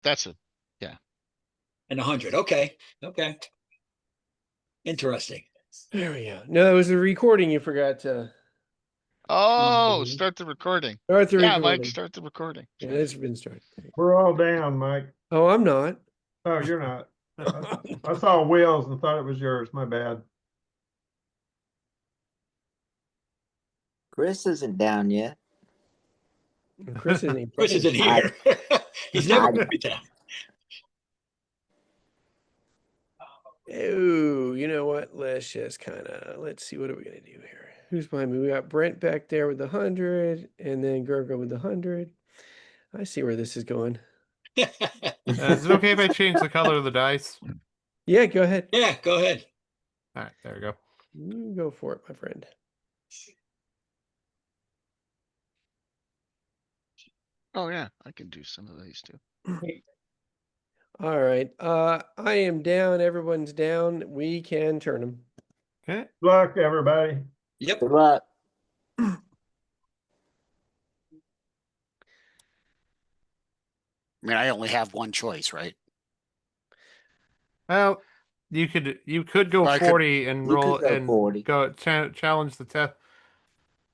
That's And 100. Okay. Okay. Interesting. There we go. No, it was the recording you forgot to oh, Mhm. start the recording. start the Yeah, recording. Mike, start the recording. Yeah, it's been started. We're all down, Mike. Oh, I'm not. Oh, you're not. I saw wheels and thought it was yours. My bad. Chris isn't down yet. Chris isn't even Chris isn't here. He's never gonna be down. Oh, you know what? Let's just let's see, what are we gonna do here? Who's behind me? We got Brent back there with the 100, and then Gergo with the 100. I see where this is going. Is it okay if I change the color of the dice? Yeah, go ahead. Yeah, go ahead. All right, there we go. You go for it, my friend. Oh yeah, I can do some of these too. All right. I am down. Everyone's down. We can turn them. Okay. Good luck, everybody. Yep. Good luck. I mean, I only have one choice, right? Well, you could go I could- 40 and you roll could go and 40. go challenge the test.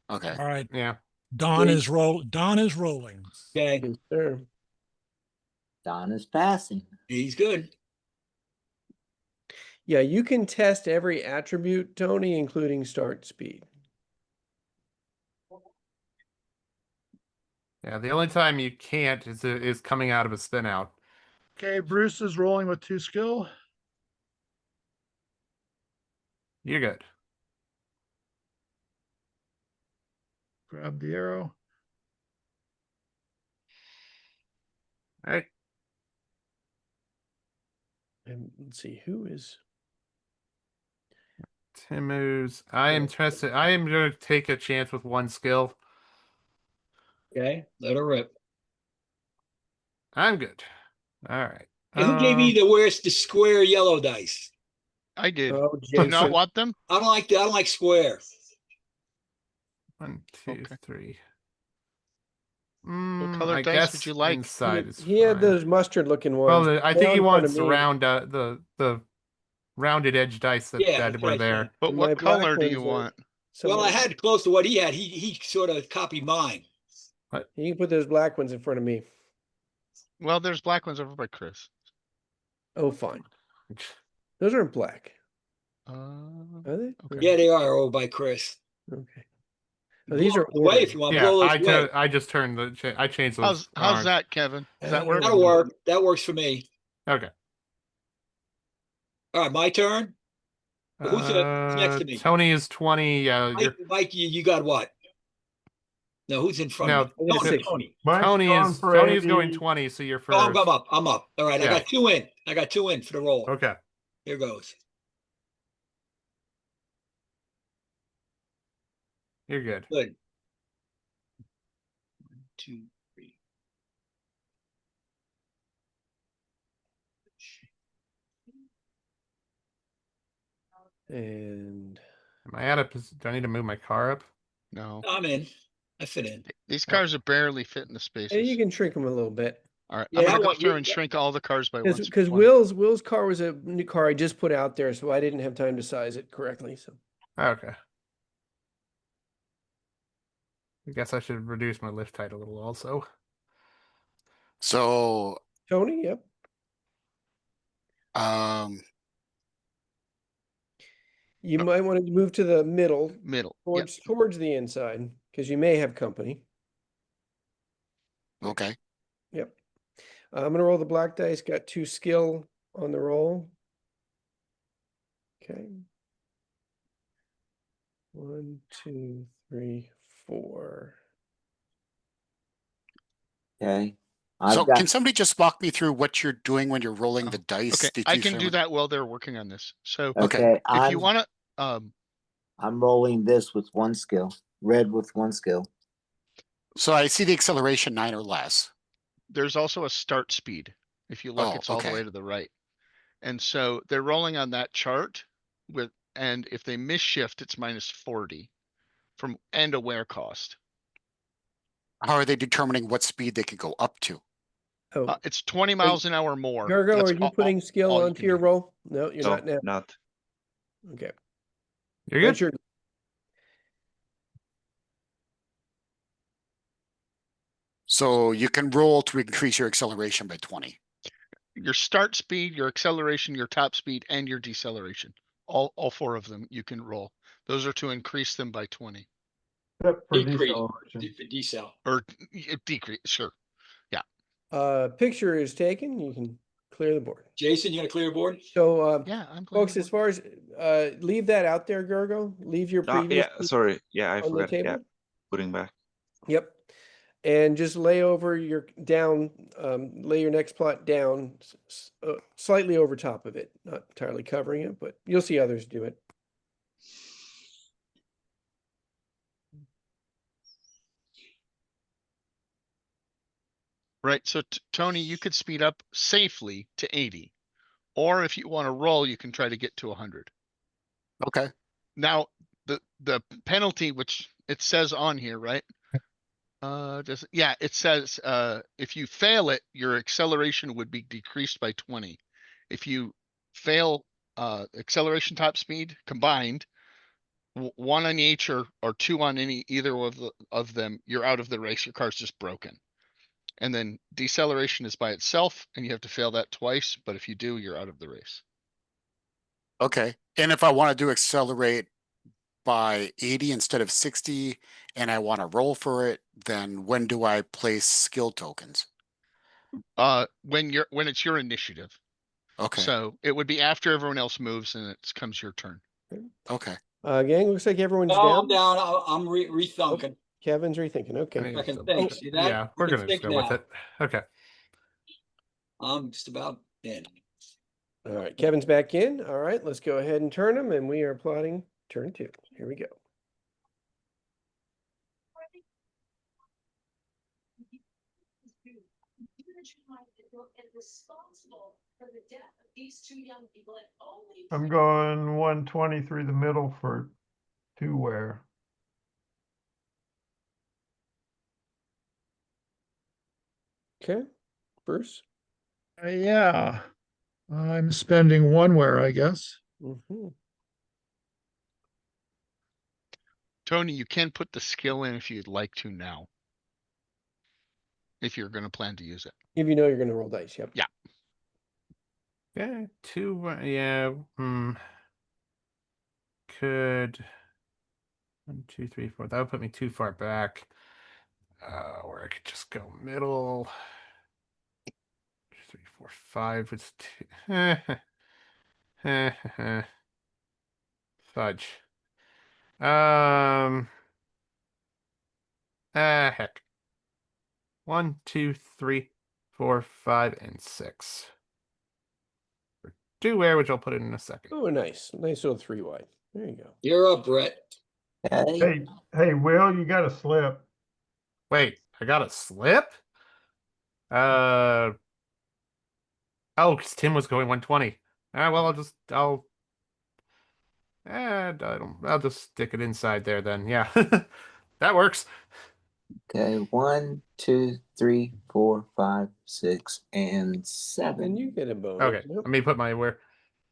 Okay. All right, Yeah. Don Wait. is rolling. Okay. Yes, sir. Don is passing. He's good. Yeah, you can test every attribute, Tony, including start speed. Yeah. The only time you can't is coming out of a spin out. Okay, Bruce is rolling with 2 skill. You're good. Grab the arrow. All right. And let's see, who is Timmons. I am tested. I am going to take a chance with one skill. Okay. Let her rip. I'm good. All right. Hey, who gave me the square yellow dice? I did. Oh, Do you not Jason. want them? I don't like that. I don't like square. 1, 2, Okay. 3. color I dice guess would you like? inside is He had fine. those mustard looking Well, ones. I They're think he in front of wants the me. round, the rounded edge dice that, Yeah, that that's were right, there. yeah. But And my what black color do you ones are want? Well, I somewhere- had close to what he had. He sort of copied mine. You can put those black ones in front of me. Well, there's black ones over by Chris. Oh, fine. Those aren't black, Uh, are they? Okay. Yeah, they are over by Chris. Okay. Oh, these are Blow away ordered. if you want. Yeah, Blow those away. I just turned I changed those. how's orange. that, Kevin? Does that work? That'll work. That works for me. Okay. All right, my turn. Who's next to me? Tony is 20. Mike, you got what? No, who's in front of me? I got Tony. 60. Tony. Mike's Tony going is for Tony's 80. going 20, so you're Oh, first. I'm up. I'm up. All right, Yeah. I got 2 in. I got 2 in for the roll. Okay. Here goes. You're good. Good. 1, 2, 3. And Am I out of position? Do I need to move my car up? No. I'm in. I fit in. These cars are barely fit in the spaces. hey, you can shrink them a little bit. All right, Yeah, I'm I gonna go want through you- and shrink all the cars by once. Because one. Will's car was a new car I just put out there, so I didn't have time to size it correctly. So Okay. I guess I should reduce my lift height a little also. So, Tony, yep. You might want to move to the middle, Middle. Yep. towards the inside, because you may have company. okay. Yep. I'm gonna roll the black dice. Got 2 skill on the roll. Okay. 1, 2, 3, 4. Okay. So I've got, can somebody just walk me through what you're doing when you're rolling the dice? Okay, Did I you can do determine- that while they're working on this. So okay, if you wanna, I'm rolling this with 1 skill, red with 1 skill. So I see the acceleration 9 or less. there's also a start speed. If you look, Oh, it's all the okay. way to the right. And so they're rolling on that chart and if they miss shift, it's minus 40 and a wear cost. How are they determining what speed they can go up to? Oh, It's 20 miles an hour more. Gergo, That's are you all- putting skill all you onto can your do. roll? No, you're No, not now. not. Okay. You're good. That's your, So you can roll to increase your acceleration by 20. Your start speed, your acceleration, your top speed, and your deceleration. All four of them you can roll. Those are to increase them by 20 Except for Decrease. deceleration. For decel. or decrease. Sure. picture is taken. You can clear the board. Jason, you gonna clear the board? So, Yeah, I'm folks, glad. as far as, leave that out there, Gergo. Leave your previous Yeah, sorry. Yeah, I on the forgot. Yeah, table. putting back. Yep. And just lay over your down, lay your next plot down slightly over top of it, not entirely covering it, but you'll see others do it. Right. So Tony, you could speed up safely to 80. Or if you want to roll, you can try to get to 100. Okay. Now, the penalty, which it says on here, right? It says, if you fail it, your acceleration would be decreased by 20. If you fail, acceleration top speed combined, one on each or two on either of them, you're out of the race. Your car's just broken. And then deceleration is by itself, and you have to fail that twice. But if you do, you're out of the race. Okay. And if I want to do accelerate by 80 instead of 60 and I want to roll for it, then when do I place skill tokens? When it's your initiative. Okay. So it would be after everyone else moves and it comes your turn. Okay. Gang, looks like everyone's No, I'm down. down. I'm rethinking. Kevin's rethinking. I Okay. mean, I can so- think. See that? Yeah, we're I can gonna just think go with now. it. Okay. I'm just about in. All right, Kevin's back in. All right, let's go ahead and turn him, and we are plotting turn 2. Here we go. I'm going 120 through the middle for 2 wear. Okay, Bruce. Yeah. I'm spending 1 wear, I guess. Mm-hmm. Tony, you can put the skill in if you'd like to now. If you're going to plan to use it. If you know you're going to roll dice, yep. Yeah. Yeah, 2, yeah, could 1, 2, 3, 4. That would put me too far back. Where I could just go middle. 3, 4, 5. It's 2. Fudge. Heck. 1, 2, 3, 4, 5, and 6. 2 wear, which I'll put in a second. Oh, nice. Nice little 3 wide. There you go. You're up, Brett. Okay. Hey, Will, you got a slip. Wait, I got a slip? Oh, because Tim was going 120. Well, I'll just stick it inside there then. Yeah, that works. Okay, 1, 2, 3, 4, 5, 6, and And 7. you get a bonus. Okay, Yep. let me put my where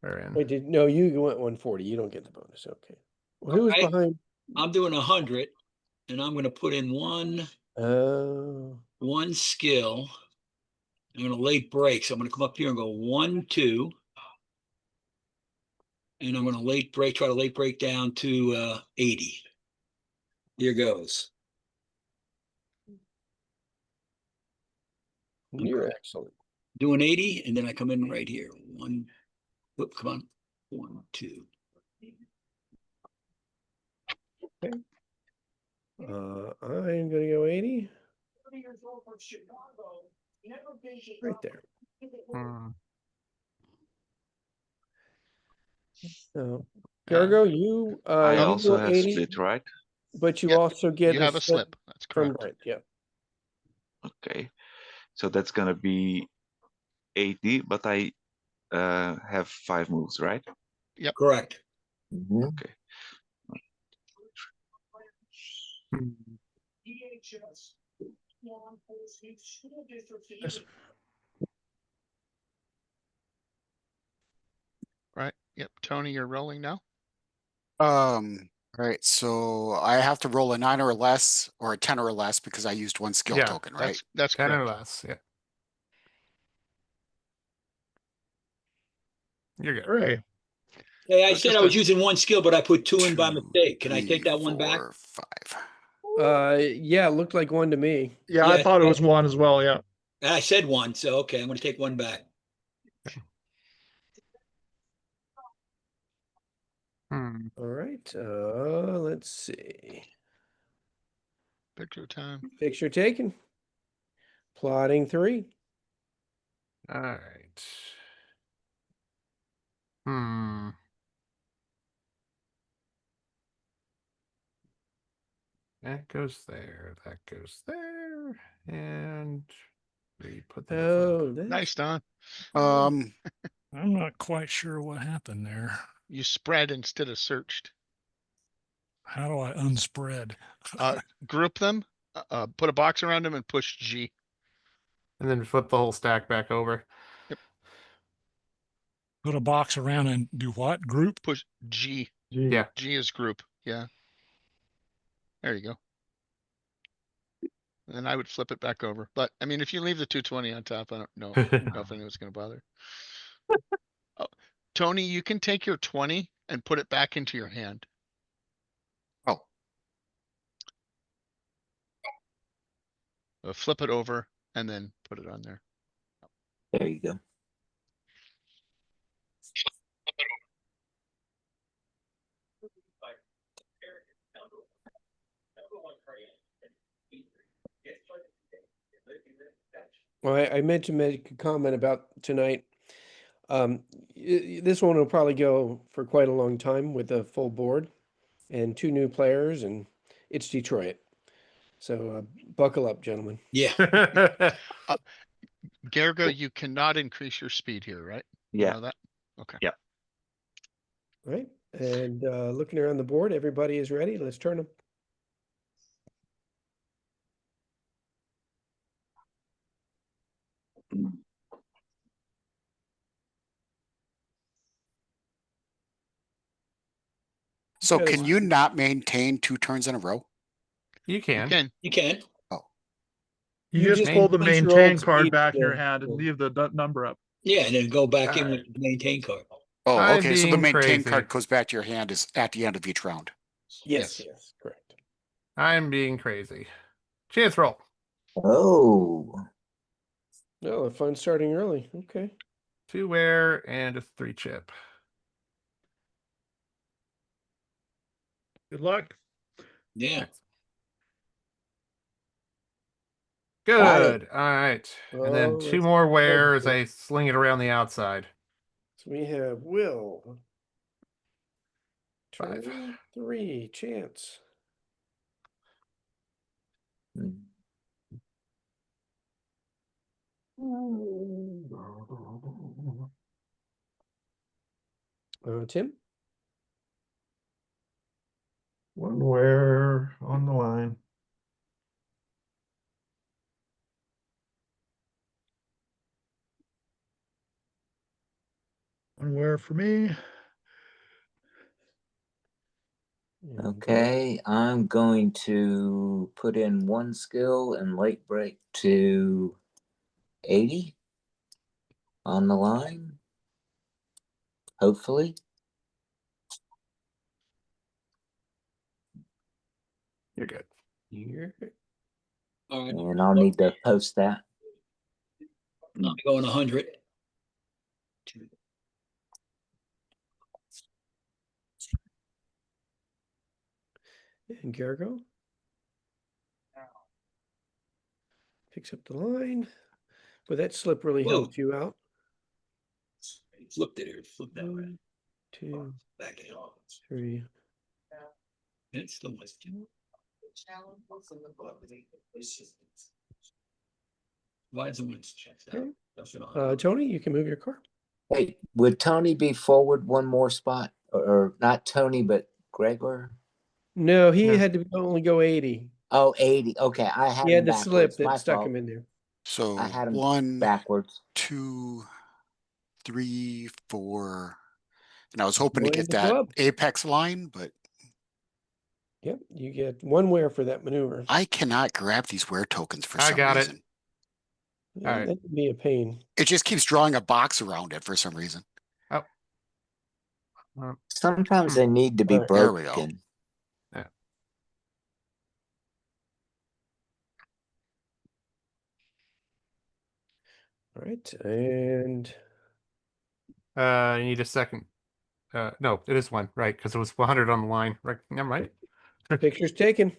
in. Wait, no, you went 140. You don't get the bonus. Okay. Well, who was Alright. behind? I'm doing 100, and I'm gonna put in one skill. I'm gonna late break. So I'm gonna come up here and go 1, 2. And I'm gonna late break, try to late break down to 80. Here goes. You're excellent. Doing 80, and then I come in right here. 1, whoop, come on. 1, 2. I'm gonna go 80. Right there. So, Gergo, you I you also go have 80, split, right? but you Yep, also get You have a slip. That's from correct. Brent. Yeah. Okay. So that's gonna be 80, but I have 5 moves, right? Correct. Mhm. Okay. Yep, Tony, you're rolling now. Alright, so I have to roll a 9 or less or a 10 or less because I used one skill Yeah, token, right? That's 10 or correct. less. Yeah. You're good. Hooray. Hey, I So said just I was a- using one skill, but I put two in by 2, mistake. Can I 3, take that one back? 4, 5. Yeah, it looked like one to me. Yeah, I Yeah, thought it was one as well, yeah. I said one, so okay, I'm gonna take one back. Hmm. All right, let's see. Picture time. Picture taken. Plotting 3. All right. Hmm. That goes there. That goes there. And we put them in front. Oh, that's Nice, Don. Um, I'm not quite sure what happened there. You spread instead of searched. How do I unspread? Group them, put a box around them and push G. And then flip the whole stack back over. Put a box around and do what? Group? Push G. Gee. Yeah. G is group. Yeah. There you go. And then I would flip it back over. But I mean, if you leave the 220 on top, I don't know if anyone's gonna bother. Oh, Tony, you can take your 20 and put it back into your hand. oh, Flip it over and then put it on there. There you go. Well, I meant to make a comment about tonight. This one will probably go for quite a long time with a full board and 2 new players, and it's Detroit. So buckle up, gentlemen. Yeah, Gergo, you cannot increase your speed here, right? You Yeah. know that? Okay. Yeah. All right, and looking around the board, everybody is ready. Let's turn them. so Because- can you not maintain 2 turns in a row? You You can. can. you can. You You just just pull the place your maintain old card speed back in your there. hand and Yeah. leave the number up. Yeah, and then go back in Alright. with the maintain card. Oh, I'm okay, so the being maintain crazy. card goes back to your hand is at the end of each round. Yes, Yes. yes, correct. I'm being crazy. Chance roll. Oh, Oh, fun starting early. Okay. 2 wear and a 3 chip. Good luck. Yeah. Got it. Good. All right. And Oh, then 2 let's more go wear as here. I sling it around the outside. So we have Will. 5. Turn 3, Chance. Hmm. Tim. One where on the line. One where for me. and Okay, I'm going to put in 1 skill and late break to 80 on the line. Hopefully. You're good. Here. All right, And I'll need to post that. I'm going 100. And Gergo. Picks up the line. But that slip really Whoa. helped you out. Flipped it here. Flip that way. 1, 2, Back it off. 3. It's the was. Why is the winds checked out? Okay. That's what I- Tony, you can move your car. Hey, would Tony be forward 1 more spot? Or not Tony, but Gregor? No, he No. had to only go 80. Oh, 80. Okay, I had He him had the slip backwards. that My stuck fault. him in there. So I had him 1, backwards. 2, 3, 4, And I was hoping to Join get the that club. apex line, but Yep, you get one wear for that maneuver. I cannot grab these wear tokens for I some got it. reason. Yeah, Alright. that can be a pain. It just keeps drawing a box around it for some reason. Sometimes they need to be Alright. There we go. broken. All right, and You need a second. No, it is one, right? Because it was 100 on the line. Right. Never mind. picture's taken.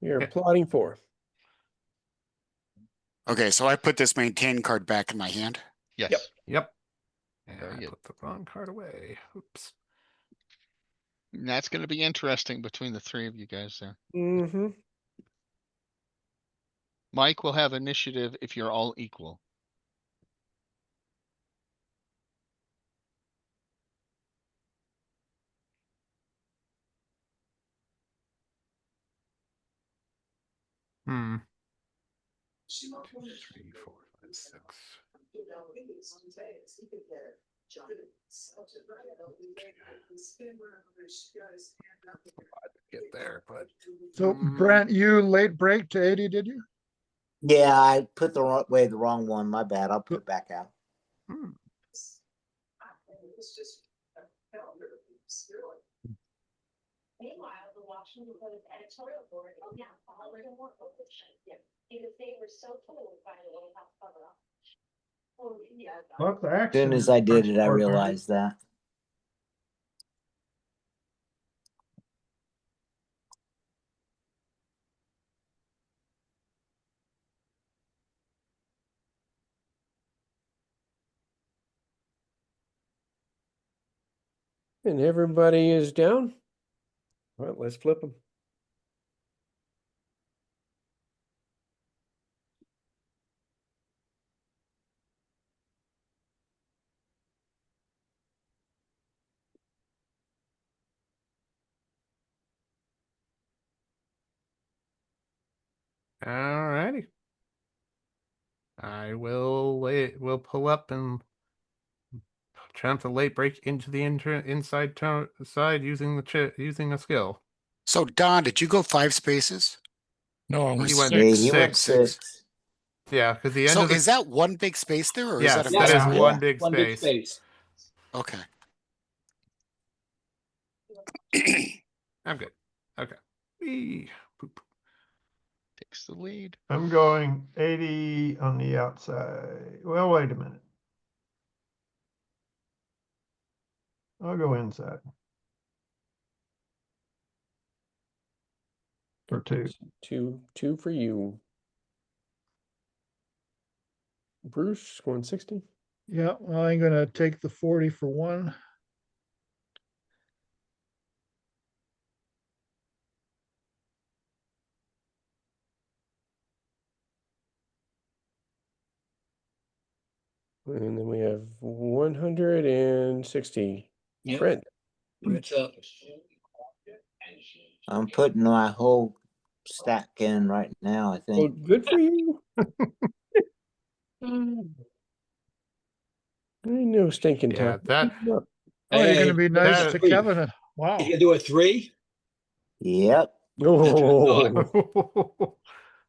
We are Yeah. plotting 4. Okay, so I put this maintain card back in my hand. Yes. Yep. And Very I good. put the wrong card away. Oops. And that's gonna be interesting between the three of you guys there. Mm-hmm. Mike will have initiative if you're all equal. Hmm. 2, 3, 4, 5, 6. Get there, but So Brent, you late break to 80, did you? Yeah, I put the wrong one. My bad. I'll put it back out. hmm. Meanwhile, the Washington Post editorial board is now following more operation because they were so told by the White House cover up. Oh, yeah. Well, the As soon action as is I did much it, I more realized that. And everybody is down. All right, let's flip them. Alrighty. I will pull up and attempt a late break into the inside side using using a skill. So Don, did you go 5 spaces? No, I Or went He went- Yeah, six. he went Six. 6. Yeah, because the end So of the is that one big space there, or yes, is that a that is physical? one Yeah. big One big space. space. Okay. I'm good. Okay. Whee. Poop. Takes the lead. I'm going 80 on the outside. Well, wait a minute. I'll go inside. For 2. Two for you. Bruce going 60. Yeah, well, I'm gonna take the 40 for 1. And then we have 160. Yep. Brent. Brent's up. I'm putting my whole stack in right now, I Oh, think. good for you. I know stinking Yeah, time. that- Oh, you're Hey, gonna be nice that- to Kevin. Wow. You can do a 3? Yep. Oh,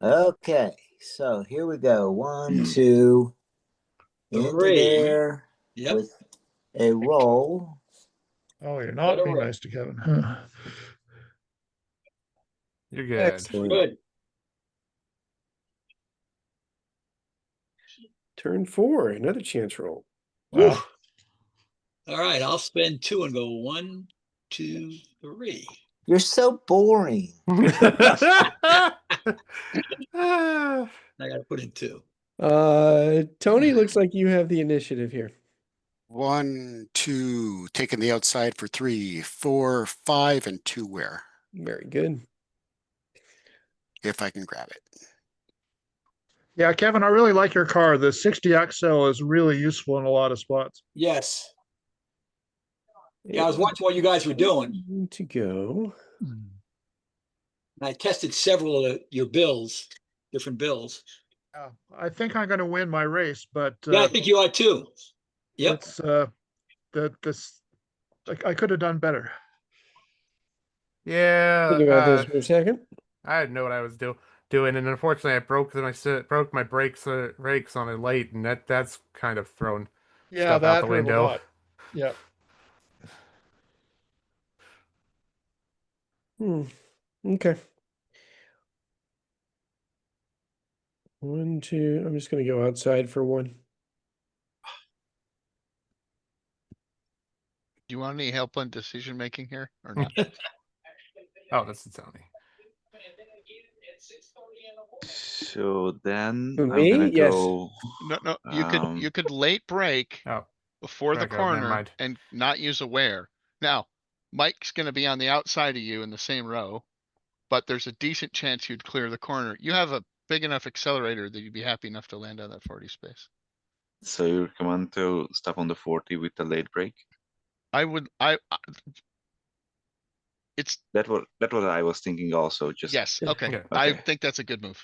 Okay, so here we go. 1, 2, into 3. there Yep. with a roll. Oh, you're not being Federal. nice to Kevin. Huh. You're good. excellent. Good. Turn 4, another chance roll. Wow. Woo. All right, I'll spend 2 and go 1, 2, 3. You're so boring. I gotta put in 2. Tony, looks like you have the initiative here. 1, 2, taking the outside for 3, 4, 5, and 2 wear, Very good. if I can grab it. Yeah, Kevin, I really like your car. The 60 XL is really useful in a lot of spots. Yes. Yeah, I was watching what you guys were doing. To go. And I tested several of your bills, different bills. Yeah, I think I'm gonna win my race, but Yeah, I think you are too. Yep. it's the I could have done better. Yeah, Think about this for a second. I didn't know what I was doing, and unfortunately, I broke my brakes on it late, and that's kind of thrown Yeah, stuff out that the hurt a window. lot. Yeah. Okay. 1, 2. I'm just going to go outside for 1. Do you want any help on decision making here or not? Oh, that's the Tony. So then For I'm gonna me? Yes. go. No, Um, you could late break Oh, before the back out, never corner mind. and not use a wear. Now, Mike's gonna be on the outside of you in the same row, but there's a decent chance you'd clear the corner. You have a big enough accelerator that you'd be happy enough to land on that 40 space. So you recommend to stop on the 40 with the late break? It's, That what I was thinking also. Just yes, okay. Okay. I Okay. think that's a good move.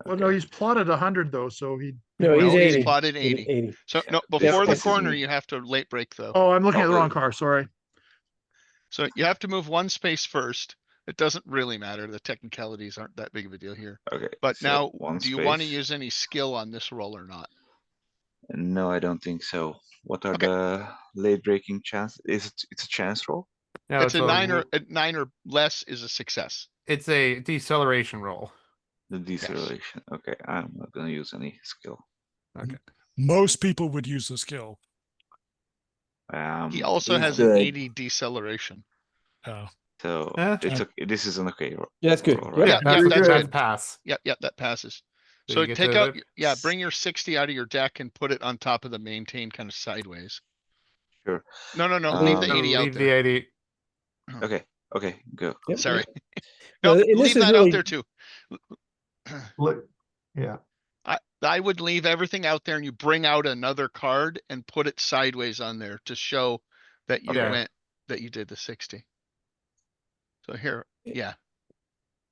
Well, no, he's plotted 100 though, so he. No, he's No, 80. plotted 80. 80. So Yeah, no, this- before the this is corner, me. you have to late break though. Oh, I'm looking at the Oh, wrong car. Sorry. So you have to move one space first. It doesn't really matter. The technicalities aren't that big of a deal here. Okay. But so now, one do you want to space. use any skill on this roll or not? No, I don't think so. What are Okay. the late breaking chance? It's a chance roll? No, It's a nine l- or a 9 or less is a success. it's a deceleration roll. The deceleration. Okay, I'm not gonna use any skill. Okay. Most people would use the skill. He also he's has an good. 80 deceleration. Oh, So Yeah. this is an okay roll. Yeah, that's good. roll, Yep. right? Yeah, That's that's that's good. pass. Yep, that passes. So So you get take to out, the- yeah, bring your 60 out of your deck and put it on top of the maintain kind of sideways. Sure. No, leave the Um, 80 out Leave the there. 80. Okay, go. Yep. Sorry. No, No, and this leave is that really- out there too. Look, yeah. I would leave everything out there and you bring out another card and put it sideways on there to show that you Okay. that you did the 60. So here, yeah.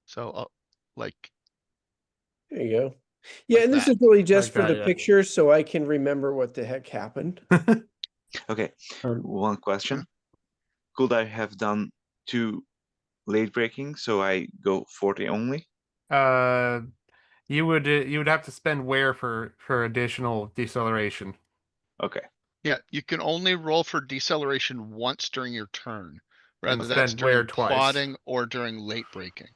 So like, There you go. Yeah, Like and this that. is really just Like for that, the yeah. picture so I can remember what the heck happened. Okay, Um, one question. Could I have done 2 late breaking, so I go 40 only? You would have to spend wear for additional deceleration. Okay, yeah, you can only roll for deceleration once during your turn. Rather that's spend wear during twice. plotting or during late breaking.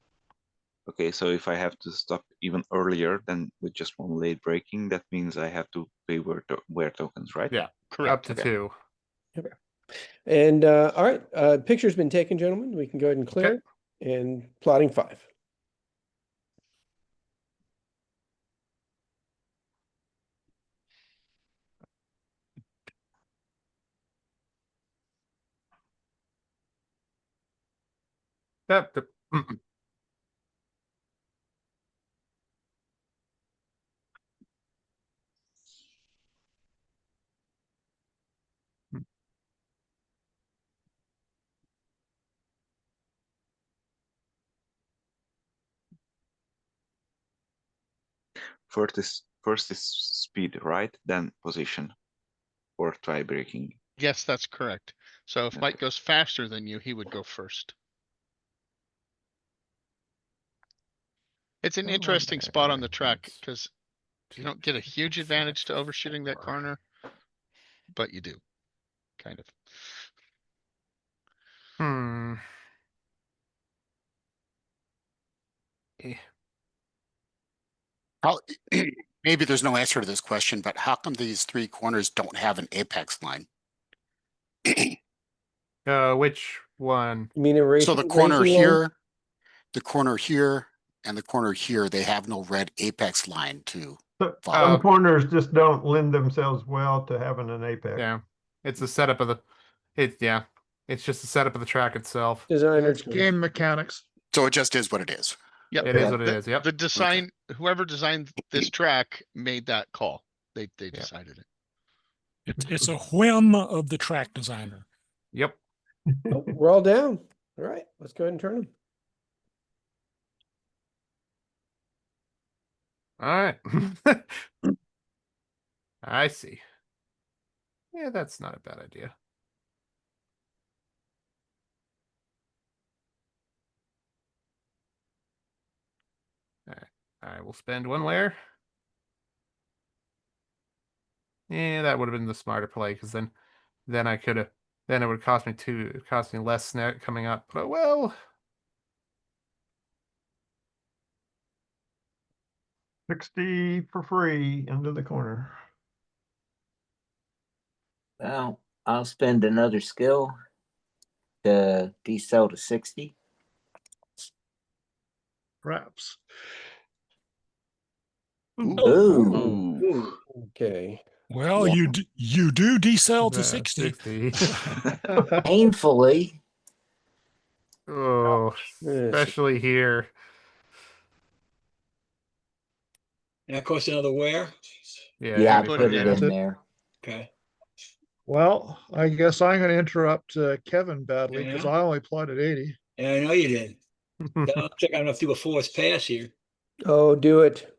okay, so if I have to stop even earlier than with just 1 late breaking, that means I have to pay wear tokens, right? Yeah. Correct. Up to Okay. 2. And all right, picture's been taken, gentlemen. We can go ahead and clear Okay. it. And plotting 5. First is speed, right? Then position or try breaking. Yes, that's correct. So if Mike Okay. goes faster than you, he would go first. It's an Come on interesting spot on the there. track That's because you don't get a 2, huge 3, advantage to 5, overshooting that 4. corner, but you do, kind of. Hmm. Eh. How, maybe there's no answer to this question, but how come these 3 corners don't have an apex line? Which one? You mean a race? So the corner racing line? here, the corner here, and the corner here, they have no red apex line to follow. Some corners just don't lend themselves well to having an apex. Yeah. It's the setup of the it's just the setup of the track itself. Designer It's choice. game mechanics. So it just is what it is. Yep. It is what it is. Yep. The design, whoever designed this track made that call. They decided it. it's a whim of the track designer. Yep. Oh, we're all down. All right, let's go ahead and turn them. All right. I see. Yeah, that's not a bad idea. I will spend one wear. Yeah, that would have been the smarter play because then I could have. Then it would cost me less net coming up. But well, 60 for free into the corner. Well, I'll spend another skill to decel to 60. Perhaps. Ooh. Ooh. Okay. Well, you do decel to 60. 60. Painfully. Oh, Yes. especially here. That costs another wear. Yeah, I put put it it in. in there. Okay. Well, I guess I'm going to interrupt Kevin badly because Yeah. I only plotted 80. Yeah, I know you did. I'll check. I'm gonna do a forced pass here. Oh, do it.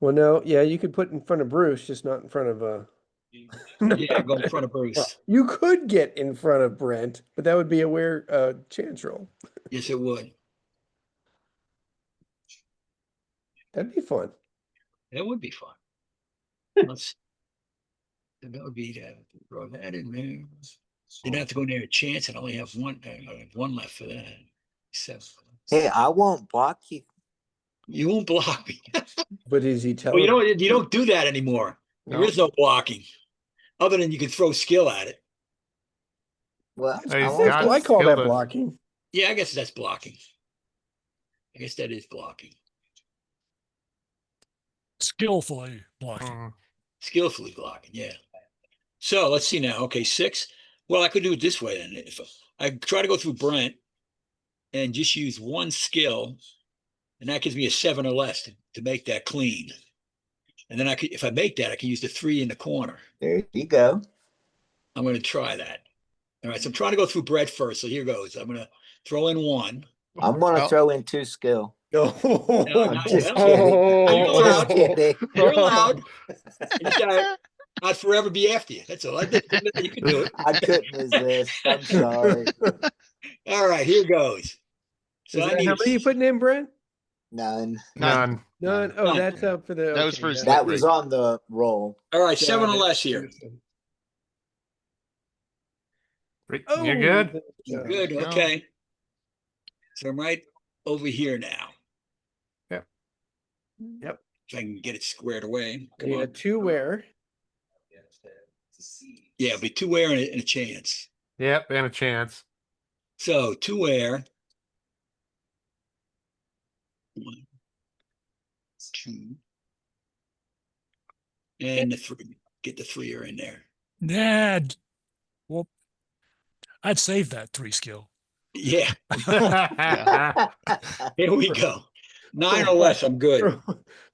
Well, no, yeah, you could put in front of Bruce, just not in front of Yeah, go in front of Well, Bruce. you could get in front of Brent, but that would be a weird chance roll. Yes, it would. That'd be fun. That would be fun. Let's. That would be that. Throw that in there. You'd have to go near a chance and only have one. I have one left for that. 7. Hey, I won't block you. You won't block me. But is he Well, you telling? don't do that anymore. There No. is no blocking, other than you can throw skill at it. Well, He's I got won't. I call skill that to- blocking. Yeah, I guess that's blocking. I guess that is blocking. Skillfully blocking. Mm. Skillfully blocking, yeah. So let's see now. Okay, 6. Well, I could do it this way then. If I try to go through Brent and just use one skill, and that gives me a 7 or less to make that clean. And then if I make that, I can use the 3 in the corner. There you go. I'm going to try that. All right, so I'm trying to go through Brett first. So here goes. I'm going to throw in 1. I'm going to Well- throw in 2 skill. No, I'm just no. kidding. I'm You're just allowed. kidding. You're allowed. You just gotta not forever be after you. That's all. You can do it. I couldn't resist. I'm sorry. All right, here goes. So Is I that need how many you putting in, Brent? None. None. None. Oh, None. that's up for the. That was okay, for his got That it. was on the roll. all right, Got 7 or it. less here. Understood. You're good. Oh, Good. Go. Okay. So I'm right over here now. Yep. If I can get it squared away. Come You on. got 2 wear. Yeah, it'll be 2 wear and a chance. Yep, and a chance. So 2 wear. 1, 2. And the 3. Get the 3er in there. Nah, well, I'd save that 3 skill. Yeah. Here we go. 9 or less, I'm good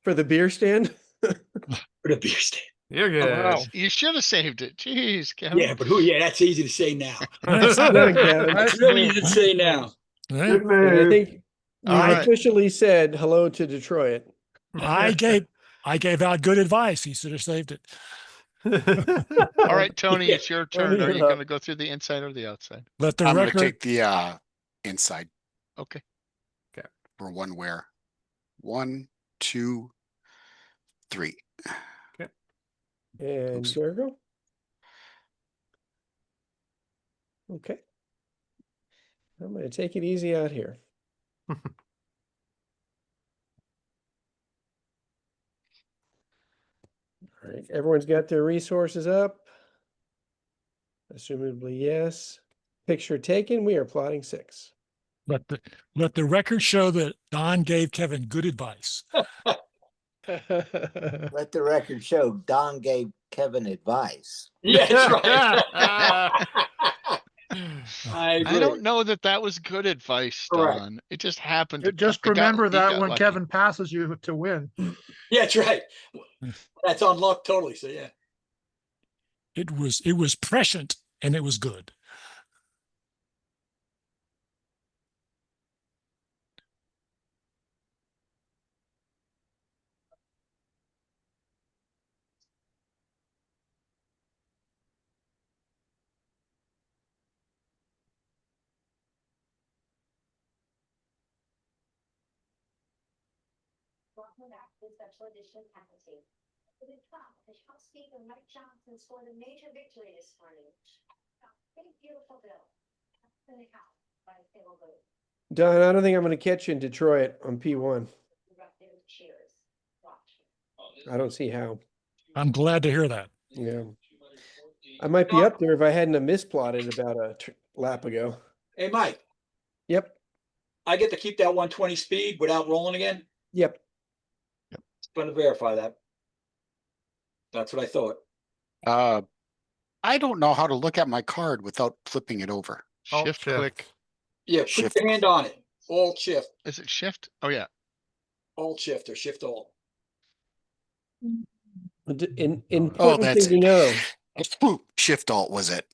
For the beer stand. for the beer stand. You're good. wow. You should have saved it. Jeez, Kevin. Yeah, but that's easy to say now. Good, Kevin. That's really easy to say now. Yeah, Good And I move. think you All right. officially said hello to Detroit. I gave out good advice. He should have saved it. All right, Tony, Yeah. it's your turn. Tony, Are you're you up. going to go through the inside or the outside? Let the I'm gonna record take the inside Okay. for 1 wear. 1, 2, 3. And Oops. Jericho. Okay. I'm going to take it easy out here. All right. Everyone's got their resources up. Assumably, yes. Picture taken. We are plotting 6. let the record show that Don gave Kevin good advice. Let the record show Don gave Kevin advice. Yeah, that's right. I agree. I don't know that was good advice, Correct. Don. It just happened. to Just it got- remember he that got when lucky. Kevin passes you to win. Yeah, that's right. That's on luck totally. So yeah. It was prescient and it was good. Special edition packaging. For the top, the House Speaker Mike Johnson scored a major victory this morning. Big beautiful bill. In the house by Phil Booth. Don, I don't think I'm going to catch you in Detroit on P1. Cheers. Watch. I don't see how. I'm glad to hear that. Yeah. I might be up there if I hadn't have misplotted about a lap ago. Hey, Mike, Yep. I get to keep that 120 speed without rolling again? Yep. Just want to verify that. That's what I thought. I don't know how to look at my card without flipping it over. Alt Shift shift. click. Yeah, put Shift. your hand on it. Alt shift, Is it shift? Oh, yeah. alt shift or shift alt. Important Oh, that's thing to know. Shift Alt was it?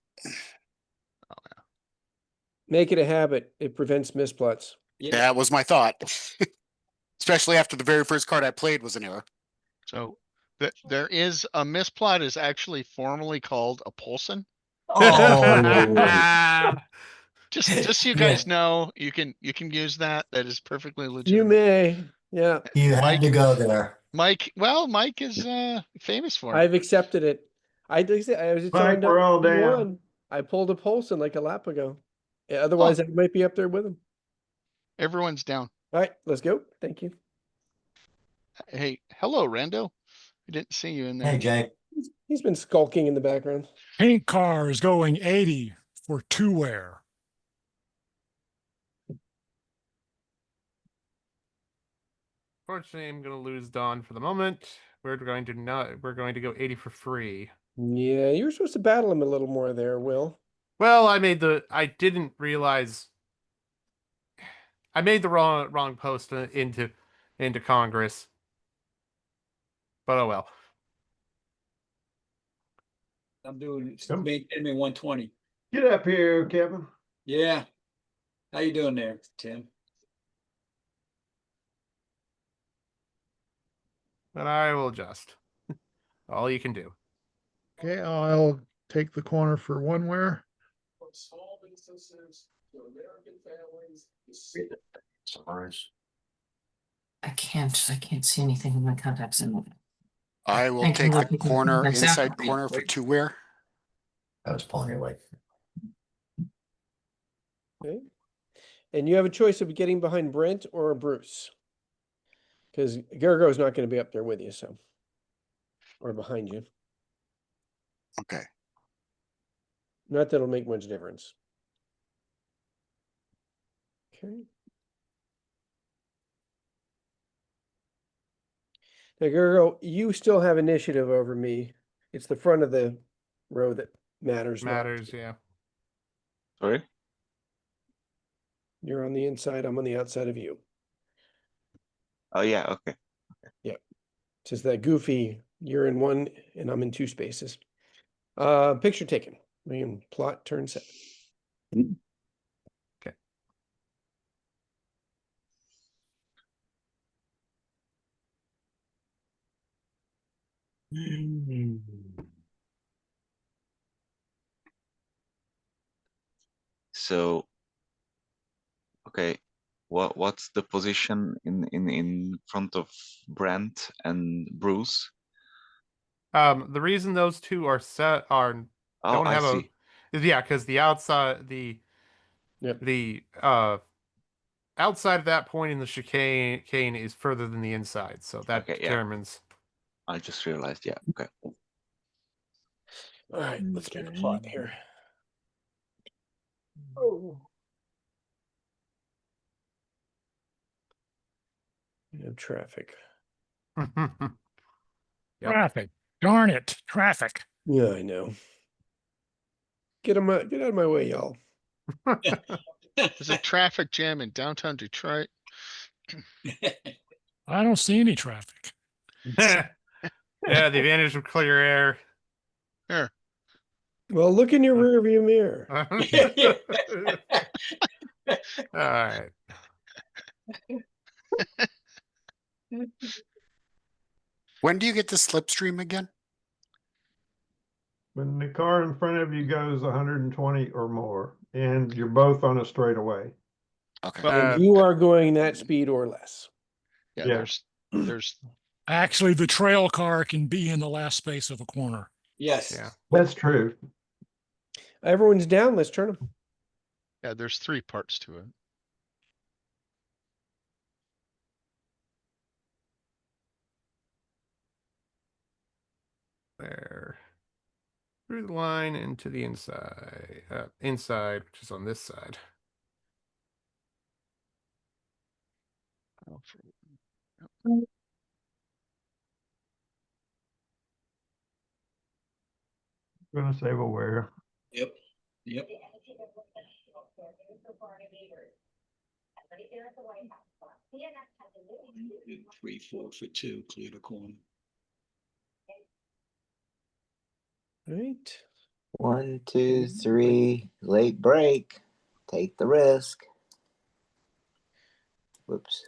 Make it a habit. It prevents misplots. Yeah. That was my thought. Especially after the very first card I played was an error. So there is a misplot is actually formally called a Polson. Oh. Just so you guys know, you can use that. That is perfectly You legitimate. may. Yeah. You had Mike- to go there. Mike is famous for it. I've accepted it. I was Mike, telling we're all Don down. P1, I pulled a Polson like a lap ago. Yeah, otherwise, I might be up there with him. Everyone's down. All right, let's go. Thank you. Hey, hello, Rando. I didn't see you in there. Hey, Jay. He's been skulking in the background. Paint car is going 80 for two-wear. Fortunately, I'm going to lose Dawn for the moment. We're going to go 80 for free. Yeah, you were supposed to battle him a little more there, Will. Well, I didn't realize I made the wrong post into Congress. But oh well. I'm doing Yep. enemy 120. Get up here, Kevin. Yeah. How you doing there, Tim? But I will adjust. All you can do. Okay, I'll take the corner for one wear. I can't see anything in my contacts. I will Thank you, take the Lucky. corner, That's inside after. corner for two wear. I was pulling your leg. Okay. And you have a choice of getting behind Brent or Bruce. Because Gergo's not going to be up there with you, so. Or behind you. Okay. Not that it'll make much difference. Okay. Now, Gergo, you still have initiative over me. It's the front of the row that matters. not- Matters, yeah. Sorry. You're on the inside, I'm on the outside of you. Oh yeah. Okay. It's just that goofy, you're in one and I'm in two spaces. Picture taken. We can plot turn 7. Okay. So. Okay. What's the position in front of Brent and Bruce? The reason those two are set are Oh, don't I have see. is because the outside Yep. the outside of that point in the chicane is further than the inside, so that Okay, yeah. determines. I just realized. Yeah. Okay. All right, let's make a plot here. Oh. We have traffic. Yep. Traffic. Darn it. Traffic. Yeah, I know. Get out of my way, y'all. There's a traffic jam in downtown Detroit. I don't see any traffic. Yeah, the advantage of clear air. Here, Well, look in your rear view mirror. All right. When do you get the slipstream again? When the car in front of you goes 120 or more, and you're both on a straightaway. Okay. Well, And you are going that speed or less. yeah, Yeah. there's There's, Actually, the trail car can be in the last space of a corner. Yes. Yeah. That's true. Everyone's down. Let's turn them. yeah, there's 3 parts to it. There. Through the line into the inside. Inside, which is on this side. Gonna save aware. Yep. Yep. One, 2, 3, 4 for 2. Clear the corner. Right. 1, 2, 3, late break. Take the risk. Whoops.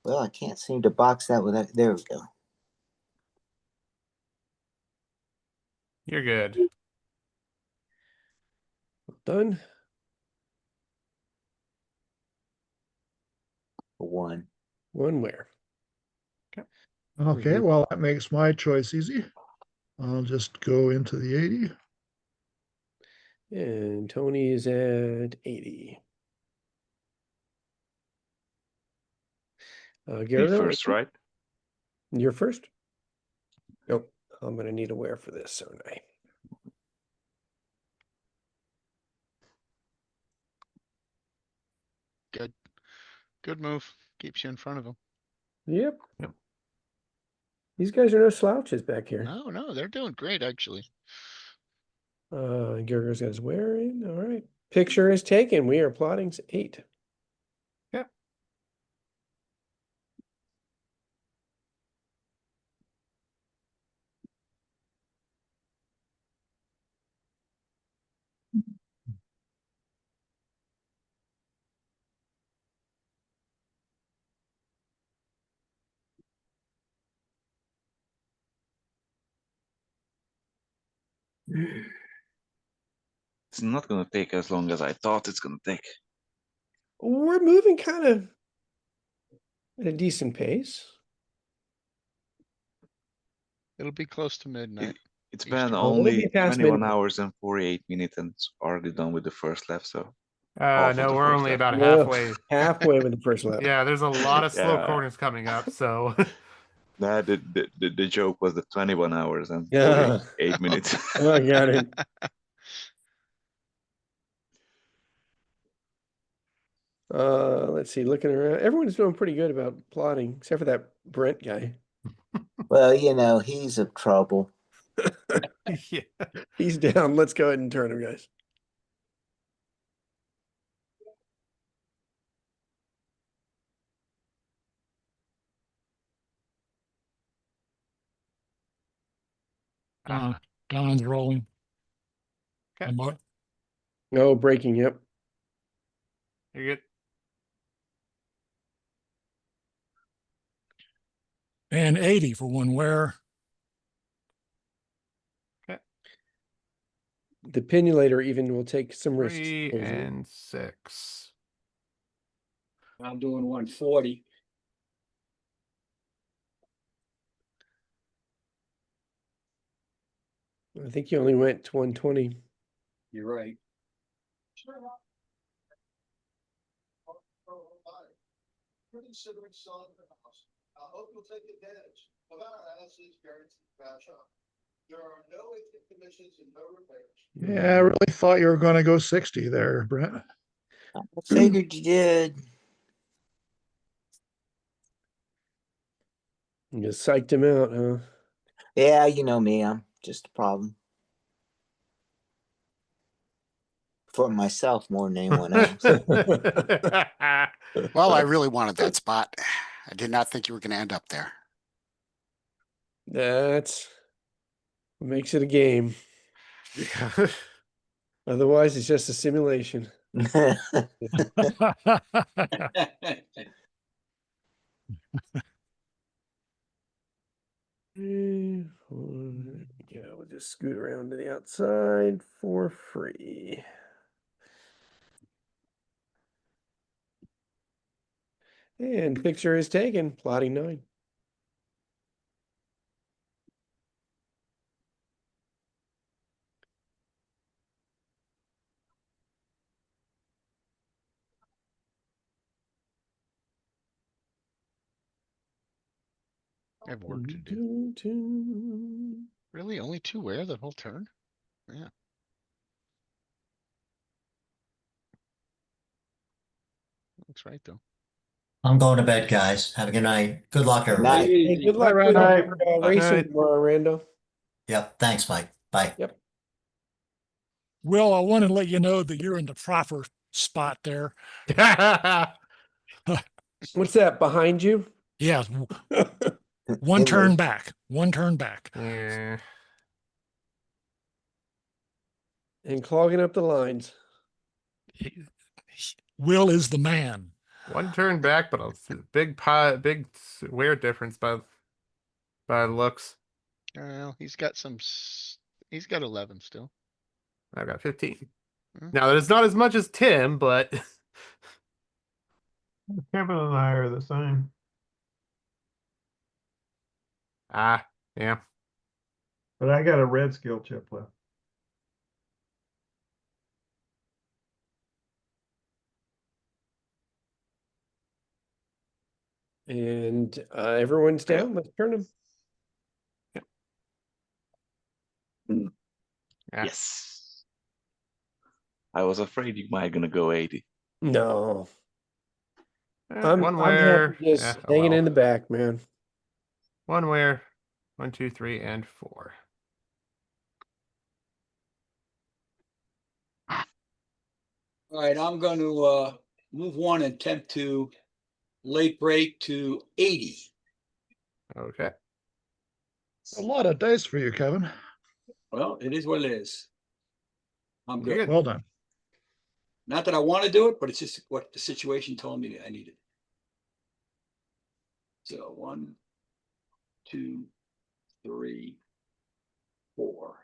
Well, I can't seem to box that without. There we go. You're good. Done. 1. One where? Okay, Mhm. well, that makes my choice easy. I'll just go into the 80. And Tony is at 80. Me Gergo, first, right? you're first? Nope. I'm gonna need a wear for this, aren't I? Good. Good move. Keeps you in front of them. Yep. Yep. These guys are no slouches back here. No, they're doing great, actually. Gergo's got his wear in. All right. Picture is taken. We are plotting 8. Yep. It's not gonna take as long as I thought it's gonna take. We're moving kind of at a decent pace. It'll be close to midnight. It's Eastern. been Oh, it'll only be past 21 midnight. hours and 48 minutes, and it's already done with the first lap. So half of No, the we're first only lap. about No, halfway. halfway with the first lap. Yeah, there's a lot of slow Yeah. corners coming up, so Nah, the joke was the 21 hours and Yeah. 48 minutes. Oh, I got it. Let's see. Looking around, everyone's doing pretty good about plotting, except for that Brent guy. Well, you know, he's of trouble. yeah. He's down. Let's go ahead and turn him, guys. Don's rolling. Okay. And Mark, Oh, breaking. Yep. You're good. and 80 for one wear. The pinulator even will take some risks. 3 supposedly. and 6. I'm doing 140. I think you only went to 120. You're right. Considering selling the house, I hope you'll take advantage of our Allison's guaranteed cash out. There are no exit commissions and no repairs. Yeah, I really thought you were gonna go 60 there, Brent. I figured you did. You just psyched him out, huh? Yeah, you know me. I'm just a problem. For myself more than anyone else. Well, I really wanted that spot. I did not think you were going to end up there. That's what makes it a game. Yeah. Otherwise, it's just a simulation. Yeah, we'll just scoot around to the outside for free. And picture is taken, plotting 9. I have work to do. Really? Only 2 wear the whole turn? Yeah. Looks right though. I'm going to bed, guys. Have a good night. Good luck, everybody. Hey, good luck Night, with Rando. your racing Night. tomorrow, Rando. Yep. Thanks, Mike. Bye. Yep. Will, I want to let you know that you're in the proper spot there. What's that behind you? Yeah, one It turn was- back, one turn back. Yeah. And clogging up the lines. Will is the man. One turn back, but a big wear difference by looks. Well, he's got some, he's got 11 still. I've got 15. Hmm. Now that is not as much as Tim, but Kevin and I are the same. yeah. But I got a red skill chip left. And everyone's down. Let's turn them. Yeah. Yes. I was afraid you might gonna go 80. No. Eh, I'm one happy wear. just oh hanging well. in the back, man. One wear. 1, 2, 3, and 4. All right, I'm going to move one and attempt to late break to 80. Okay. A lot of dice for you, Kevin. Well, it is what it is. I'm You're good. good. Well done. Not that I want to do it, but it's just what the situation told me I needed. So 1, 2, 3, 4.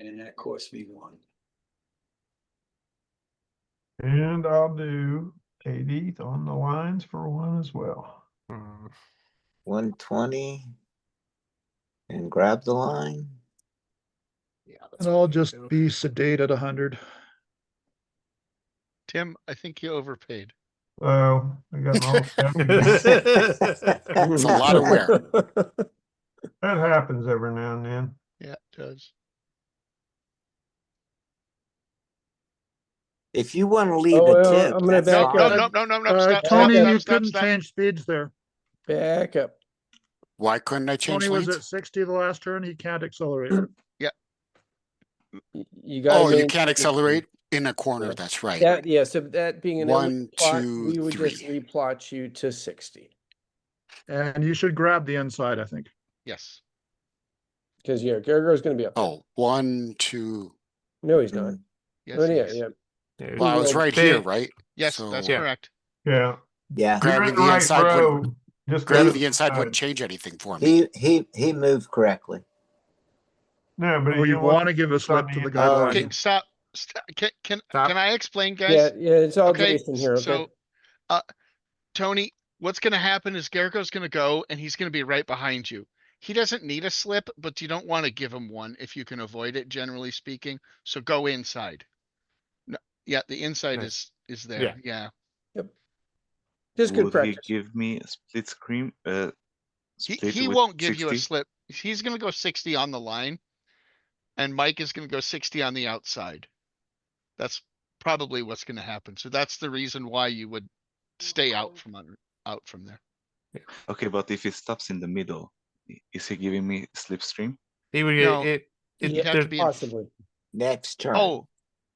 And that cost me 1. And I'll do 80 on the lines for 1 as well. 120 and grab the line. Yeah. And I'll just be sedate at 100. Tim, I think you overpaid. Oh, I got my whole It's a lot of wear. That happens every now and then. Yeah, it does. If you want to leave Oh, a well, tip, I'm gonna that's back No, up. fine. no, no, no, no, stop, Tony, stop, you stop, couldn't stop. change speeds there. Back up. Why couldn't I change Tony was lanes? at 60 the last turn. He can't accelerate. You got. Oh, you can't accelerate in a corner. Yeah. That's right. That, yeah, so that being an 1, illegal plot, 2, we would just 3. replot you to 60. And you should grab the inside, I think. Yes. Because yeah, Gargo's gonna be up there. Oh, 1, 2. No, he's not. Yes, Oh, he yeah, is. yeah. Yeah, Well, I was Well, right they- here, right? Yes, So that's Yeah. correct. Yeah. Yeah. You're grabbing in the right inside row. wouldn't, Just grabbing grab the the inside side. wouldn't change anything for me. He moved correctly. No, but Or you don't want to give a on slip the to the inside. guy Oh, behind Okay, you. stop. Can Stop. I explain, guys? Yeah, yeah, it's all Okay, Jason here, okay? so, Tony, what's gonna happen is Gargo's gonna go and he's gonna be right behind you. He doesn't need a slip, but you don't want to give him one if you can avoid it, generally speaking. So go inside. No, yeah, the inside Nice. is there. Yeah. Yeah. Just good Would he practice. give me a split screen? Split He with won't give you a 60? slip. He's gonna go 60 on the line. And Mike is gonna go 60 on the outside. That's probably what's gonna happen. So that's the reason why you would stay out from there. Okay, but if it stops in the middle, is he giving me slipstream? He would No, it. You'd Yeah, have to there's- be in Possibly. Next turn. Oh,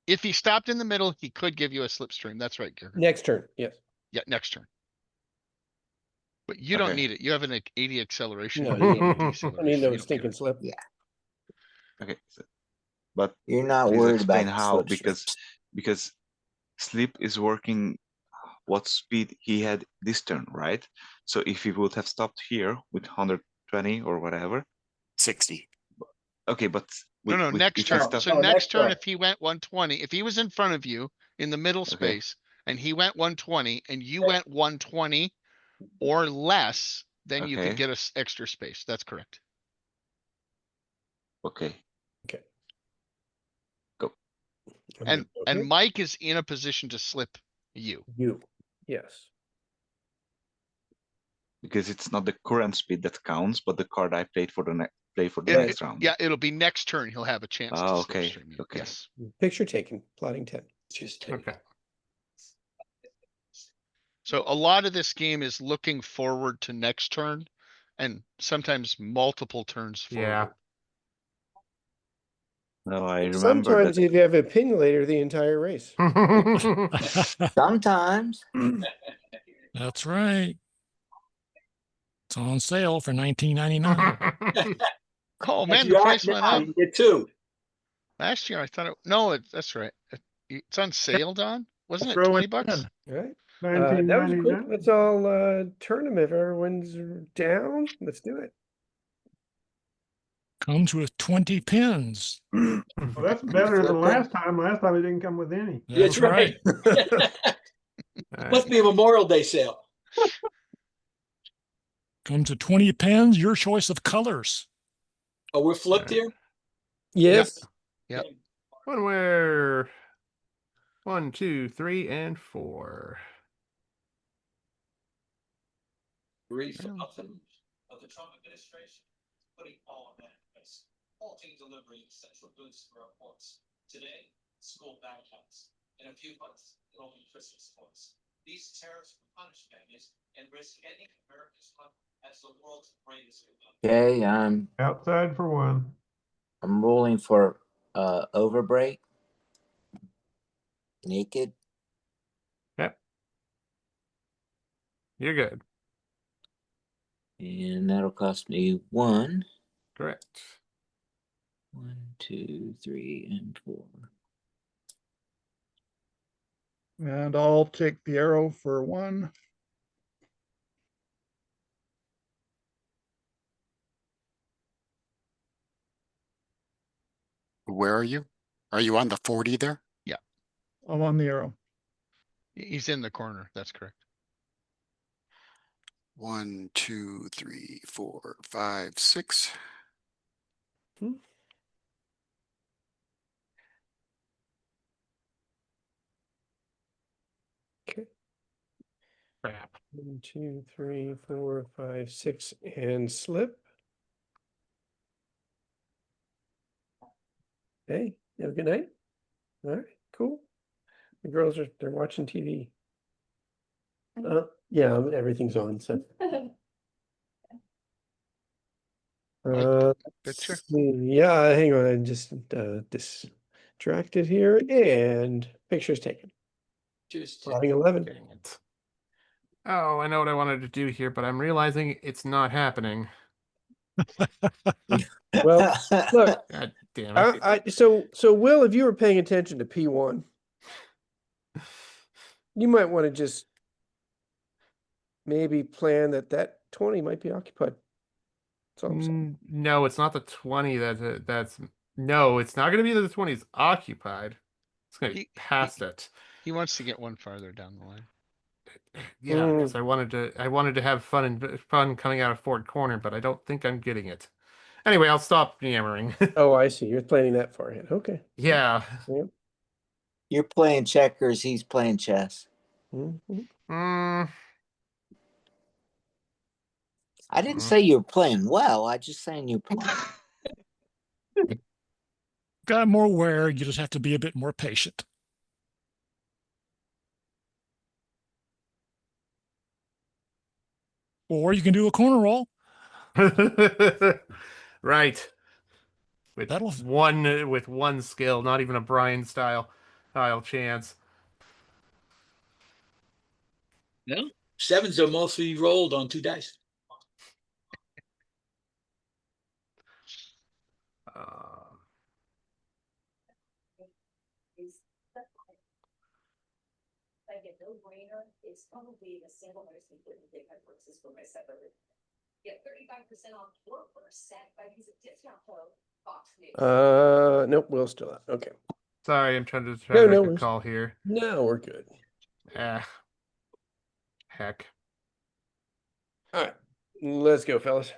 if he stopped in the middle, he could give you a slipstream. That's right, Garrett. Next turn, yes. Yeah, next turn. But you don't Okay. need it. You have an 80 acceleration. No, you you don't need don't need deceleration. no You don't stinking care. slip. Okay, but You're not please worried about explain the how, slipstreams. because sleep is working what speed he had this turn, right? So if he would have stopped here with 120 or whatever, 60. okay, but No, no, if next he turn. stopped- So No, next next turn, turn. if he went 120, if he was in front of you in the middle Okay. space and he went 120 and you went 120 or less, then you could Okay. get us extra space. That's correct. Okay. Okay. Go. I'm gonna go here. And Mike is in a position to slip you. You, yes. Because it's not the current speed that counts, but the card I played for the It- next round. Yeah, it'll be next turn. He'll have a chance to Okay. slipstream you. Okay. Yes. Picture taken, plotting 10. Just Okay. So a lot of this game is looking forward to next turn and sometimes multiple turns forward. Yeah. No, I remember Sometimes that. you have a pin later the entire race. Sometimes. That's right. It's on sale for $19.99. Oh, man, If the you price act went now, up. you get 2. Last year I thought it, no, that's right. It's on sale, Don? Wasn't it Throw 20 it bucks? in. Right? Nineteen That was quick. ninety-nine. Let's all turn them if everyone's down. Let's do it. Comes with 20 pins. Well, that's better than Flip last time. Last time it didn't come with any. That's right. Must be a Memorial Day sale. Comes with 20 pins, your choice of colors. Oh, we're flipped here? Yes. Yep. When we're 1, 2, 3, and 4. 3 Yeah. Of the Trump administration, putting all of that in place, halting delivery of essential goods for our ports. Today, school backpacks. In a few months, it'll be Christmas toys. These tariffs will punish families and risk ending America's run as the world's greatest economy. Okay, Outside for one. I'm rolling for overbreak. Naked. Yep. You're good. And that'll cost me 1. Correct. 1, 2, 3, and 4. And I'll take the arrow for 1. Where are you? Are you on the 40 there? I'm on the arrow. He's in the corner. That's correct. 1, 2, 3, 4, 5, 6. Okay. Crap. 1, 2, 3, 4, 5, 6, and slip. Hey, have a good night. All right, cool. The girls they're watching TV. Yeah, everything's on. So. Picture. Yeah, hang on. I'm just distracted here, and pictures taken. Just Plotting 11. Dang it. Oh, I know what I wanted to do here, but I'm realizing it's not happening. Well, look. God damn it. So Will, if you were paying attention to P1, you might want to just maybe plan that 20 might be occupied. That's all I'm saying. No, it's not the 20 that's no, it's not going to be that the 20 is occupied. It's going to be past it. He wants to get one farther down the line. Yeah, because I wanted to have fun coming out of Ford Corner, but I don't think I'm getting it. Anyway, I'll stop yammering. Oh, I see. You're planning that far ahead. Okay. Yeah. Yep. You're playing checkers, he's playing chess. Mm-hmm. I didn't say you were playing well. I just saying you're playing. Got more wear, you just have to be a bit more patient. Or you can do a corner roll. Right. With one skill, not even a Brian style chance. No, 7s are mostly rolled on 2 dice. Like a no-brainer, it's probably the single most important thing I've purchased for myself. Get 35% off your first set by using discount code Fox News. Nope, Will's still out. Okay. Sorry, I'm trying to No make a worries. call here. No, we're good. Heck. All right, let's go, fellas.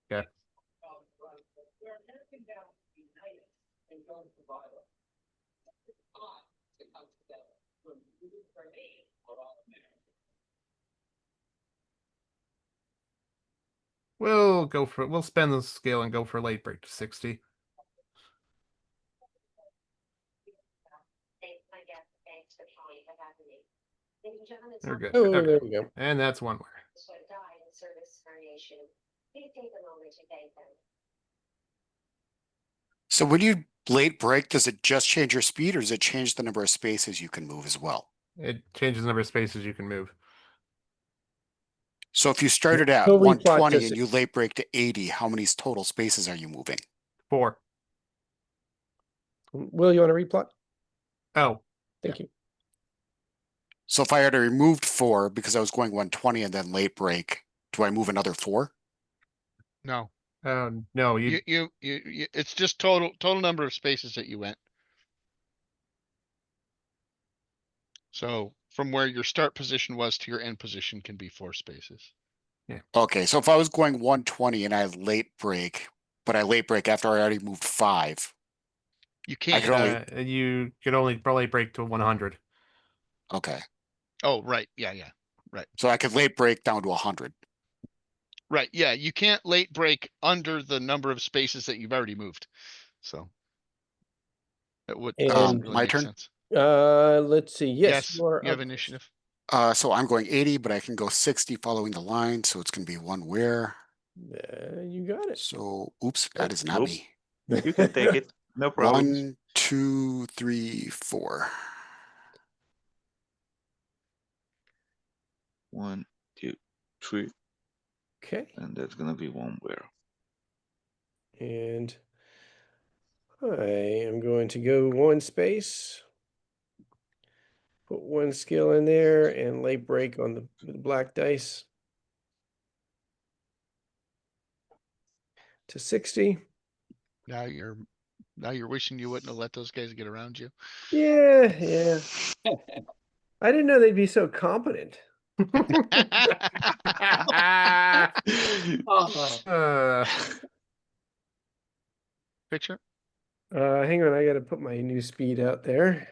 Yeah. We'll spend the skill and go for late break to 60. They're good. Oh, Okay. there we go. And that's one where. So when you late break, does it just change your speed or does it change the number of spaces you can move as well? It changes the number of spaces you can move. So if you started at He'll replot 120 to and you late break to 80, how many total spaces are you moving? 4. Will, you want to replot? Oh, Thank you. So if I had removed 4 because I was going 120 and then late break, do I move another 4? No, no, you, it's just total number of spaces that you went. So from where your start position was to your end position can be 4 spaces. Okay, so if I was going 120 and I late break, but I late break after I already moved 5. You I can't. could only, you could only probably break to 100. okay. Oh, right. Yeah. Right. So I could late break down to 100. Right. Yeah. You can't late break under the number of spaces that you've already moved. So. That would And really my make turn? sense. Let's see. Yes, Yes, you are you have up. initiative. So I'm going 80, but I can go 60 following the line. So it's going to be 1 where. You got it. So, oops, that is not Oops. me. You can take it. No problem. 1, 2, 3, 4. 1, 2, 3. Okay. And that's gonna be 1 where. And I am going to go 1 space. Put 1 skill in there and late break on the black dice. To 60. Now you're wishing you wouldn't have let those guys get around you. Yeah. I didn't know they'd be so competent. Picture. Hang on, I gotta put my new speed out there.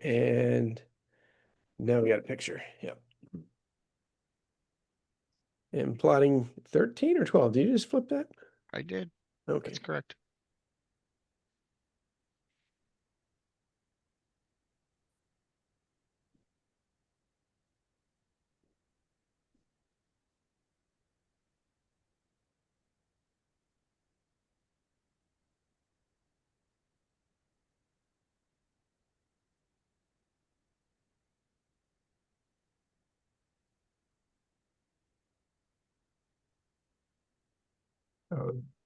And now we got a picture. Yep. And plotting 13 or 12. Did you just flip that? I did. Okay. That's correct.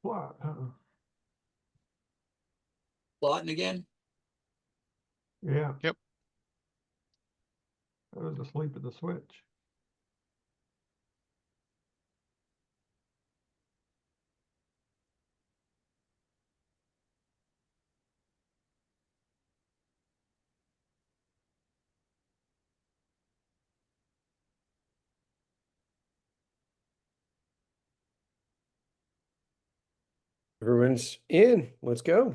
Plot, huh? Plotting again? Yeah. Yep. I was asleep at the switch. Everyone's in. Let's go.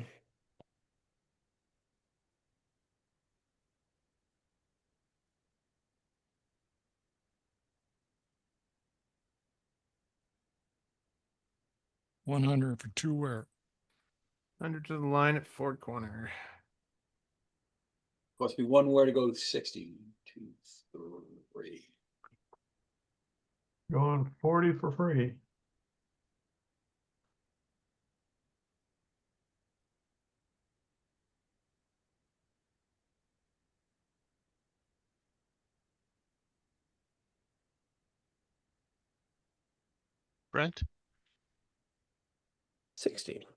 $100 for 2 where. 100 to the line at Ford Corner. Cost me 1 where to go 60. 2, 3. Going 40 for free. Brent. 60.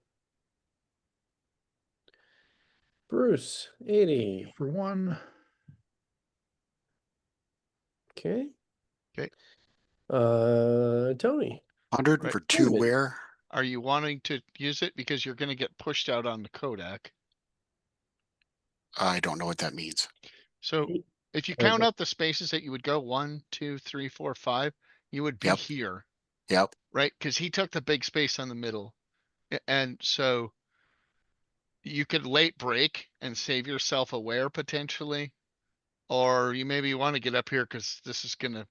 Bruce, 80. For 1. Okay. Okay. Tony. 100 Right. for 2 David. where. Are you wanting to use it because you're gonna get pushed out on the Kodak? I don't know what that means. So if you count out the spaces that you would go 1, 2, 3, 4, 5, you would be Yep. here, Yep. right? Cause he took the big space on the middle. And so you could late break and save yourself aware potentially. Or you maybe want to get up here because this is gonna,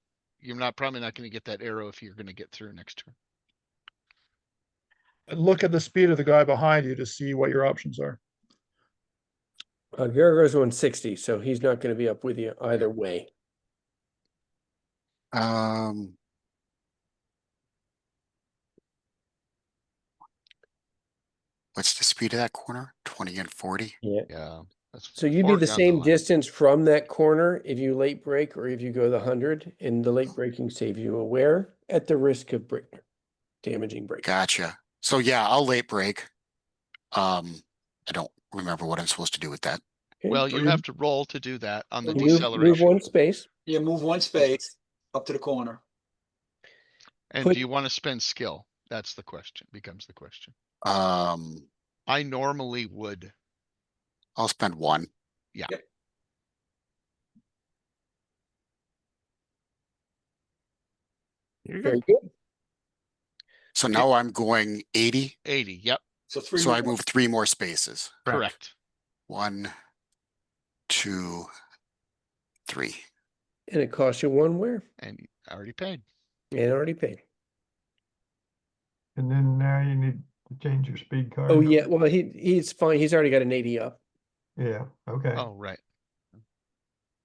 probably not gonna get that arrow if you're gonna get through next turn. And look at the speed of the guy behind you to see what your options are. Garago's 160, so he's not going to be up with you either way. What's the speed of that corner? 20 and 40? Yeah. That's So you'd be 4 the down same line. distance from that corner if you late break or if you go the 100, and the late breaking saves you aware at the risk of damaging break. Gotcha. So yeah, I'll late break. I don't remember what I'm supposed to do with that. Okay. Well, you have to roll to do that on the You move deceleration. one space. Yeah, move one space up to the corner. And put- do you want to spend skill? That's the question, becomes the question. Um, I normally would. I'll spend 1. Yeah. Yep. You're Very good. good. So now I'm going 80. 80, yep, So 3 So I more. move 3 more spaces. correct. 1, 2, 3. And it costs you one wear And I already paid. and already paid. And then now you need to change your speed card. Oh yeah, well he's fine. He's already got an 80 up. Yeah, okay. Oh, right.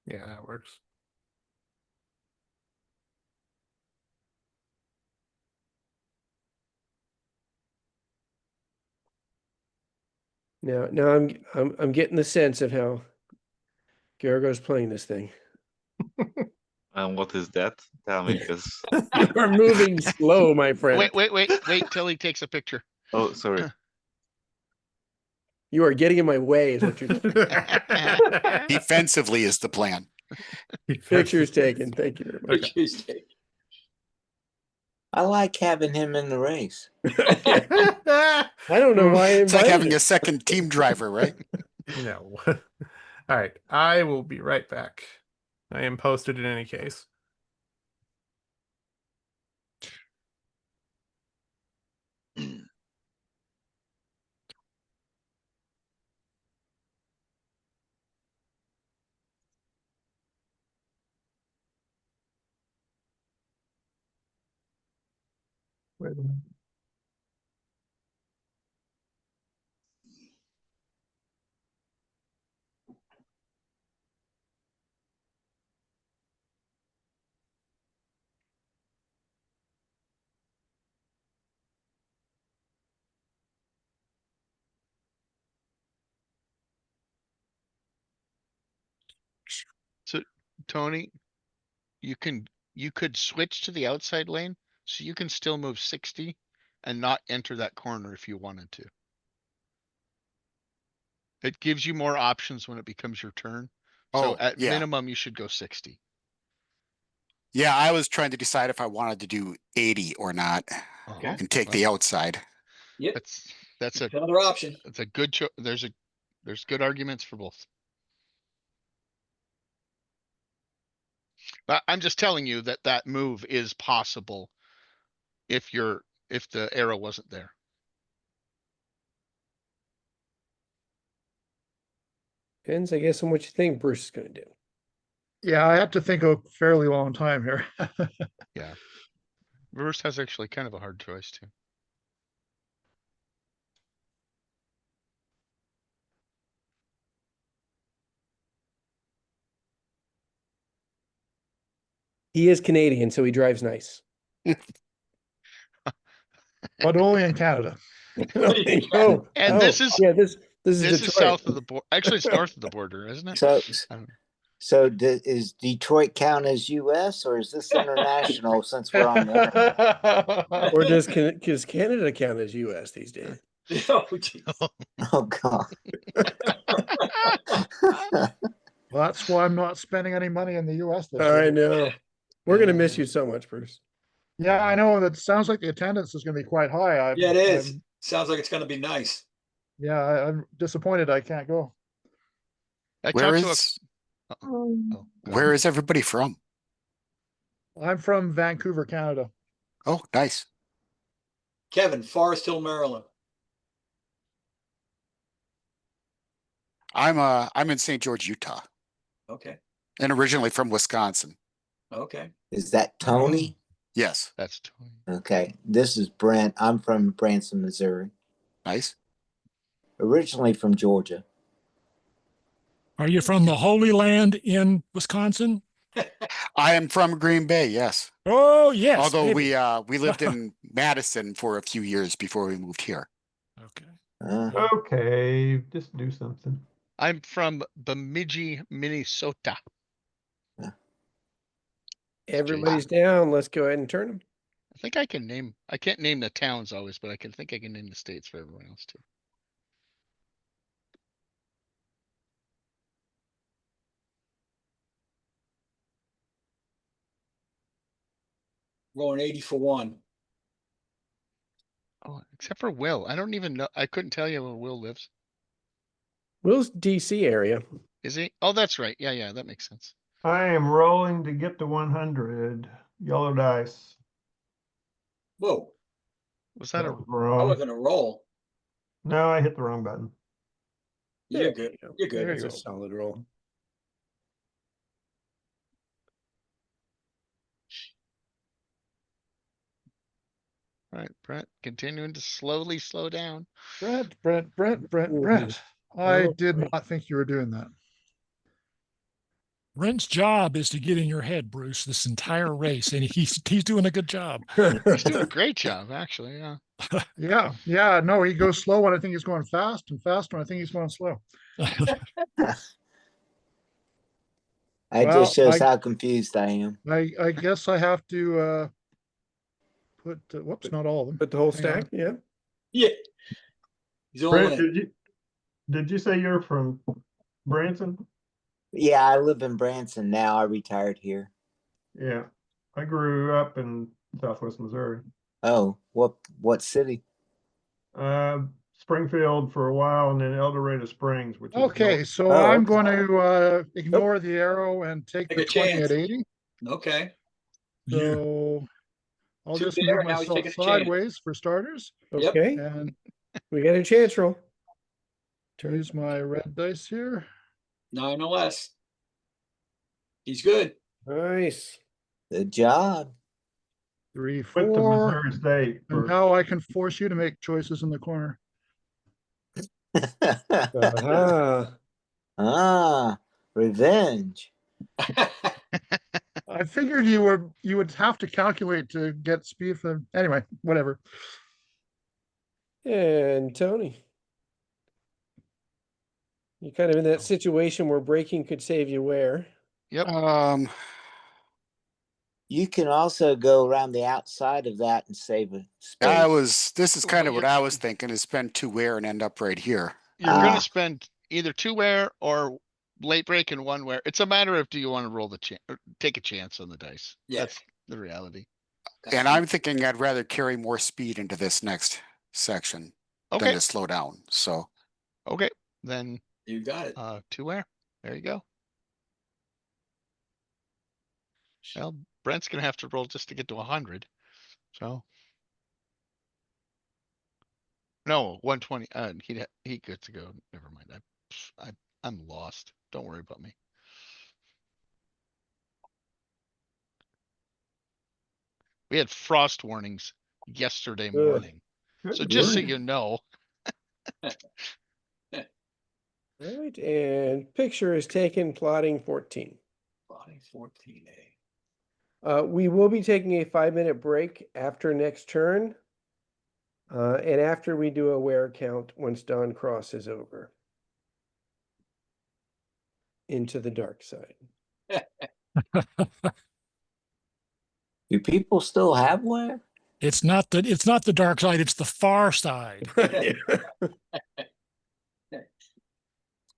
Yeah, that works. Now I'm getting the sense of how Garago's playing this thing. And what is that? Tell me, because You're moving slow, my friend. Wait till he takes a picture. oh, sorry. You are getting in my way, is what you're doing. Defensively is the plan. Pictures taken. Thank you very much. Pictures taken. I like having him in the race. I don't know why I It's like invited having him. a second team driver, right? No. All right. I will be right back. I am posted in any case. Wait a minute. So, Tony, you could switch to the outside lane, so you can still move 60 and not enter that corner if you wanted to. It gives you more options when it becomes your turn. So Oh, at yeah. minimum, you should go 60. Yeah, I was trying to decide if I wanted to do 80 or not Uh-huh. and take the outside. Yep, That's another option. a good there's good arguments for both. But I'm just telling you that that move is possible if the arrow wasn't there. Depends, I guess, on what you think Bruce is going to do. Yeah, I have to think a fairly long time here. Yeah. Bruce has actually kind of a hard choice too. He is Canadian, so he drives nice. But only in Canada. Oh, And this is this is this is Detroit. south of the border. Actually, it's north of the border, isn't it? So, I don't know. so is Detroit count as US or is this international since we're on the internet? Or does Canada count as US these days? Oh, geez. Oh, God. Well, that's why I'm not spending any money in the US this year. I know. We're going to miss you so much, Bruce. Yeah, I know that sounds like the attendance is gonna be quite high. Yeah, it is. I'm- Sounds like it's gonna be nice. Yeah, I'm disappointed I can't go. I Where talked to a, is oh, go where ahead. is everybody from? I'm from Vancouver, Canada. Oh, nice. Kevin, Forest Hill, Maryland. I'm in St. George, Utah, Okay, and originally from Wisconsin. okay. Is that Tony? Yes, That's Tony. Okay, this is Brent. I'm from Branson, Missouri. nice. Originally from Georgia. Are you from the Holy Land in Wisconsin? I am from Green Bay. Yes, Oh, yes. although baby. we lived in Madison for a few years before we moved here. Okay. Okay, just do something. I'm from Bemidji, Minnesota. Everybody's down. Let's go ahead and turn them. I think I can't name the towns always, but I can name the states for everyone else too. Rolling 80 for one. Oh, except for Will. I don't even know. I couldn't tell you where Will lives. Will's DC area. Is he? Oh, that's right. Yeah, that makes sense. I am rolling to get to 100. Yellow dice. Whoa, Was that That a was I wrong. wasn't a roll. No, I hit the wrong button. You're There good. you go. You're good. There's a It's all- solid roll. All right, Brent, continuing to slowly slow down. Brent. Mhm. I Oh, did boy. not think you were doing that. Brent's job is to get in your head, Bruce, this entire race, and he's doing a good job. He's doing a great job, actually. Yeah. Yeah, no, he goes slow when I think he's going fast and fast when I think he's going slow. That Well, just shows how confused I am. I guess I have to, put, whoops, not all of them. Put the whole Hang on. stack. Yeah. Yeah. He's all Brent, in. did you say you're from Branson? Yeah, I live in Branson now. I retired here. Yeah, I grew up in Southwest Missouri. Oh, what city? Springfield for a while and then El Dorado Springs, which is Okay, north. so Oh, I'm okay. going to, ignore the arrow and take Take the a 20 chance. at 80. Okay. Yeah. So I'll Two just there, move now he's myself taking a chance. sideways for starters Yep. Okay. and We got a chance roll. use my red dice here. 9 or less. He's good. Nice. Good job. 3, Went to 4. Missouri State And for now I can force you to make choices in the corner. Aha. Revenge. I figured you would have to calculate to get speed for, anyway, whatever. And Tony. You're kind of in that situation where braking could save you where? Yep. You can also go around the outside of that and save a space. This is kind of what I was thinking, is spend 2 wear and end up right here. You're Ah. gonna spend either 2 wear or late break and 1 wear. It's a matter of, do you want to roll the chance or take a chance on the dice? Yeah. That's the reality. And I'm thinking I'd rather carry more speed into this next section than Okay, to slow down. So okay, then, You got it. 2 wear. There you go. Well, Brent's gonna have to roll just to get to 100. So. No, 120. He gets to go. Never mind. I'm lost. Don't worry about me. We had frost warnings yesterday morning. So just so you know, All right, and picture is taken plotting 14. Plotting 14A. We will be taking a 5-minute break after next turn. And after we do a wear count once Dawn Cross is over. Into the dark side. Do people still have wear? It's not the dark side, it's the far side.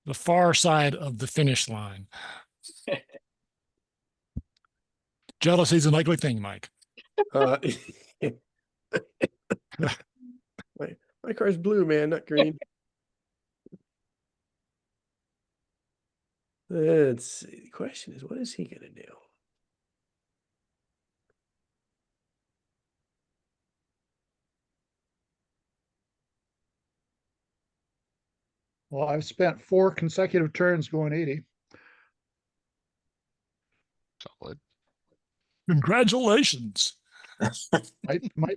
The far side of the finish line. Jealousy is an ugly thing, Mike. Uh, my car's blue, man, not green. Let's see. The question is, what is he gonna do? Well, I've spent 4 consecutive turns going 80. Solid. Congratulations.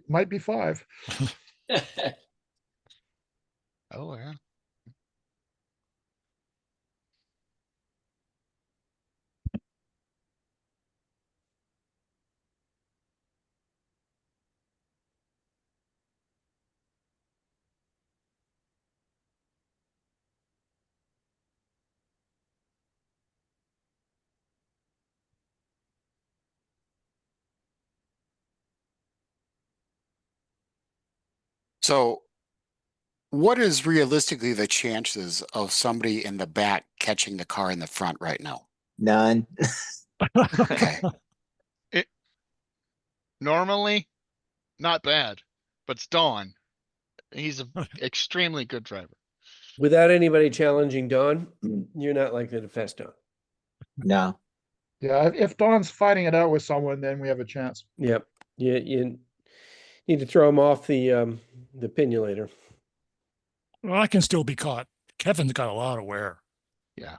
Might be 5. Oh, yeah. So what is realistically the chances of somebody in the back catching the car in the front right now? None. Okay. Normally, not bad, but it's Dawn. He's an extremely good driver. Without anybody challenging Don, you're not likely to fest Don. No. Yeah, if Don's fighting it out with someone, then we have a chance. Yep. You need to throw him off the pinulator. Well, I can still be caught. Kevin's got a lot of wear. Yeah.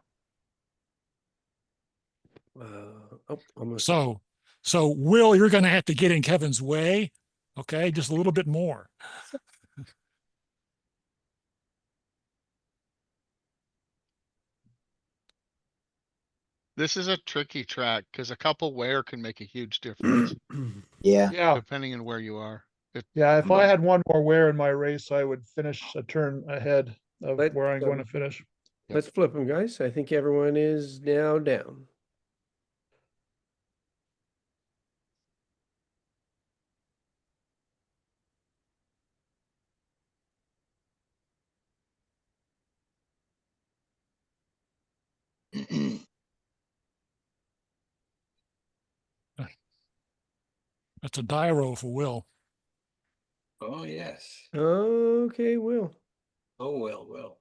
Oh, almost. So Will, you're going to have to get in Kevin's way. Okay. Just a little bit more. This is a tricky track because a couple wear can make a huge difference Yeah. Yeah. depending on where you are. Yeah, if I had one more wear in my race, I would finish a turn ahead of where I'm going to finish. Let's flip them, guys. I think everyone is now down. That's a die roll for Will. Oh, yes. Okay, Will. Oh, well.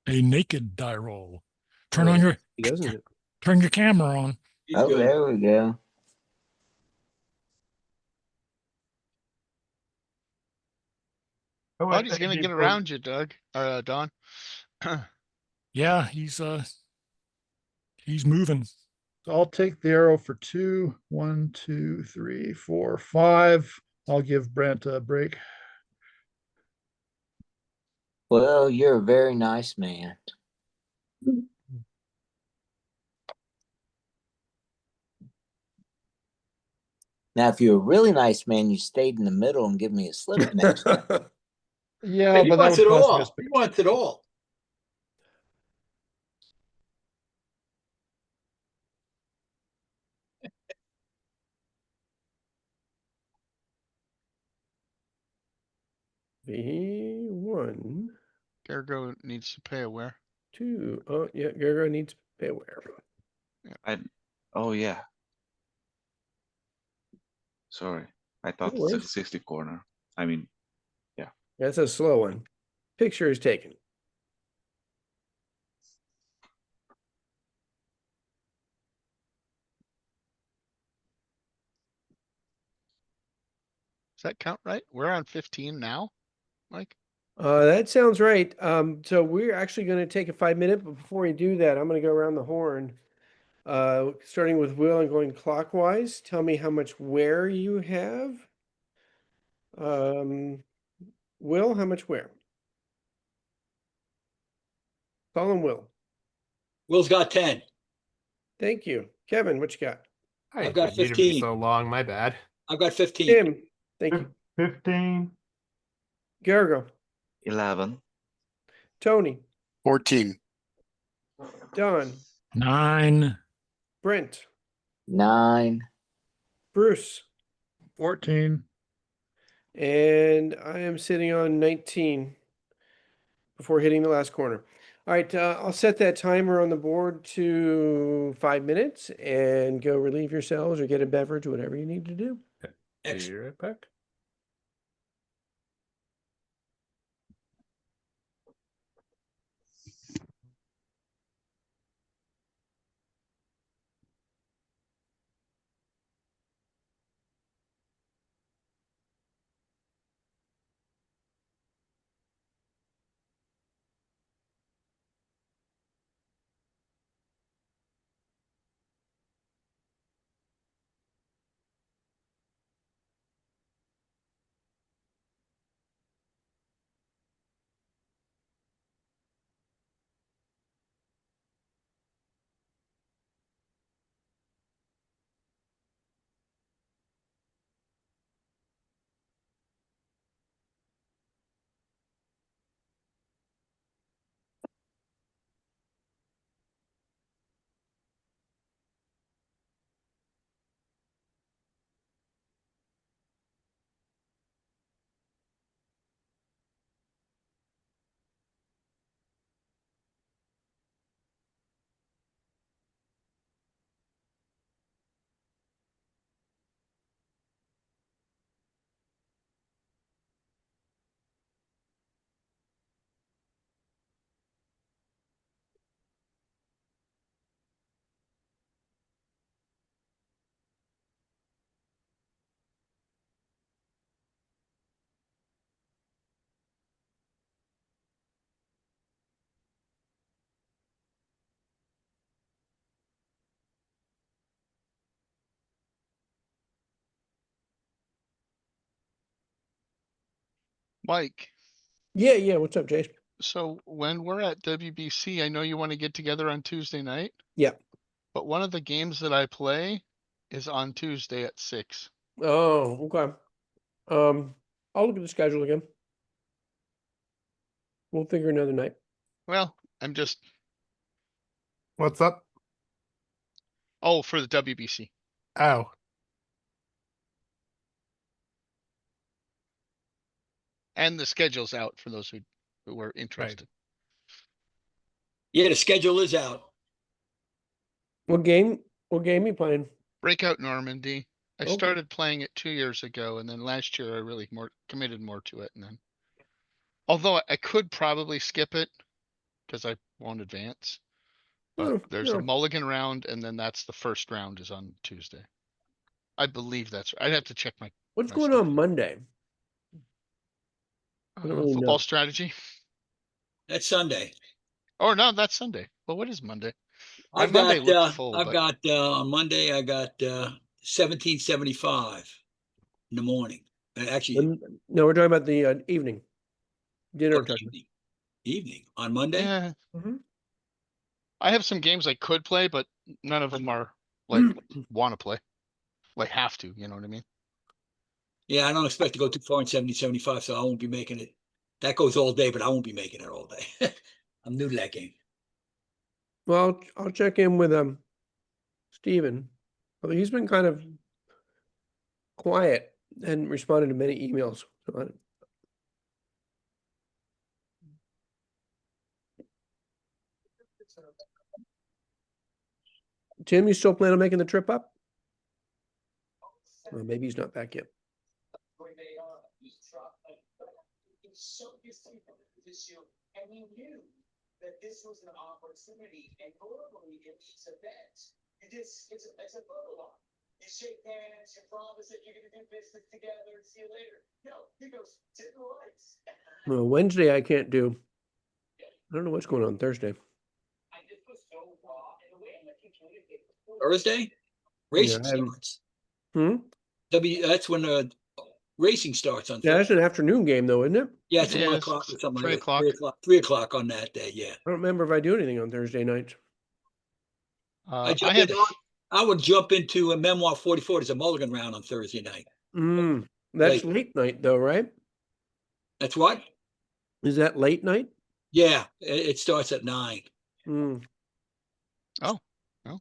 A naked die roll. Turn Oh, on your doesn't it? turn your camera on. Oh, there we go. Thought he's gonna get around you, Doug, or Don. Yeah, he's moving. So I'll take the arrow for 2. 1, 2, 3, 4, 5. I'll give Brent a break. Well, you're a very nice man. Now, if you're a really nice man, you stayed in the middle and give me a slip next time. Yeah, He but that wants would it cost me a all. space. He wants it all. V1, Gergo needs to pay a wear. 2. Oh, yeah, Gergo needs pay wear. Oh yeah. Sorry, I thought No it's a worries. 60 corner. I mean, yeah. That's a slow one. Picture is taken. Does that count right? We're on 15 now, Mike? That sounds right. So we're actually going to take a 5-minute, but before we do that, I'm going to go around the horn. Starting with Will and going clockwise. Tell me how much wear you have. Will, how much wear? Call him Will. Will's got 10. Thank you. Kevin, what you got? I've got didn't need to be 15. so long. My bad. I've got 15. Tim, thank you. 15. Gergo, 11. Tony, 14. Don, 9. Brent, 9. Bruce, 14. and I am sitting on 19 before hitting the last corner. All right, I'll set that timer on the board to 5 minutes and go relieve yourselves or get a beverage, whatever you need to do. Be right back. Mike, Yeah, what's up, Jason? so when we're at WBC, I know you want to get together on Tuesday night, Yeah. but one of the games that I play is on Tuesday at 6. Oh, okay. I'll look at the schedule again. We'll figure another night. Well, I'm just, What's up? oh, for the WBC. Oh, And the schedule's out for those who were interested. Yeah, the schedule is out. What game you playing? Breakout Normandy. I Okay. started playing it 2 years ago, and then last year I really committed more to it, and then. Although I could probably skip it because I won't advance. But there's a mulligan round, and then that's the first round is on Tuesday. I believe that's. I'd have to check my What's my going stuff. on Monday? I don't really Football know. strategy. That's Sunday. Or no, that's Sunday. Well, what is Monday? My I've Monday got looked full, I've but got on Monday I got 1775 in the morning. Actually, No, we're talking about the evening dinner time. evening on Monday. yeah, Mhm. I have some games I could play, but none of them are like want to play, like have to. You know what I mean? Yeah, I don't expect to go too far in 70-75, so I won't be making it. That goes all day, but I won't be making it all day. I'm new to that game. Well, I'll check in with Steven. Although he's been kind of quiet and responded to many emails. So Tim, you still plan on making the trip up? Well, maybe he's not back yet. And we knew that this was an opportunity, and normally in these events, it's a photo op. You shake hands, you promise that you're gonna do business together, see you later. No, he goes to the lights. Well, Wednesday I can't do. I don't know what's going on Thursday. Thursday, racing I haven't- starts. That's when racing starts on Yeah, that's Thursday. an afternoon game though, isn't it? Yeah, it's Yeah, 1 it's o'clock or something 3 like that. o'clock. 3 o'clock on that day. Yeah. I don't remember if I do anything on Thursday nights. I had I would jump into a Memoir 44. There's a mulligan round on Thursday night. That's late night though, right? That's what? Is that late night? Yeah, it starts at 9. Oh, no.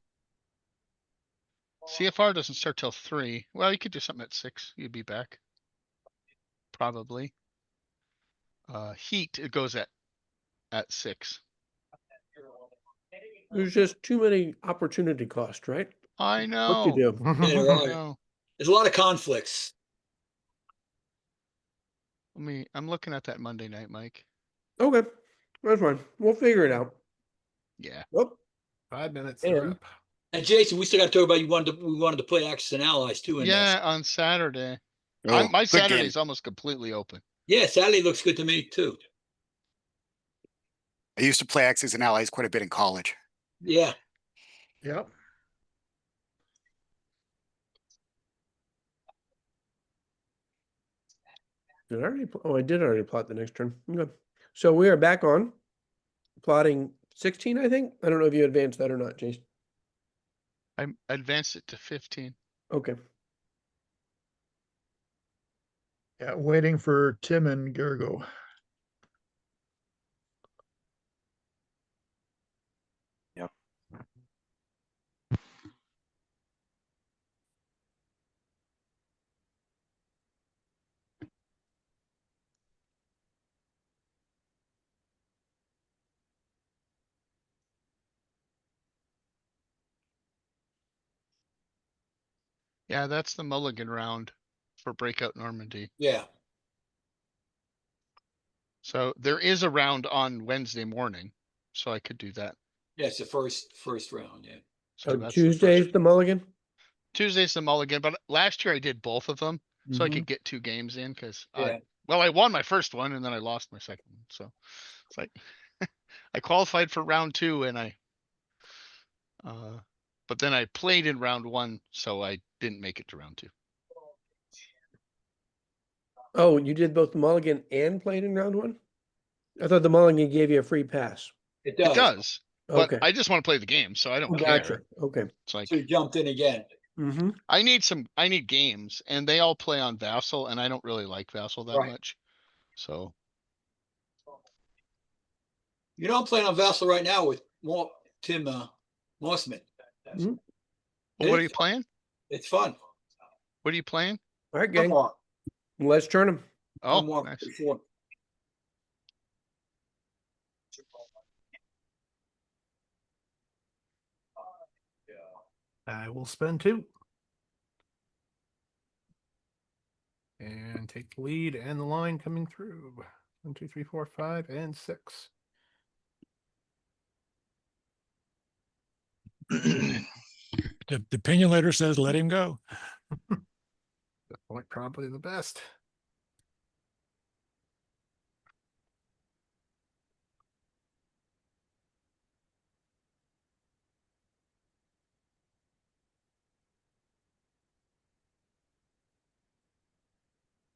CFR doesn't start till 3. Well, you could do something at 6. You'd be back. Probably. Heat, it goes at 6. There's just too many opportunity cost, right? I What know. to do? Yeah, there I are. know. There's a lot of conflicts. I'm looking at that Monday night, Mike. Okay, that's fine. We'll figure it out. Yeah. Oh, 5 minutes And- are up. And Jason, we still got to talk about we wanted to play Axis and Allies too. In Yeah, that. on Saturday. Oh, My good game. Saturday's almost completely open. Yeah, Saturday looks good to me too. I used to play Axis and Allies quite a bit in college. Yeah. Yep. Did I already? Oh, I did already plot the next turn. Okay. So we are back on plotting 16, I think. I don't know if you advanced that or not, Jason. I advanced it to 15. Okay. Yeah, waiting for Tim and Gergo. Yep. Yeah, that's the mulligan round for Breakout Normandy. Yeah. So there is a round on Wednesday morning, so I could do that. Yeah, it's the first round. Yeah. So So that's the first- Tuesday's the mulligan. Tuesday's the mulligan, but last year I did both of them, so I Mhm. could get 2 games in because Yeah. I won my first one and then I lost my second one. So it's like I qualified for round 2 and but then I played in round 1, so I didn't make it to round 2. Oh, you did both the mulligan and played in round 1? I thought the mulligan gave you a free pass. It does. It does, but Okay. I just want to play the game, so I don't Gotcha. care. Okay. It's like So you jumped in again. Mm-hmm. I need games, and they all play on Vassal, and I don't really like Vassal that Right. much. So You know, I'm playing on Vassal right now with Tim Mossman. Mhm. well, what are you playing? It's fun. What are you playing? All right, gang. Hemlock. Let's turn them. Oh, Hemlock nice. before. I will spend 2. And take the lead and the line coming through. 1, 2, 3, 4, 5, and 6. The opinion letter says let him go. Like probably the best.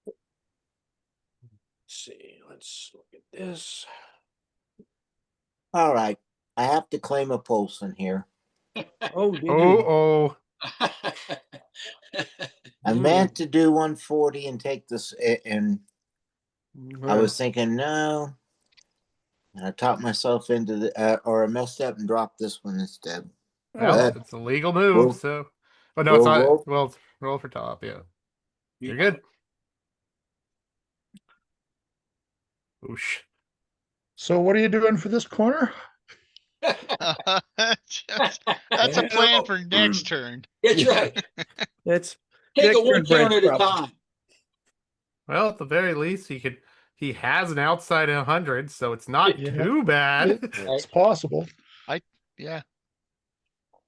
Let's see. Let's look at this. All right. I have to claim a Polson here. Oh, did you? Oh, I meant to do 140 and take this, and I was thinking, no. And I talked myself into the, or I messed up and dropped this one instead. well, But it's a legal move, Roll- so. Oh, no, it's roll- not. roll. Well, roll for top, yeah. You're good. Oosh. So what are you doing for this corner? That's a plan for next turn. That's right. That's Take next it one turn, turn Brent's at a problem. time. Well, at the very least, he has an outside 100, so it's not Yeah. too bad. It's possible. Yeah.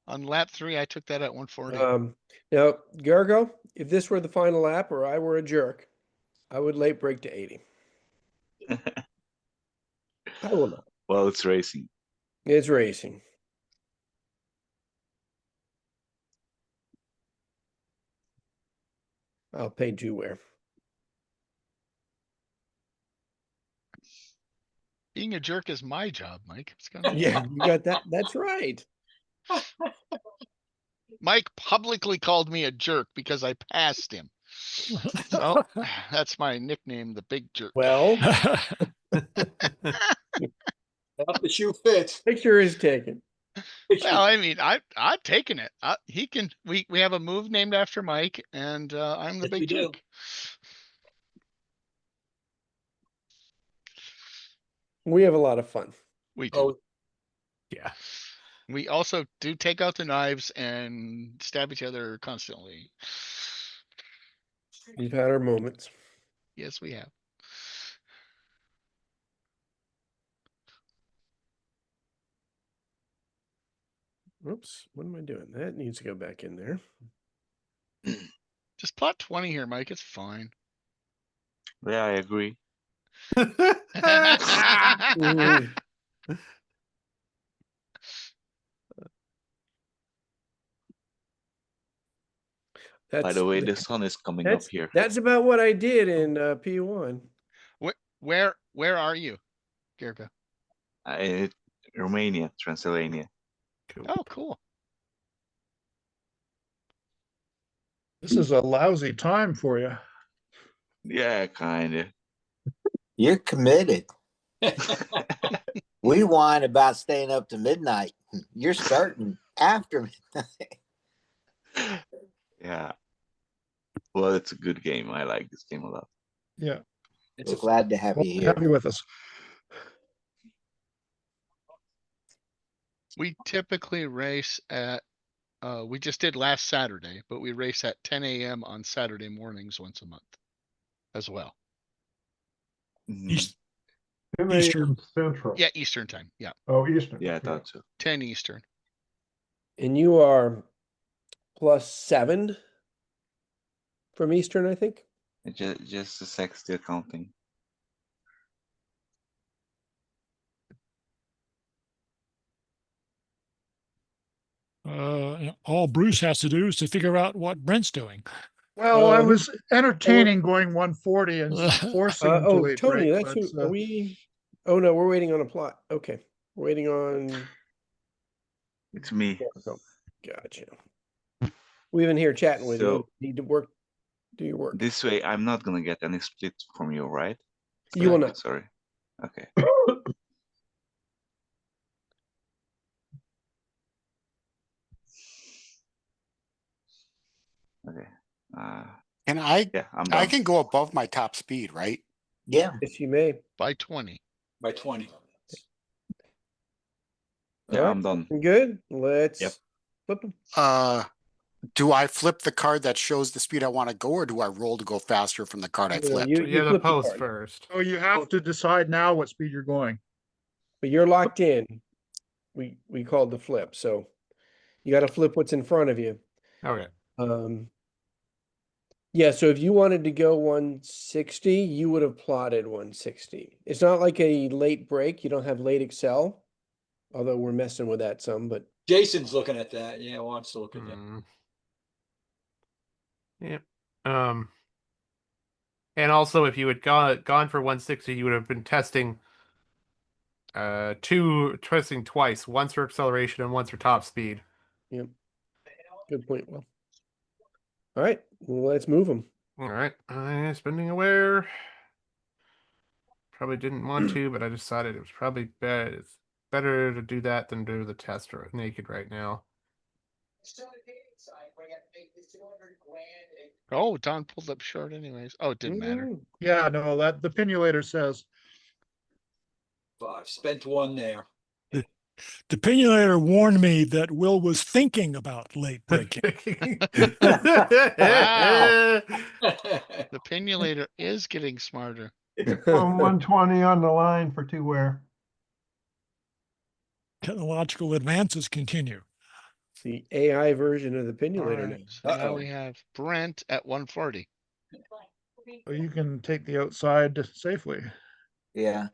On lap 3, I took that at 140. Now, Gargo, if this were the final lap or I were a jerk, I would late break to 80. I will not. Well, it's racing. It's racing. I'll pay Jewware. Being a jerk is my job, Mike. What's going on? Yeah, you got that. That's right. Mike publicly called me a jerk because I passed him. So that's my nickname, the big jerk. Well, Up the shoe fits. picture is taken. Well, I mean, I'm taking it. He can. We have a move named after Mike, and I'm the Yes, we big do. jerk. We have a lot of fun. We do. Oh, Yeah. We also do take out the knives and stab each other constantly. We've had our moments. Yes, we have. Oops, what am I doing? That needs to go back in there. Just plot 20 here, Mike. It's fine. Yeah, I agree. Ooh. By the way, the sun is coming up here. That's about what I did in P1. Where are you, Gerka? Romania, Transylvania. Oh, cool. This is a lousy time for you. Yeah, kinda. You're committed. We whine about staying up to midnight. You're starting after midnight. Yeah. Well, it's a good game. I like this game a lot. Yeah. It's glad to have you here. Happy with us. We typically race at, we just did last Saturday, but we race at 10 a.m. on Saturday mornings once a month as well. East, 10 Eastern. a.m. Central. Yeah, Eastern time. Yeah, Oh, Eastern. Yeah, I thought so. 10 Eastern. And you are +7 from Eastern, I think. Just a sec, still counting. All Bruce has to do is to figure out what Brent's doing. Well, I was entertaining going 140 and forcing him to Oh, late Tony, break, that's but, who. Are we? Oh no, we're waiting on a plot. Okay, we're waiting on. It's me. Gotcha. We've been here chatting with you. So- Need to work. Do your work. This way, I'm not gonna get any split from you, right? You will not. Sorry. Okay. Okay. And I Yeah, I'm I done. can go above my top speed, right? Yeah. Yes, you may. By 20. By 20. Yeah, All right, I'm done. good. Let's Yep. flip them. Do I flip the card that shows the speed I want to go, or do I roll to go faster from the card I No, flipped? you You have to flip the post card. first. so you have to decide now what speed you're going. But you're locked in. We called the flip, so you got to flip what's in front of you. Okay. Yeah, so if you wanted to go 160, you would have plotted 160. It's not like a late break. You don't have late Excel, although we're messing with that some, but Jason's looking at that. Yeah, wants to look at that. Yep. And also, if you had gone for 160, you would have been testing twice, once for acceleration and once for top speed. yep. Good point. Well, all right, well, let's move them. All right, spending aware. Probably didn't want to, but I decided it was probably better. It's better to do that than do the test naked right now. Oh, Don pulled up short anyways. Oh, it didn't matter. Yeah, no, that the pinulator says. 5. Spent 1 there. The Pinulator warned me that Will was thinking about late breaking. Wow. The Pinulator is getting smarter. From 120 on the line for 2-wear. Technological advances continue. It's the AI version of the All Pinulator right, now. so now we have Brent at 140. So you can take the outside safely. Yeah.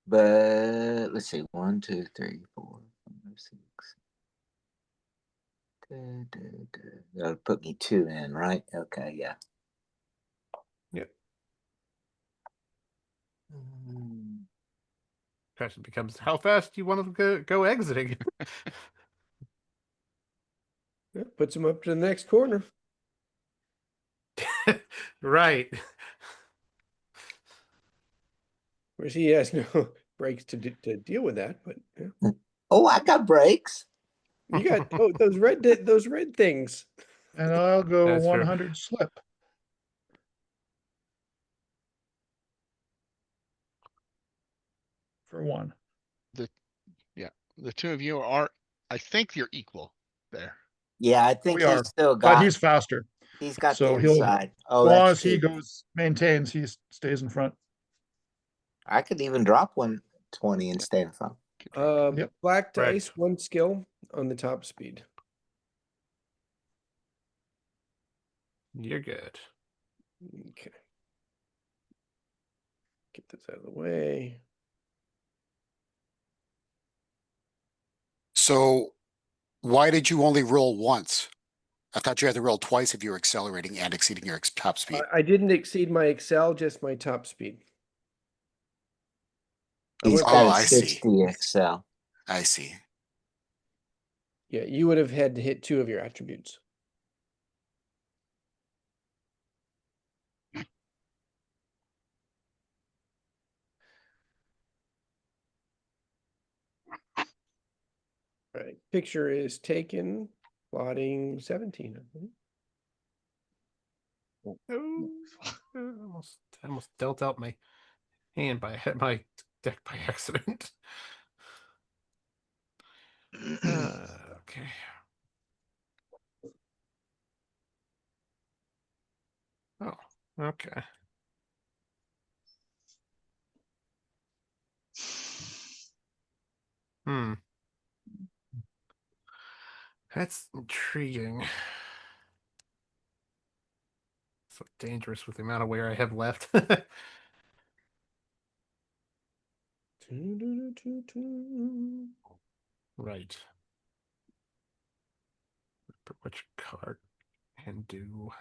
But let's see, 1, 2, 3, 4, 5, 6. That'll put me 2 in, right? Okay, yeah. Yep. Question becomes, how fast do you want to go exiting? Yeah, puts them up to the next corner. Right. Whereas he has no brakes to deal with that, but yeah. Oh, I got brakes. You got those red things. And I'll go That's true. 100 slip. For 1. The two of you are, I think you're equal there. Yeah, I think We are, he's still but got, he's faster. he's got the So he'll, inside. as Oh, long that's as he true. goes, maintains, he stays in front. I could even drop 120 and stay in front. Yep. Black Right. dice, one skill on the top speed. You're good. Okay. Get this out of the way. So why did you only roll once? I thought you had to roll twice if you were accelerating and exceeding your top speed. I didn't exceed my Excel, just my top speed. I He's went got Oh, a I see. 60 Excel. I see. Yeah, you would have had to hit 2 of your attributes. All right, picture is taken, plotting 17. I think. Almost dealt out my hand by my deck by accident. Okay. Oh, okay. Hmm. That's intriguing. So dangerous with the amount of wear I have left. Right. Which card can do?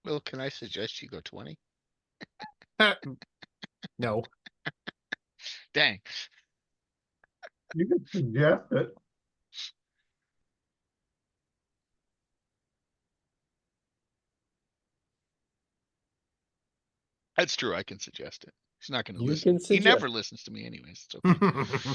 Will, can I suggest you go 20? No. Dang. You can suggest it. That's true. I can suggest it. He's not going to You listen. can He suggest. never listens to me anyways. It's okay.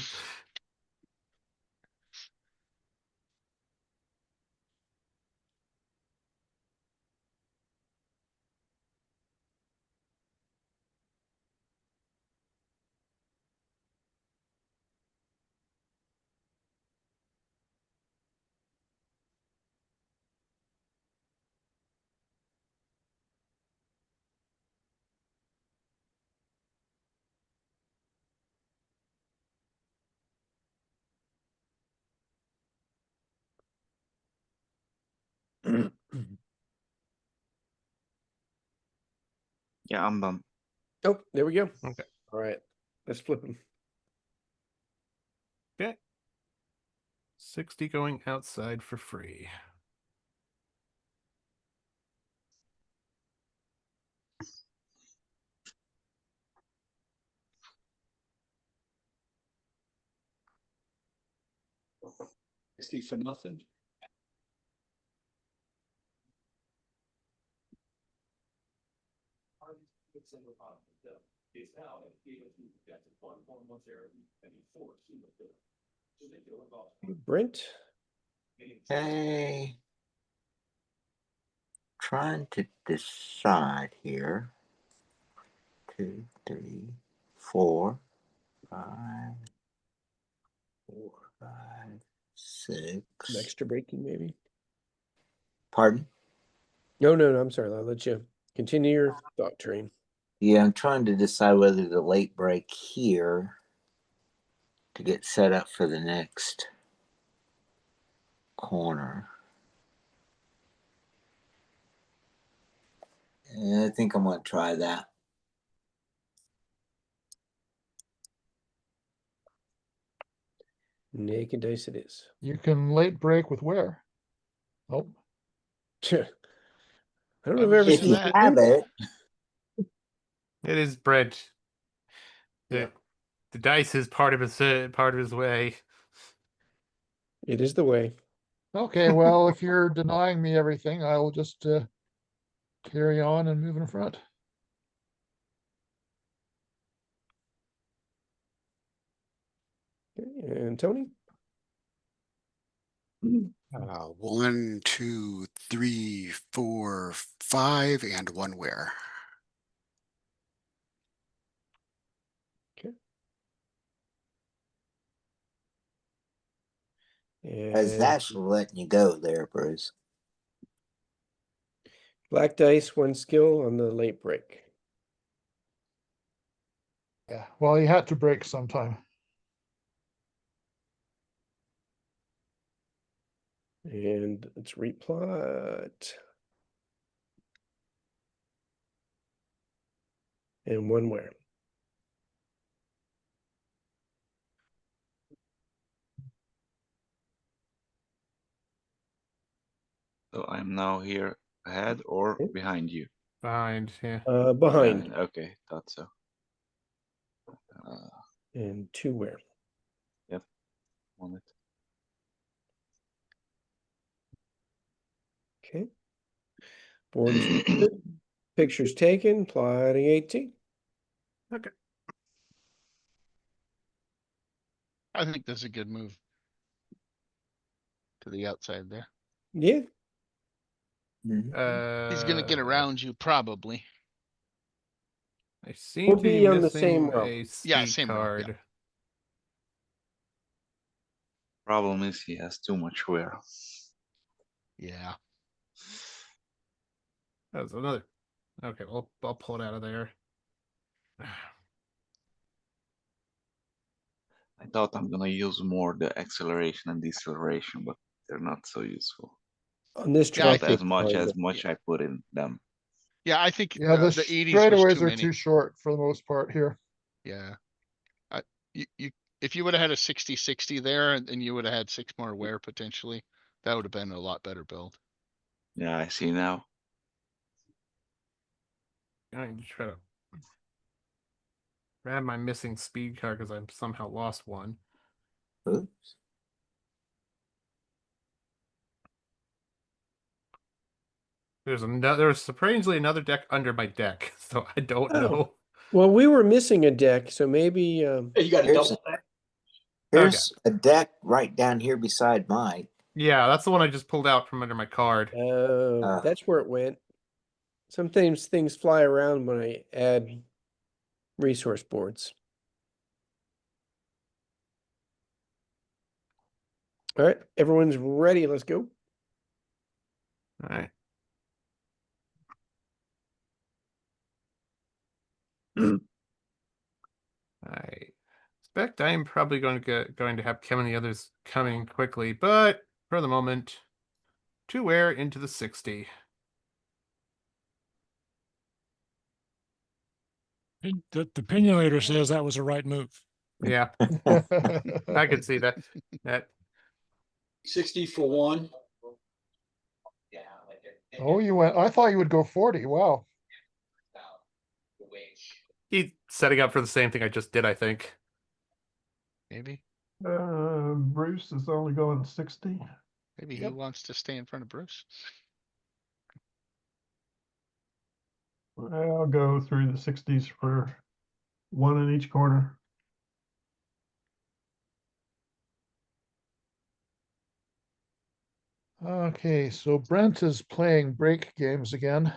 Yeah, I'm done. Oh, there we go. Okay. All right, let's flip them. Okay. 60 going outside for free. For nothing. Brent. Okay. Trying to decide here. 2, 3, 4, 5, 4, 5, 6. Some extra breaking, maybe. Pardon? No, I'm sorry. I'll let you continue your thought train. Yeah, I'm trying to decide whether to late break here to get set up for the next corner. And I think I'm going to try that. Naked dice it is. You can late break with where? Oh, I don't know I if I've was ever If using seen you that. have it, It is bread. Yeah. The dice is part of his way. It is the way. okay. Well, if you're denying me everything, I will just carry on and move in front. Okay, and Tony. 1, 2, 3, 4, 5, and 1 wear. As And actually letting you go there, Bruce. black dice, 1 skill on the late break. Yeah, well, he had to break sometime. And let's replot. And 1 where. So I'm now here ahead or Okay. behind you? Behind, yeah. Behind. Okay, thought so. And 2 where. Yep. On it. Okay. Board is sorted. Pictures taken, plotting 18. Okay. I think that's a good move. To the outside there. Yeah. He's gonna get around you probably. I seem We'll to be be on the same missing row. a Yeah, speed same row, yeah. card. Problem is he has too much wear. Yeah. That was another. Okay, well, I'll pull it out of there. I thought I'm gonna use more the acceleration and deceleration, but they're not so useful. On this Yeah, I Not track. as much I put in them. Yeah, I think Yeah, the the 80s was straightaways too are many. too short for the most part here. Yeah. You if you would have had a 60-60 there and you would have had 6 more wear potentially, that would have been a lot better build. Yeah, I see now. I need to try to grab my missing speed card because I've somehow lost one. Oops. There's strangely another deck under my deck, so I don't know. Well, we were missing a deck, so maybe Hey, you got a Here's double deck? Here's a deck right down here beside mine. Yeah, that's the one I just pulled out from under my card. that's where it went. Sometimes things fly around when I add resource boards. All right, everyone's ready. Let's go. All right. I expect I am probably going to have Kevin and the others coming quickly, but for the moment, 2 wear into the 60. The opinionator says that was the right move. Yeah, I can see that. 60 for 1. Oh, you went, I thought you would go 40. Wow. He's setting up for the same thing I just did, I think. Maybe. Bruce is only going 60. Maybe he wants to stay in front of Bruce. I'll go through the 60s for 1 in each corner. Okay, so Brent is playing break games again.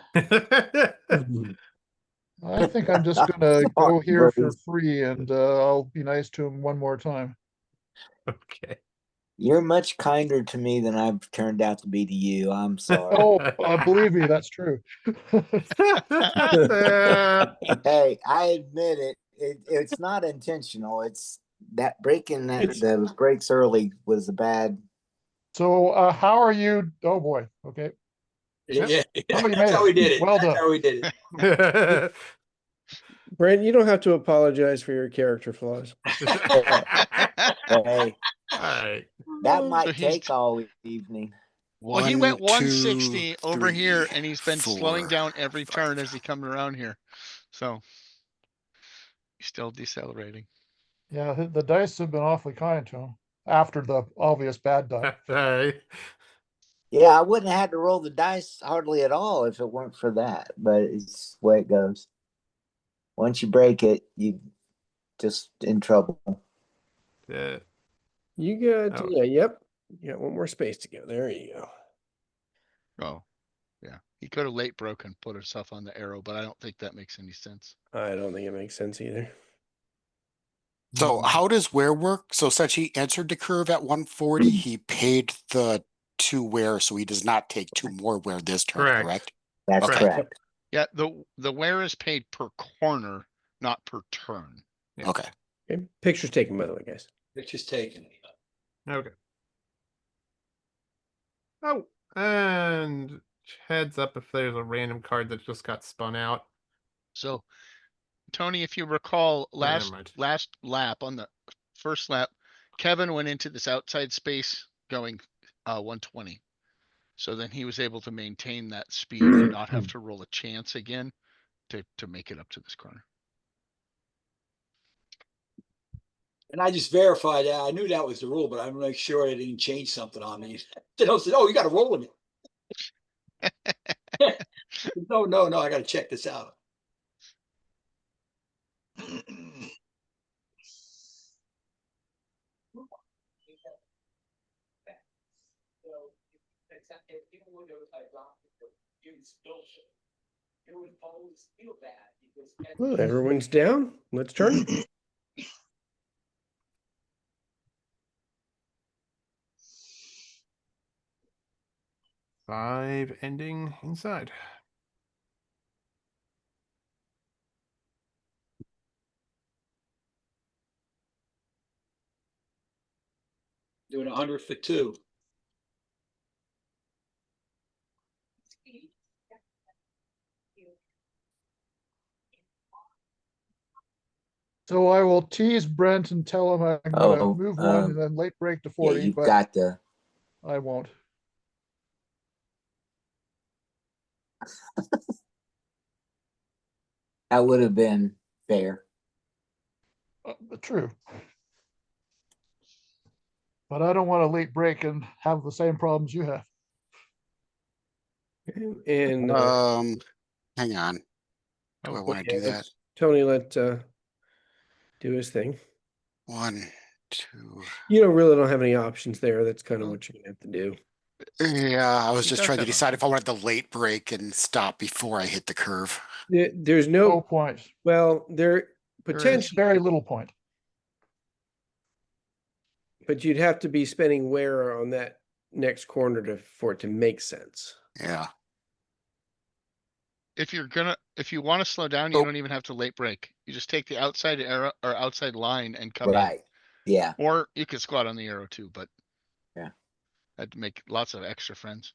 I think I'm just gonna go here for free and I'll be nice to him one more time. Okay. You're much kinder to me than I've turned out to be to you. I'm sorry. Oh, believe me, that's true. Hey, I admit it. It's not intentional. It's that breaking the breaks early was a bad. So how are you? Oh boy. Okay. Yeah, Somebody that's made how we did it. Well That's done. how we did it. Brent, you don't have to apologize for your character flaws. Hey, Alright. that might take all evening. Well, he went 1, 2, 160 over here 3, and he's been slowing 4, down every 5. turn as he comes around here. So he's still decelerating. Yeah, the dice have been awfully kind to him after the obvious bad die. Yeah, I wouldn't have had to roll the dice hardly at all if it weren't for that. But it's the way it goes. Once you break it, you just in trouble. Yeah. You got, Oh. yeah, yep. You got 1 more space to go. There you go. Oh, yeah. He could have late broken, put himself on the arrow, but I don't think that makes any sense. I don't think it makes sense either. So how does where work? So since he entered the curve at 140, he paid the 2 wear, so he does not take 2 more wear this turn, Correct. correct? That's Okay. correct. Yeah, the wear is paid per corner, not per turn. Yeah. Okay. Okay. Pictures taken, by the way, guys. Picture's taken. Okay. Oh, and heads up if there's a random card that just got spun out. So, Tony, if you recall, never mind. last lap on the first lap, Kevin went into this outside space going 120. So then he was able to maintain that speed and not have to roll a chance again to make it up to this corner. And I just verified that. I knew that was the rule, but I'm make sure they didn't change something on me. Said, oh, you got to roll in it. No, I got to check this out. If people would have adopted the use bullshit, it would always feel bad because Well, everyone's down. Let's turn. Five ending inside. Doing 100 for 2. So I will tease Brent and tell him I'm gonna Oh, move one and then late break to Yeah, 40, you've but got the, I won't. that would have been fair. True. But I don't want to late break and have the same problems you have. And Hang on. Do I want to do that? let's- Tony, let do his thing. 1, 2. You don't have any options there. That's kind of what you're gonna have to do. Yeah, I was He just does trying to have decide if I wanted to late break and stop before I hit the curve. There's No no, point. well, there There's potentially, very little point. but you'd have to be spending wear on that next corner for it to make sense. Yeah. If you want to slow down, you Oh. don't even have to late break. You just take the outside arrow or outside line and come in. Right. Yeah. Or you could squat on the arrow too, but Yeah. I'd make lots of extra friends.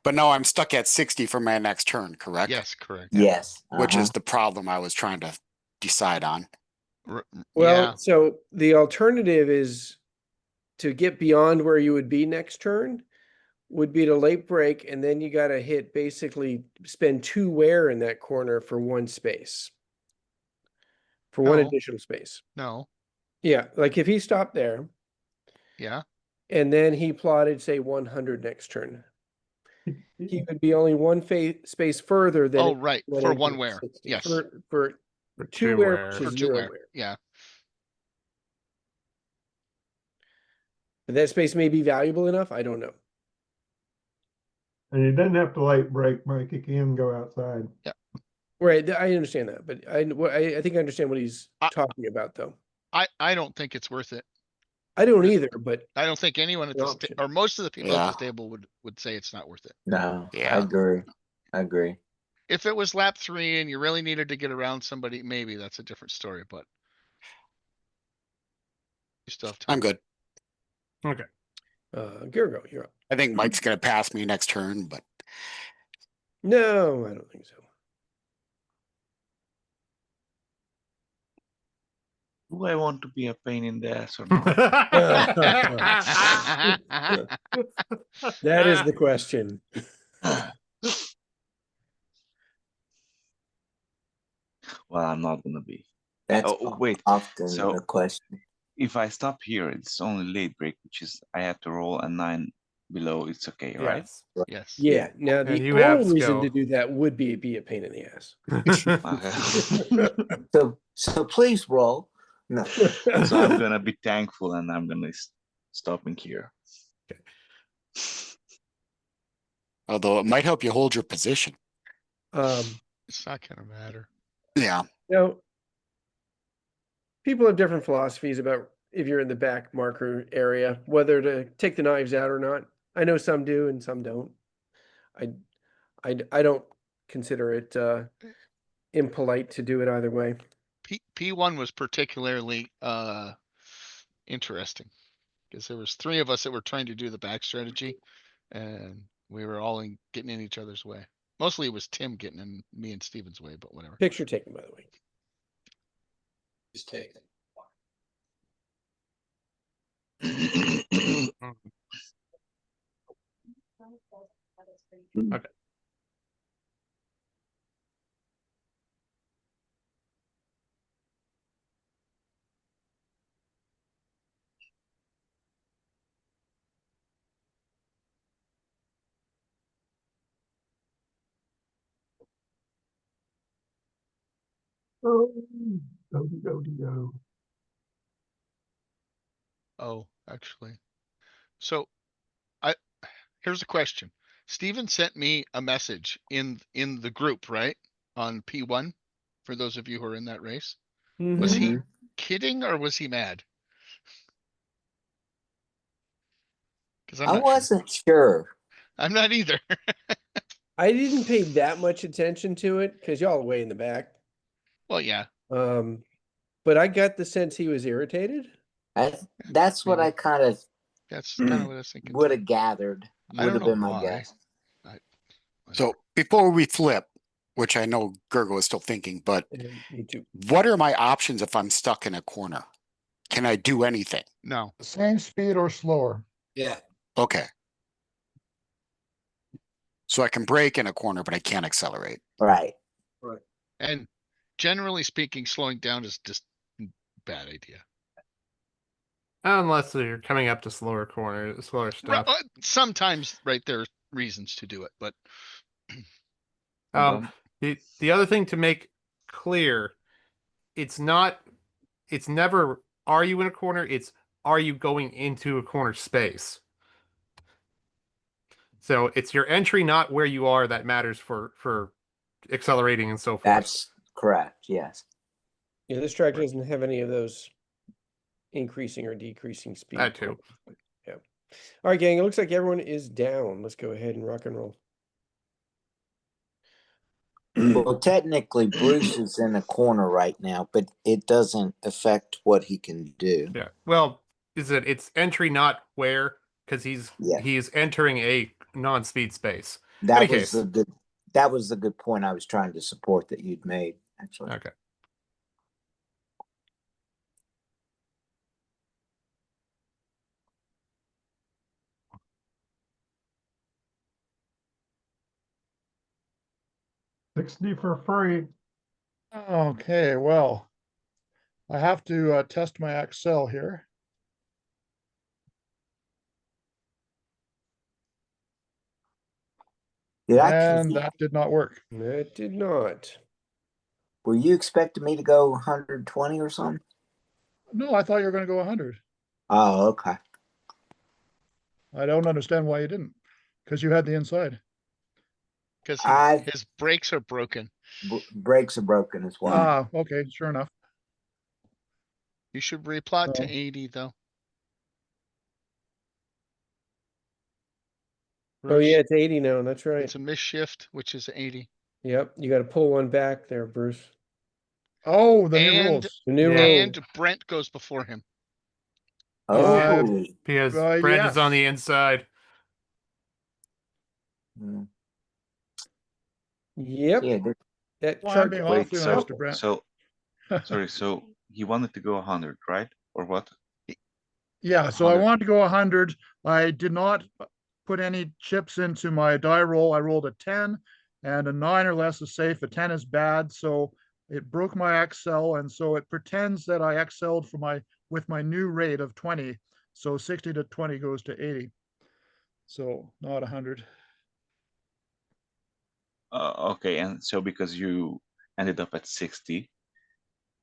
But no, I'm stuck at 60 for my next turn, correct? Yes, correct. Yes. Which uh-huh. is the problem I was trying to decide on. Well, Yeah, so the alternative is to get beyond where you would be next turn would be to late break, and then you got to basically spend 2 wear in that corner for 1 space. For 1 No. additional space. no, Yeah, like if he stopped there yeah, and then he plotted, say, 100 next turn, he would be only 1 space further than. oh, it right, went for into 1 the wear, 60. yes, For 2 2 wear wear. versus for 2 0 wear, wear. yeah. But that space may be valuable enough. I don't know. And he doesn't have to late break, Mike. He can go outside. Right, I understand that, but I think I understand what he's talking about, though. I don't think it's worth it. I don't either, but I don't think anyone at An this, option. or most of the people at Yeah. this table would say it's not worth it. No, Yeah. I agree. I agree. If it was lap 3 and you really needed to get around somebody, maybe that's a different story, but. You still have time. I'm good. Okay. Gergo, you're up. I think Mike's going to pass me next turn, but No, I don't think so. Do I want to be a pain in the ass or not? That is the question. Well, I'm not gonna be. That's Oh, wait. often So- the question. If I stop here, it's only late break, which is I have to roll a 9 below. It's okay, right? Yes. Yes. Yeah. Now the And you have only reason skill. to do that would be a pain in the ass. Okay. So please roll. No. So I'm gonna be thankful and I'm gonna stop in here. although it might help you hold your position. Um, It's not gonna matter. Yeah. Now, people have different philosophies about if you're in the back marker area, whether to take the knives out or not. I know some do and some don't. I don't consider it impolite to do it either way. P1 was particularly interesting because there was 3 of us that were trying to do the back strategy, and we were all getting in each other's way. Mostly it was Tim getting in me and Steven's way, but whatever. Picture taken, by the way. Just take it. Okay. Oh, go. Oh, actually. So here's a question. Steven sent me a message in the group, right? On P1, for those of you who are in that race. Was he Mhm. kidding or was he mad? Because I wasn't sure. I'm not either. I didn't pay that much attention to it because y'all are way in the back. Well, yeah. But I got the sense he was irritated. That's what I kind of That's kind of what I was thinking. would have gathered. I Would don't have been know my why. guess. So before we flip, which I know Gergo is still thinking, but Me too. what are my options if I'm stuck in a corner? Can I do anything? No. Same speed or slower. Yeah. Okay. So I can brake in a corner, but I can't accelerate. Right. And generally speaking, slowing down is just a bad idea. Unless you're coming up to slower stuff. Sometimes, right, there are reasons to do it, but The other thing to make clear, it's never, are you in a corner? It's, are you going into a corner space? So it's your entry, not where you are, that matters for accelerating and so forth. That's correct. Yes. Yeah, this track doesn't have any of those increasing or decreasing speed. That too. Yeah. All right, gang, it looks like everyone is down. Let's go ahead and rock and roll. Well, technically, Bruce is in a corner right now, but it doesn't affect what he can do. Yeah. Well, it's entry, not where, because he's entering a non-speed space. That was the good point I was trying to support that you'd made, actually. Okay. $60 for free. Okay, well, I have to test my Excel here. And that did not work. It did not. Were you expecting me to go 120 or something? No, I thought you were going to go 100. Oh, okay. I don't understand why you didn't, because you had the inside. Because his brakes are broken. Brakes are broken as well. Ah, okay, sure enough. You should replot to 80 though. Oh yeah, it's 80 now. That's right. It's a misshift, which is 80. Yep, you got to pull one back there, Bruce. Oh, the new rules. The new and rules. Brent goes before him. Oh, Because Brent is on the inside. Yep. Yeah, that Well, chart. I'm being awfully nice to Brent. So, sorry, so he wanted to go 100, right? Or what? Yeah, so I 100. wanted to go 100. I did not put any chips into my die roll. I rolled a 10, and a 9 or less is safe. A 10 is bad, so it broke my Excel, and so it pretends that I excelled with my new rate of 20. So 60 to 20 goes to 80. So not 100. Okay, and so because you ended up at 60,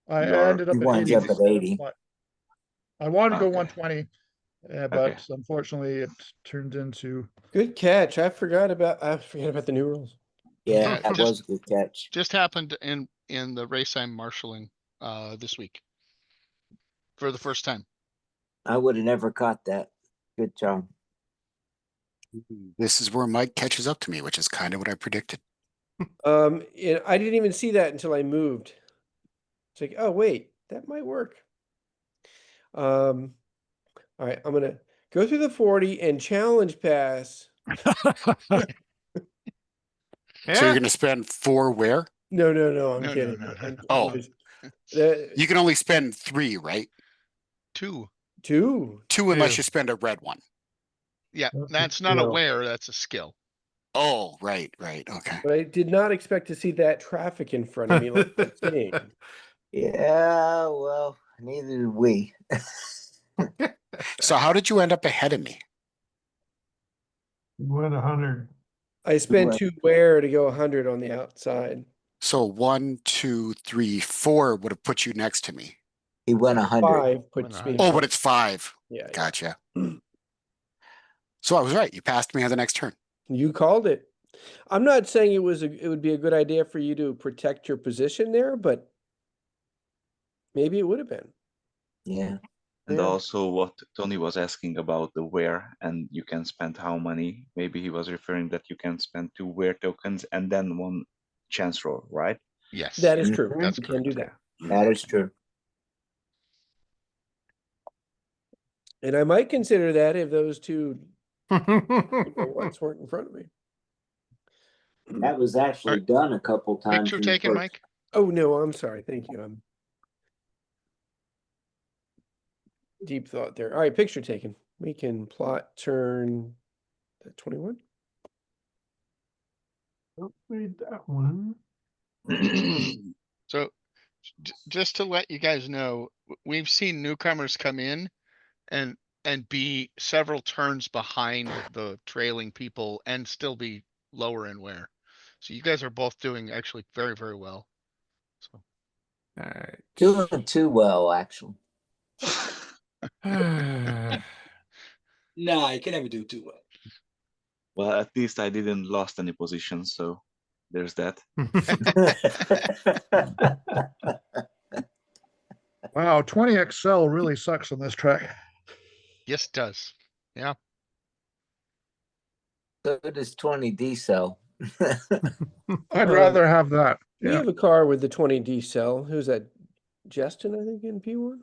I Your- ended up He at winds 80. up at 80. but I wanted to go Okay. 120, but unfortunately it turned into. Good catch. I forgot about the new rules. Yeah, that was a good catch. Just happened in in the race I'm marshaling this week. For the first time. I would have never caught that. Good job. This is where Mike catches up to me, which is kind of what I predicted. And I didn't even see that until I moved. It's like, oh wait, that might work. All right, I'm gonna go through the 40 and challenge pass. So you're going to spend 4 where? No, I'm No, kidding. no. I'm Oh. just- You can only spend 3, right? 2. 2. 2 unless you spend a red one. Yeah, That's a that's not a skill. wear, that's a skill. Oh, right. Okay. But I did not expect to see that traffic in front of me like I'm seeing. Yeah, well, neither did we. So how did you end up ahead of me? You went 100. I spent Right. 2 wear to go 100 on the outside. So 1, 2, 3, 4 would have put you next to me. He went 100. 5 puts me. Oh, but it's 5. Yeah. Gotcha. So I was right. You passed me on the next turn. You called it. I'm not saying it would be a good idea for you to protect your position there, but maybe it would have been. Yeah. And Yeah. also what Tony was asking about the wear and you can spend how many? Maybe he was referring that you can spend 2 wear tokens and then 1 chance roll, right? Yes. That is true. That's You can do correct. that. That is true. And I might consider that if those 2 ones weren't in front of me. That was actually done a couple times. Picture in the taken, first- Mike? Oh no, I'm sorry. Thank you. I'm deep thought there. All right, picture taken. We can plot turn 21. Don't read that one. So just to let you guys know, we've seen newcomers come in and be several turns behind the trailing people and still be lower in wear. So you guys are both doing actually very, very well. So All right. Doing too well, actually. Nah, you can never do too well. Well, at least I didn't lost any position, so there's that. Wow, 20XL really sucks on this track. yes, it does. Yeah. So does 20D cell. I'd rather have that. We Yeah. have a car with the 20D cell. Who's that? Justin, I think, in P1?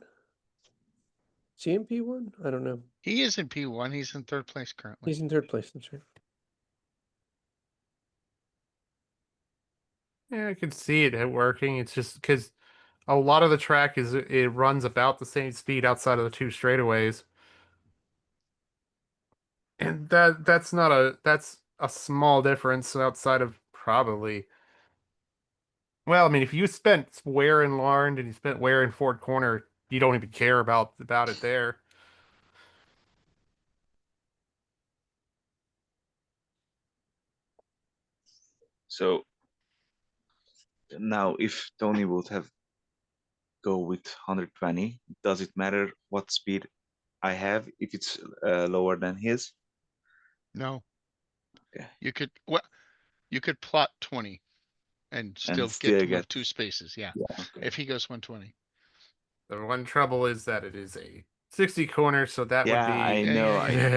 CMP1? I don't know. He is in P1. He's in 3rd place currently. He's in 3rd place. That's right. Yeah, I can see it working. It's just because a lot of the track it runs about the same speed outside of the 2 straightaways. And that's a small difference outside of probably. Well, I mean, if you spent Ware in Larned and you spent Ware in Ford Corner, you don't even care about it there. So now if Tony would have go with 120, does it matter what speed I have if it's lower than his? No. Okay. You could plot 20 and still still get to get- move 2 spaces. Yeah. Okay. If he goes 120. The one trouble is that it is a 60 corner, so that Yeah, would be. I know.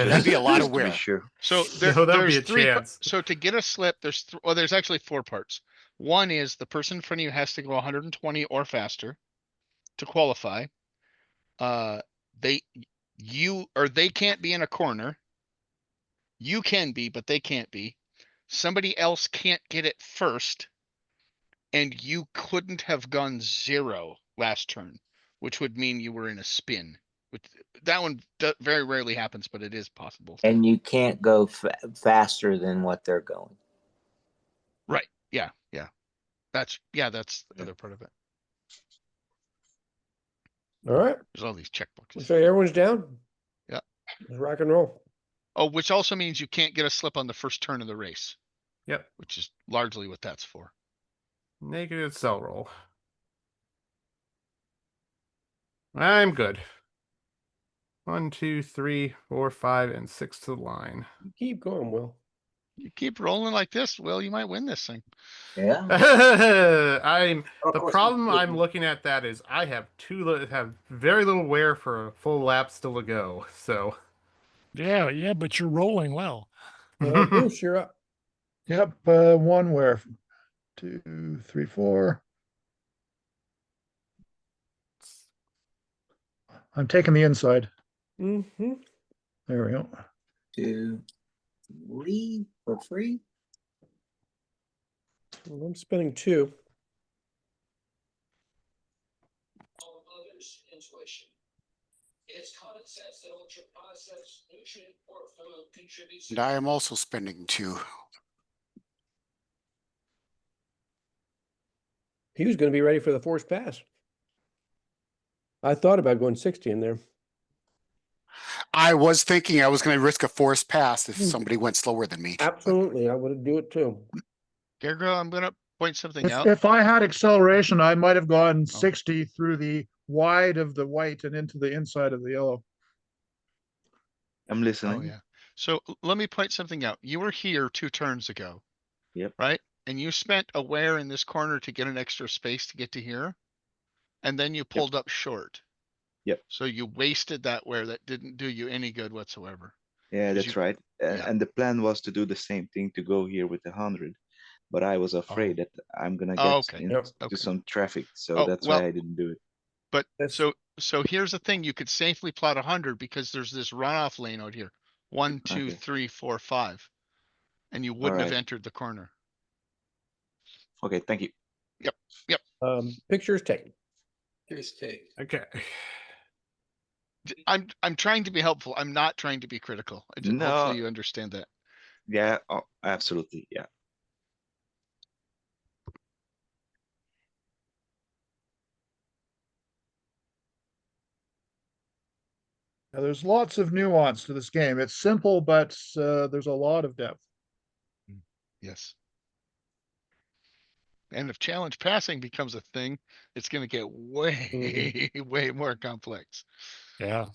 That'd be a lot of just to be wear. sure. So No, that would be there's a 3 chance. so to get a slip, there's actually 4 parts. One is the person in front of you has to go 120 or faster to qualify. They can't be in a corner. You can be, but they can't be. Somebody else can't get it first. And you couldn't have gone 0 last turn, which would mean you were in a spin. Which that one very rarely happens, but it is possible. And you can't go faster than what they're going. Right. Yeah. That's the other part of it. All right. There's all these checkboxes. So everyone's down. Yeah. Let's rock and roll. Oh, which also means you can't get a slip on the first turn of the race. Yep. Which is largely what that's for. Negative cell roll. I'm good. 1, 2, 3, 4, 5, and 6 to the line. Keep going, Will. You keep rolling like this, Will, you might win this thing. Yeah. I'm Of the course, problem you I'm didn't. looking at that is I have have very little wear for a full lap still to go. So Yeah, but you're rolling well. Bruce, you're up. Yep, one where 2, 3, 4. I'm taking the inside. Mm-hmm. There we go. 2, 3 for free. I'm spending 2. All others, intuition. It's common sense that ultra processed nutrient portfolio contributes. And I am also spending 2. He was going to be ready for the forced pass. I thought about going 60 in there. I was thinking I was going to risk a forced pass if somebody went slower than me. Absolutely, I would do it too. Gergo, I'm gonna point something out. If I had acceleration, I might have gone 60 through the wide of the white and into the inside of the yellow. I'm listening. Oh, yeah. So let me point something out. You were here 2 turns ago. Yep. Right? And you spent a wear in this corner to get an extra space to get to here. And then you pulled up short. Yep. So you wasted that wear that didn't do you any good whatsoever. Yeah, 'Cause that's you- right. yeah. And the plan was to do the same thing to go here with 100, but I was afraid that I'm gonna get Okay. into Okay. some traffic, so Oh, that's well- why I didn't do it. But so here's the thing, you could safely plot 100 because there's this runoff lane out here. 1, 2, Okay. 3, 4, 5. And you wouldn't have Alright. entered the corner. Okay, thank you. Yep. Pictures taken. Here's take. okay. I'm trying to be helpful. I'm not trying to be critical. No. Hopefully you understand that. Yeah, oh, absolutely. Yeah. Now, there's lots of nuance to this game. It's simple, but there's a lot of depth. Yes. And if challenge passing becomes a thing, it's gonna get way, way more complex. Yeah.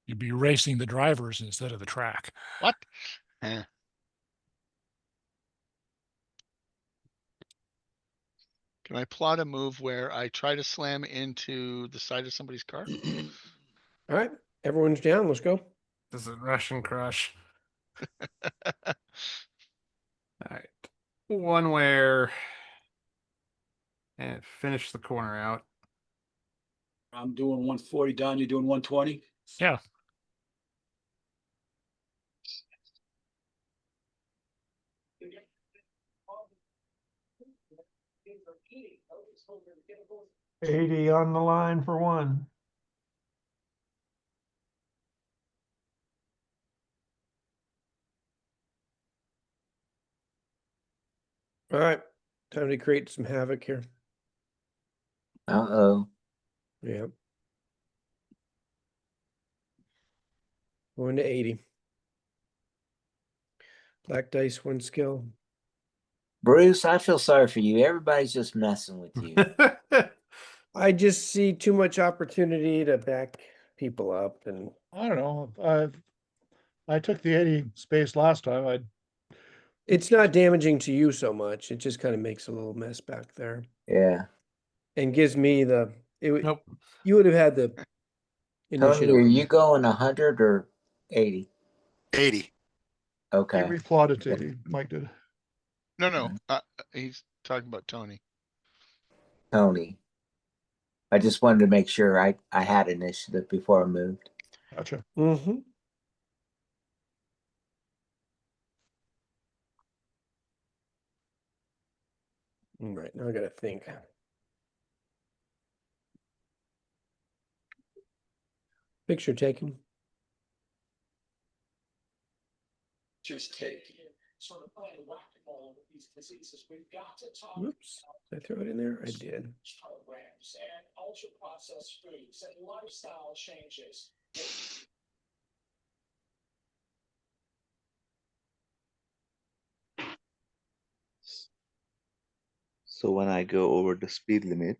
You'd be racing the drivers instead of the track. What? Eh. Can I plot a move where I try to slam into the side of somebody's car? All right, everyone's down. Let's go. This is Russian crush. All right. One wear. And finish the corner out. I'm doing 140, Don, you're doing 120? Yeah. $80 on the line for 1. All right, time to create some havoc here. Uh-oh. Yeah. Going to 80. Black dice, 1 skill. Bruce, I feel sorry for you. Everybody's just messing with you. I just see too much opportunity to back people up, and I don't know. I took the 80 space last time. it's not damaging to you so much. It just kind of makes a little mess back there Yeah. and gives me the. Nope. You would have had the Tony, initiative. are you going 100 or 80? 80. Okay. We plotted to 80. Mike did. No, he's talking about Tony. Tony. I just wanted to make sure I had initiative before I moved. Gotcha. Mm-hmm. All right, now I gotta think. Picture taken. Just take. Sort of playing whack-a-mole with these diseases. We've got to talk Whoops, did I throw it in there? I did. programs and ultra processed foods and lifestyle changes. So when I go over the speed limit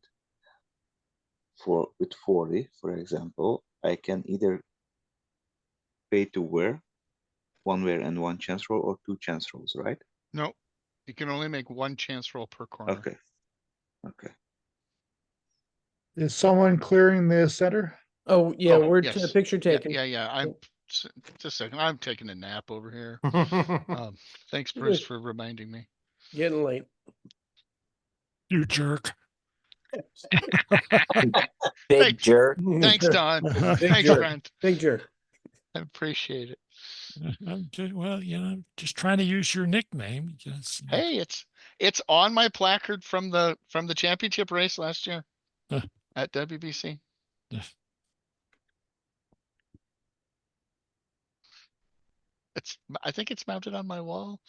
with 40, for example, I can either pay to wear one wear and one chance roll, or two chance rolls, right? No, you can only make one chance roll per corner. Okay. Okay. Is someone clearing the center? Oh, yeah, Oh, we're yes. to picture Yeah, taken. yeah. Just a second. I'm taking a nap over here. Thanks, You're Bruce, good. for reminding me. Getting late. You jerk. Big Thanks. jerk. Thanks, Don. Big Thanks, jerk. Brent. Big jerk. I appreciate it. Well, you know, just trying to use your nickname. Just, Hey, it's on my placard from the championship race last year Huh. at WBC. I think it's mounted on my wall.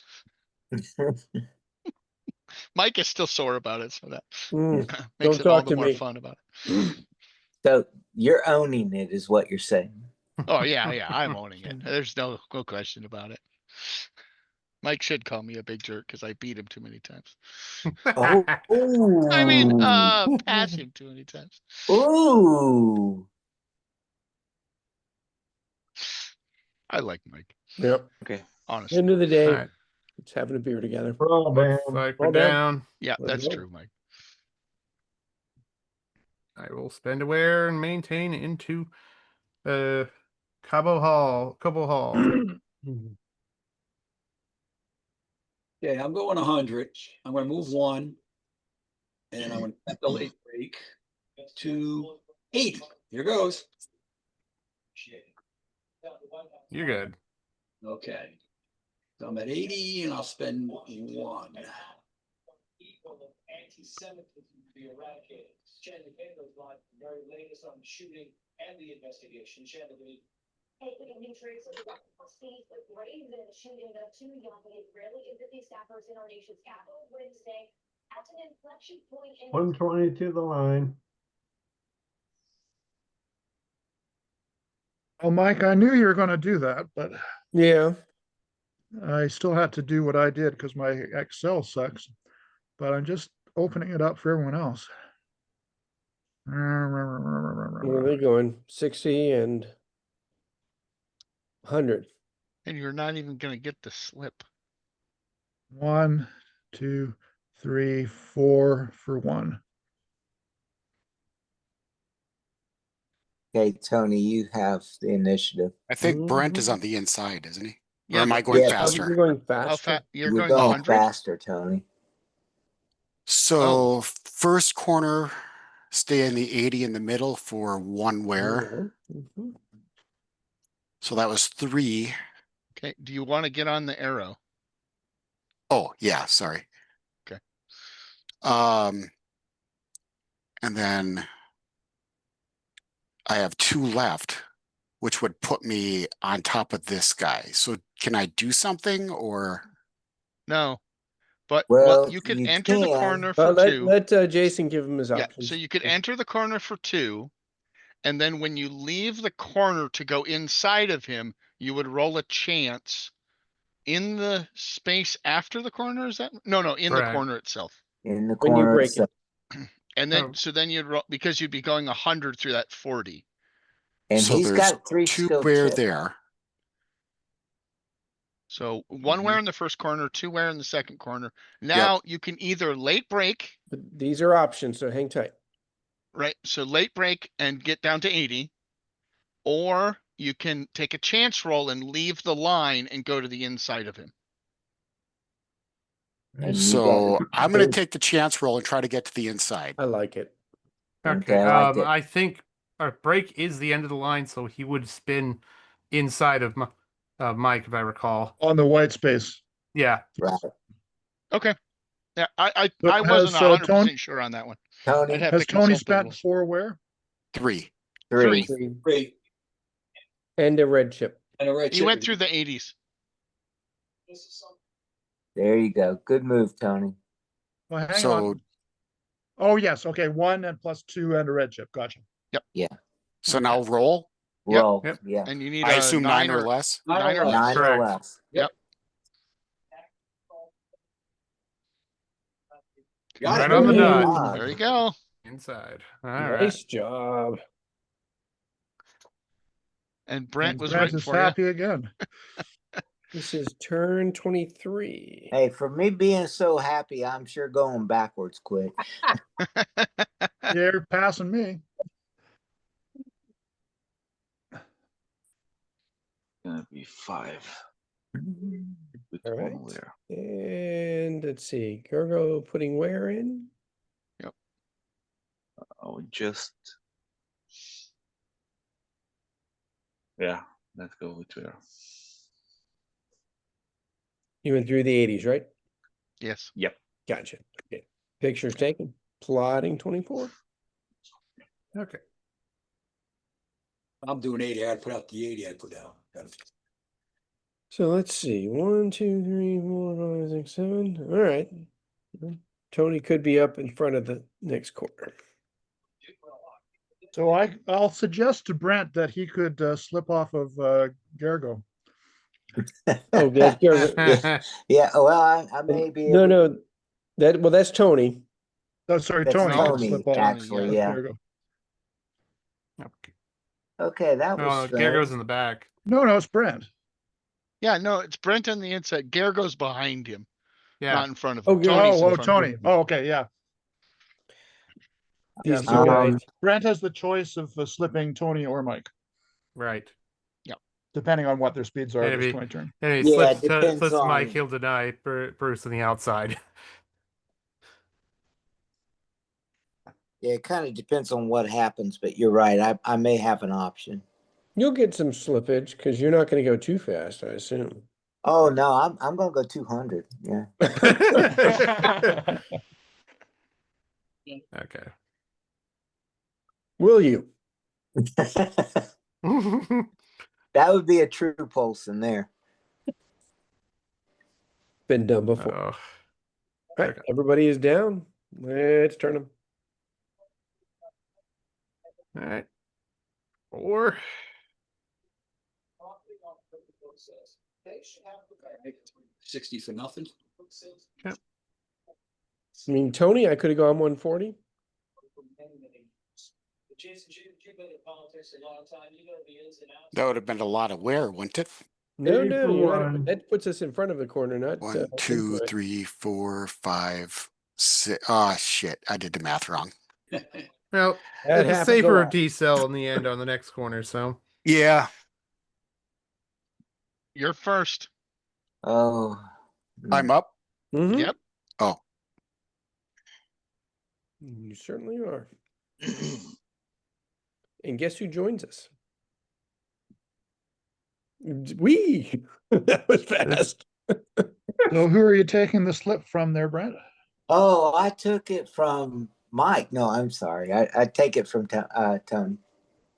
Mike is still sore about it, so that Mm, makes don't it all talk the to more me. fun about it. So you're owning it, is what you're saying. Oh yeah, I'm owning it. There's no question about it. Mike should call me a big jerk because I beat him too many times. Oh, I mean, ooh. pass him too many times. Ooh. I like Mike, Yep. Okay. honestly. End of the day, Alright. it's having a beer together. We're all Looks down. like All we're down. down. Yeah, Let's that's go. true, Mike. I will spend a wear and maintain into Cabo Hall. Yeah, I'm going 100. I'm gonna move one. And I'm gonna have the late break to 8. Here goes. You're good. Okay. So I'm at 80 and I'll spend 1. Anti-Semitism to be eradicated. Chandler Campbell's live, the very latest on the shooting and the investigation. Chandler, Hey, good evening, Teresa. Steve, with grave in the shooting of 2 young Israeli embassy staffers in our nation's capital Wednesday at an inflection point in 120 to the line. Well, Mike, I knew you were gonna do that, but Yeah. I still had to do what I did because my Excel sucks. But I'm just opening it up for everyone else. Where are they going? 60 and 100. And you're not even gonna get the slip. 1, 2, 3, 4 for 1. Okay, Tony, you have the initiative. I think Brent is Mhm. on the inside, isn't he? Yeah, or am I but- going Yeah, You're faster? going How faster. fast? You're You're going going 100? faster, Tony. So first corner, stay in the 80 in the middle for one wear. Mhm. So that was 3. Okay, do you want to get on the arrow? Oh, yeah, sorry. Okay. And then I have 2 left, which would put me on top of this guy. So can I do something or? No, but Well, you could you enter the can. corner for Let 2. let Jason give him his Yeah, options. so you could enter the corner for 2. And then when you leave the corner to go inside of him, you would roll a chance in the space after the corner. Is that? No, in the Correct. corner itself. In the When you corner break itself. And then, Oh. so then you'd roll, because you'd be going 100 through that 40. And So he's there's got 3 2 skill wear tips. there. So 1 wear in the first corner, 2 wear in the second corner. Yep. Now you can either late break, But these are options, so hang tight. right? So late break and get down to 80, or you can take a chance roll and leave the line and go to the inside of him. And you So got- I'm going to take the chance roll and try to get to the inside. I like it. Okay, I like it. I think our break is the end of the line, so he would spin inside of Mike, if I recall. On the white space. Yeah. Right. Okay. Yeah, I But wasn't has, 100% Tony- sure on that one. Tony, I'd have Has to Tony consult the spent rules. 4 where? 3. 3. 3. And a red chip. And a red He chip went again. through the 80s. There you go. Good move, Tony. Well, hang So on. Oh, yes. Okay. 1 and plus 2 and a red chip. Gotcha. so now roll. Yep. Roll. Yep. Yeah. And you need I a assume 9 or less. 9 or less. 9 or Correct. less. Yep. Got Right it. on the Hey. dot. There you go. Inside. All right. Nice job. And Brent And was Brent waiting is for you. happy again. This is turn 23. Hey, for me being so happy, I'm sure going backwards quick. You're passing me. Gonna be 5 with All right. one where. And let's see, Gergo putting where in? I'll just. Yeah, let's go with where. You went through the 80s, right? Yes. Yep. Gotcha. Okay. Pictures taken. Plotting 24. Okay. I'm doing 80. I'd put out the 80 I put out. So let's see. 1, 2, 3, 4, 5, 6, 7. All right. Tony could be up in front of the next corner. So I'll suggest to Brent that he could slip off of Gergo. Oh, that's Gergo. Yeah, well, I may be No, able no. That's Tony. Oh, sorry, That's Tony. could Tony, slip off actually, with yeah. Gergo. Okay. Okay, that No, was Gergo's fast. in the back. No, it's Brent. Yeah, no, it's Brent on the inside. Gergo's behind him, Yeah. not in front of Oh, him. Gergo. Tony's in front of Tony. him. Oh, okay, yeah. These two So guys. Brent has the choice of slipping Tony or Mike, Right. depending on what their speeds are And at if this he, point in turn. and if he Yeah, it slips, depends slips Mike, on- he'll deny Bruce on the outside. Yeah, it kind of depends on what happens, but you're right. I may have an option. You'll get some slippage because you're not going to go too fast, I assume. Oh no, I'm gonna go 200. Yeah. Okay. Will you? That would be a true pulse in there. Been done before. Oh. Right. Okay. Everybody is down. Let's turn them. All right. 4. 60 for nothing. I mean, Tony, I could have gone 140. That would have been a lot of wear, wouldn't it? No, 80 no, for you're not, one. that puts us in front of the corner, not 1, into 2, it. 3, 4, 5, 6. Oh shit! I did the math wrong. Well, That it's a happens a safer lot. decel in the end on the next corner, so. Yeah. You're first. Oh. I'm up. Mhm. Yep. Oh. You certainly are. And guess who joins us? We. That was fast. So who are you taking the slip from there, Brent? Oh, I took it from Mike. No, I'm sorry. I take it from Tony.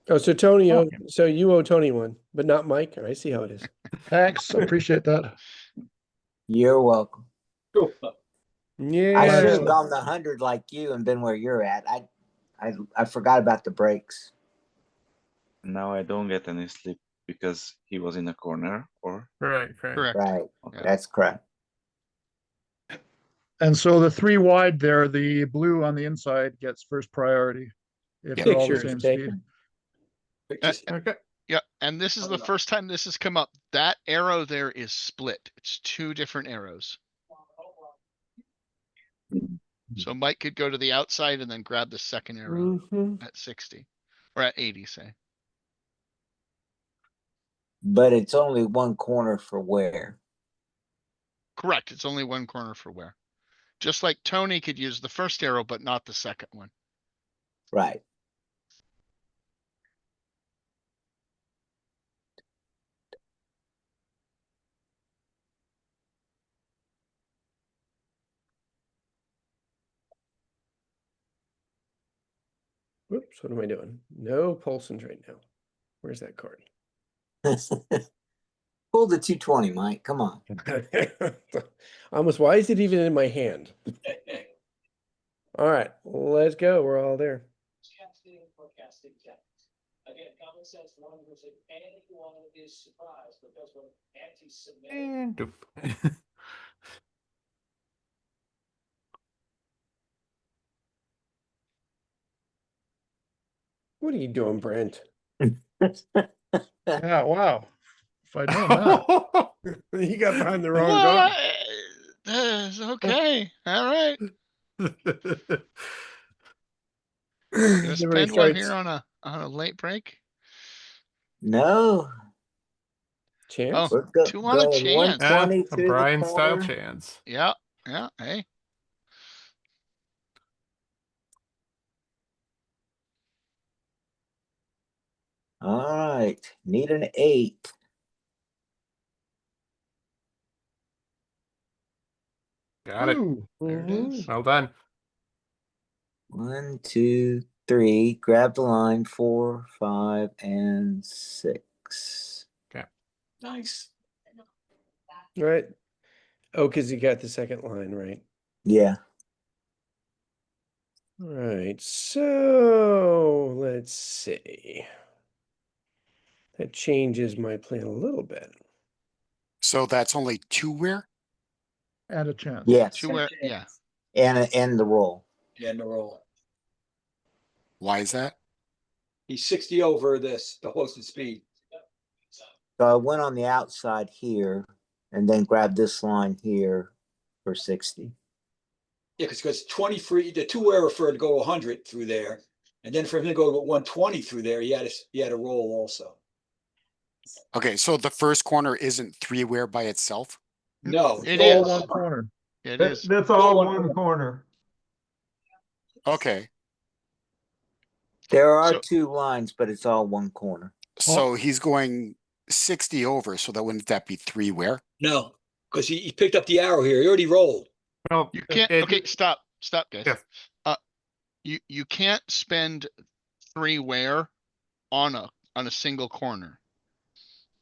Oh, so Tony, Oh. so you owe Tony one, but not Mike. I see how it is. Thanks. Appreciate that. You're welcome. Yeah. I should have gone the 100 like you and been where you're at. I forgot about the brakes. Now I don't get any slip because he was in a corner, or Right. Correct. Right. Okay. That's correct. And so the 3 wide there, the blue on the inside gets first priority if they're all the Pictures same taken. speed. Okay. Yeah, and this is the first time this has come up. That arrow there is split. It's 2 different arrows. So Mike could go to the outside and then grab the second arrow Mhm. at 60 or at 80, say. But it's only one corner for where. Correct. It's only one corner for where. Just like Tony could use the first arrow, but not the second one. Right. Whoops, what am I doing? No Paulsons right now. Where's that card? Pull the 220, Mike. Come on. Almost, why is it even in my hand? All right, let's go. We're all there. Again, common sense wonders if anyone is surprised because when anti-Semitic And doof. What are you doing, Brent? Yeah, wow. If I'd known that. You got behind the wrong Well, dog. that's okay, alright. Gonna Everybody spend one starts here on a late break? No, chance. we're Two on a going chance. 120 a through the Brian style corner. chance. Yeah, yeah, hey. All right, need an 8. Got it. Ooh, There it is. Well done. 1, 2, 3. Grab the line. 4, 5, and 6. Nice. Right. Oh, because you got the second line, right? Yeah. Right. So let's see. That changes my plan a little bit. So that's only 2 where? and a chance. Yes. Yeah. And the roll. Yeah, in the roll. Why is that? He's 60 over the hosted speed. So I went on the outside here and then grabbed this line here for 60. Yeah, because 20 free, the 2 where referred to go 100 through there. And then for him to go to 120 through there, he had a roll also. Okay, so the first corner isn't 3 where by itself? No, It it's all is. One corner. It is. That's all one corner. Okay, There are So- 2 lines, but it's all one corner. so he's going 60 over, so that wouldn't that be 3 where? No, because he picked up the arrow here. He already rolled. Well, You can't, okay, stop, guys. Yes. You can't spend 3 where on a single corner.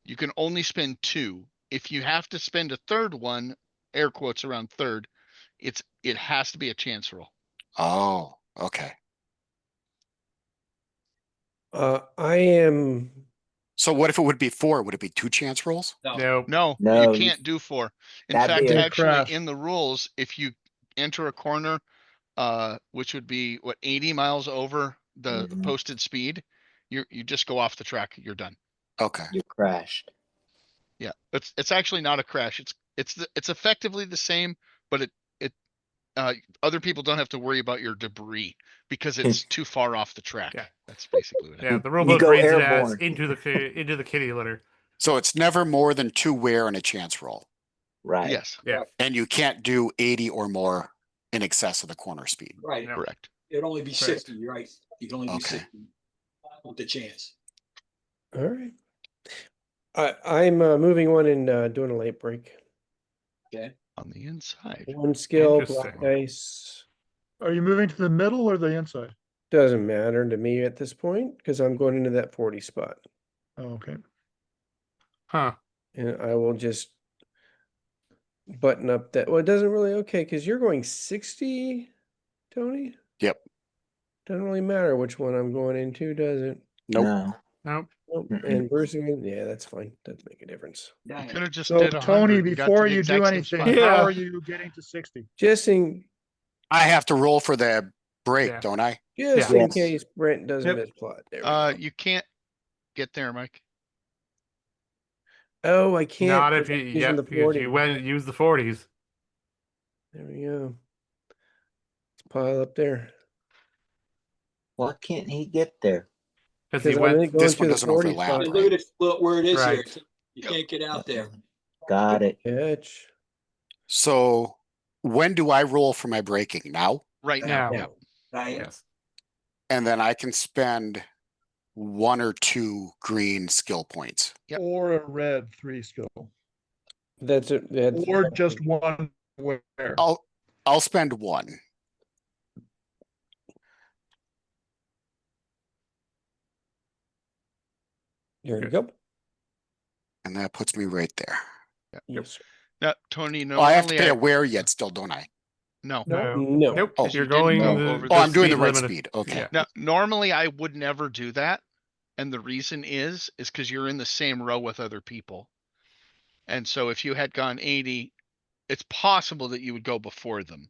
You can only spend 2. If you have to spend a third one, air quotes around third, it has to be a chance roll. Oh, okay. I am. So what if it would be 4? Would it be 2 chance rolls? no. No, No, you can't do 4. In that'd fact, be a actually, crash. in the rules, if you enter a corner, which would be 80 miles over the Mhm. posted speed, you just go off the track. You're done. Okay. You crashed. Yeah, it's actually not a crash. It's effectively the same, but it other people don't have to worry about your debris because it's too far off the track. Yeah. That's basically what Yeah, happens. the rule You book go reads it as airborne. into the kitty litter. So it's never more than 2 where and a chance roll. Right. Yes, Yeah. And you can't do 80 or more in excess of the corner speed. Right. No. correct. It'd only be 60, you're right? You can only do Okay. 60 with the chance. All right. I'm moving on and doing a late break. Okay. On the inside. One skill, black Interesting. dice. Are you moving to the middle or the inside? Doesn't matter to me at this point because I'm going into that 40 spot. Oh, okay. Huh. And I will just button up that. Well, it doesn't really. Okay, because you're going 60, Tony? Yep. Doesn't really matter which one I'm going into, does it? Nope. No. Nope. Nope. Mm-mm. And Bruce, yeah, that's fine. Doesn't make a difference. You Dang. could have just So did Tony, 100 and got to before the you do exact same anything, spot. Yeah. how are you getting to 60? Just in I have to roll for the break, Yeah. don't I? just Yeah. in case Brent doesn't Yep. misplot. There we go. You can't get there, Mike. Oh, I can't. Not if 'cause you I'm using yeah, the because you 40. went and used the 40s. There we go. Let's pile up there. Why can't he get there? Because he Because I'm went going This to one the doesn't 40 overlap, spot. Yeah, look at it, look where it is here. Right. You can't get out there. Got it. Catch. So when do I roll for my breaking? Now? Right now. now. Yeah. Right? Yes. And then I can spend 1 or 2 green skill points. Yep. Or a red 3 skill. That's it. That's Or just one where. I'll spend 1. There you go. And that puts me right there. Yes. Sir. Now, Tony, Oh, I have to normally pay a where yet still, don't I? no. No. Nope. Oh. You're You didn't going go the, over Oh, I'm doing the speed right limit. speed. Okay. Yeah. Now, normally I would never do that. And the reason is because you're in the same row with other people. And so if you had gone 80, it's possible that you would go before them.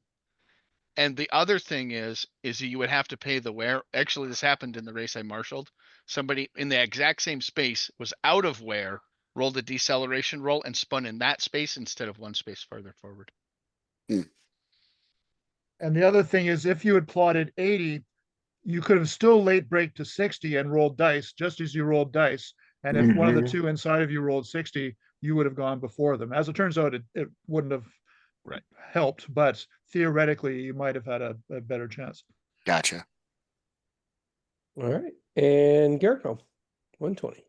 And the other thing is you would have to pay the wear. Actually, this happened in the race I marshaled. Somebody in the exact same space was out of wear, rolled a deceleration roll and spun in that space instead of one space further forward. And the other thing is, if you had plotted 80, you could have still late break to 60 and rolled dice, just as you rolled dice. And if one of the Mhm. two inside of you rolled 60, you would have gone before them. As it turns out, it wouldn't have Right. helped, but theoretically, you might have had a better chance. Gotcha. All right. And Garrick, 120.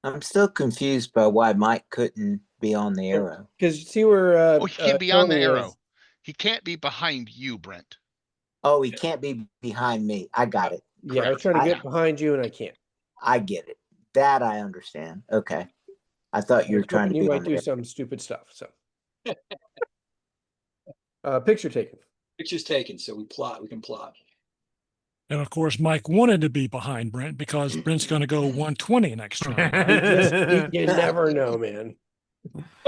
I'm still confused by why Mike couldn't be on the arrow. Because you see where Oh, he can be on the Tony arrow. is. He can't be behind you, Brent. Oh, he can't be behind me. I got it. Yeah, I was trying to get behind you and I can't. I get it. That I understand. Okay. I thought you were trying to You be might on do the some stupid stuff. So, picture taken. Picture's taken, so we can plot. And of course, Mike wanted to be behind Brent because Brent's going to go 120 next turn. You never know, man.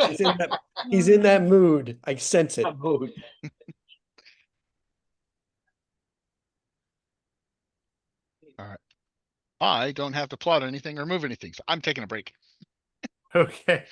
He's in that mood. I sense it. Mood. All right. I don't have to plot anything or move anything, so I'm taking a break. Okay.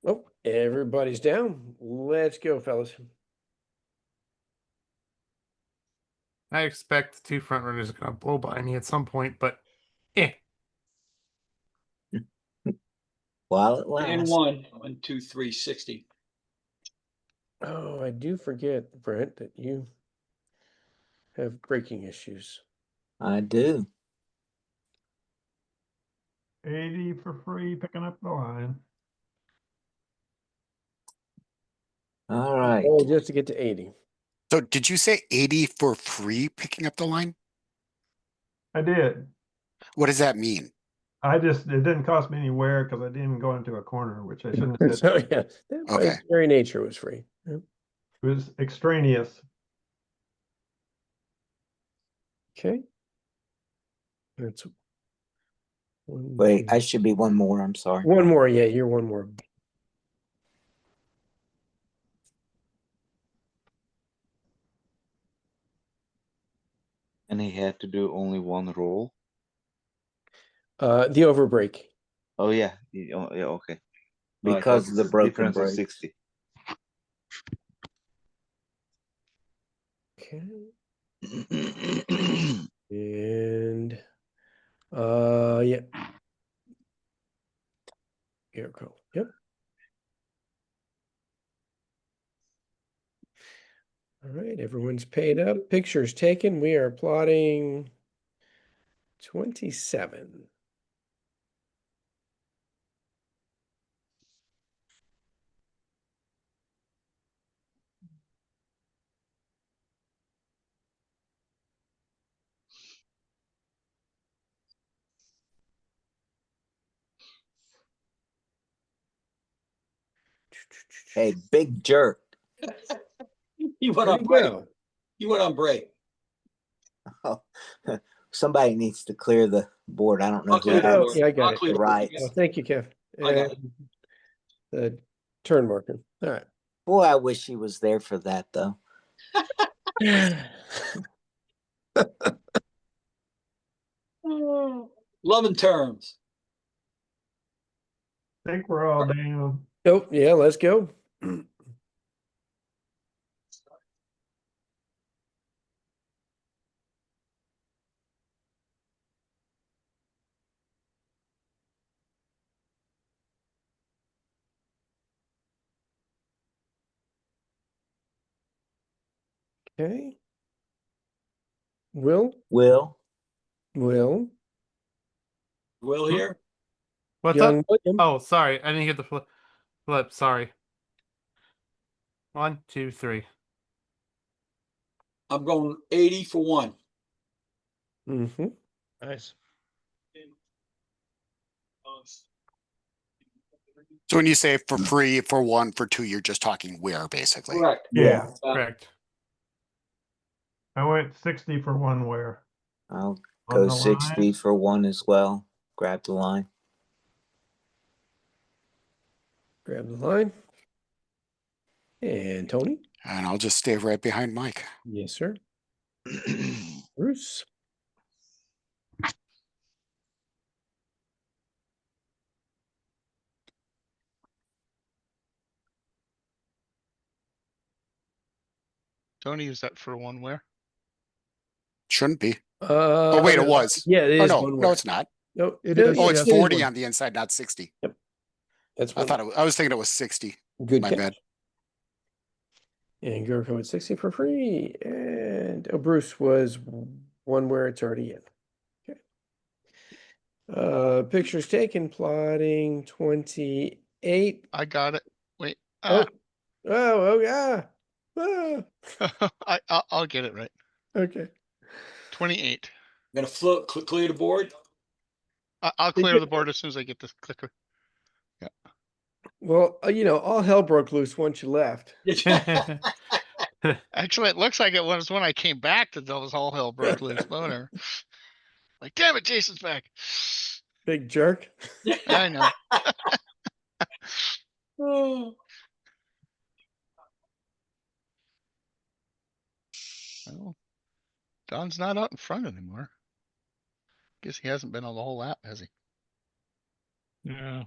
Oh, everybody's down. Let's go, fellas. I expect the two front runners are going to blow by me at some point, but eh. While it And lasts. 1, 2, 3, 60. Oh, I do forget, Brent, that you have braking issues. I do. 80 for free, picking up the line. All right. Oh, just to get to 80. So did you say 80 for free picking up the line? I did. What does that mean? It didn't cost me any wear because I didn't even go into a corner, which I shouldn't have said. So yeah, that by Okay. its very nature was free. Yeah. It was extraneous. Okay. That's one, Wait, two. I should be one more. I'm sorry. One more. Yeah, you're one more. And he had to do only one roll. The overbreak. Oh yeah, yeah, okay. No, I Because thought of the it's a broken difference of brakes. 60. Okay. And yeah. Garrick. Yep. All right, everyone's paid up. Pictures taken. We are plotting 27. Hey, big jerk. You went Where'd on he break. go? You went on break. Oh, somebody needs to clear the board. I don't know I'll who clear the has board. Yeah, I got I'll it. clear the Right. Oh, thank you, Kev. I got it. And the turn marker. All right. Boy, I wish he was there for that though. Love and terms. I think we're all down. Oh, yeah, let's go. Okay. Will. Will here? What's Young up? William. Oh, sorry. I didn't get the flip. Sorry. 1, 2, 3. I'm going 80 for one. Mm-hmm. Nice. So when you say for free, for 1, for 2, you're just talking where, basically. Correct. Yeah, Correct. I went 60 for one where. I'll On go the 60 line. for one as well. Grab the line. Grab the line. And Tony? And I'll just stay right behind Mike. Yes, sir. Bruce? Tony, is that for one where? Shouldn't be. Oh, wait, it was. Yeah, it Oh, is no, one no, word. it's not. No, It no, is, Oh, yeah, it's yes. it is 40 one. on the inside, not 60. That's I one. thought I was thinking it was 60. Good My catch. bad. And Gurko at 60 for free. And Bruce was one where it's already in. Okay. Pictures taken, plotting 28. I got it. Wait. Oh, Ah. oh, yeah. I'll get it right. Okay. 28. I'm gonna clear the board. I'll clear the board as soon as I get this clicker. Yeah. Well, all hell broke loose once you left. Actually, it looks like it was when I came back that those all hell broke loose. Boner. Like, damn it, Jason's back. Big jerk. I know. Oh. Well, Don's not out in front anymore. Guess he hasn't been on the whole lap, has he? Yeah.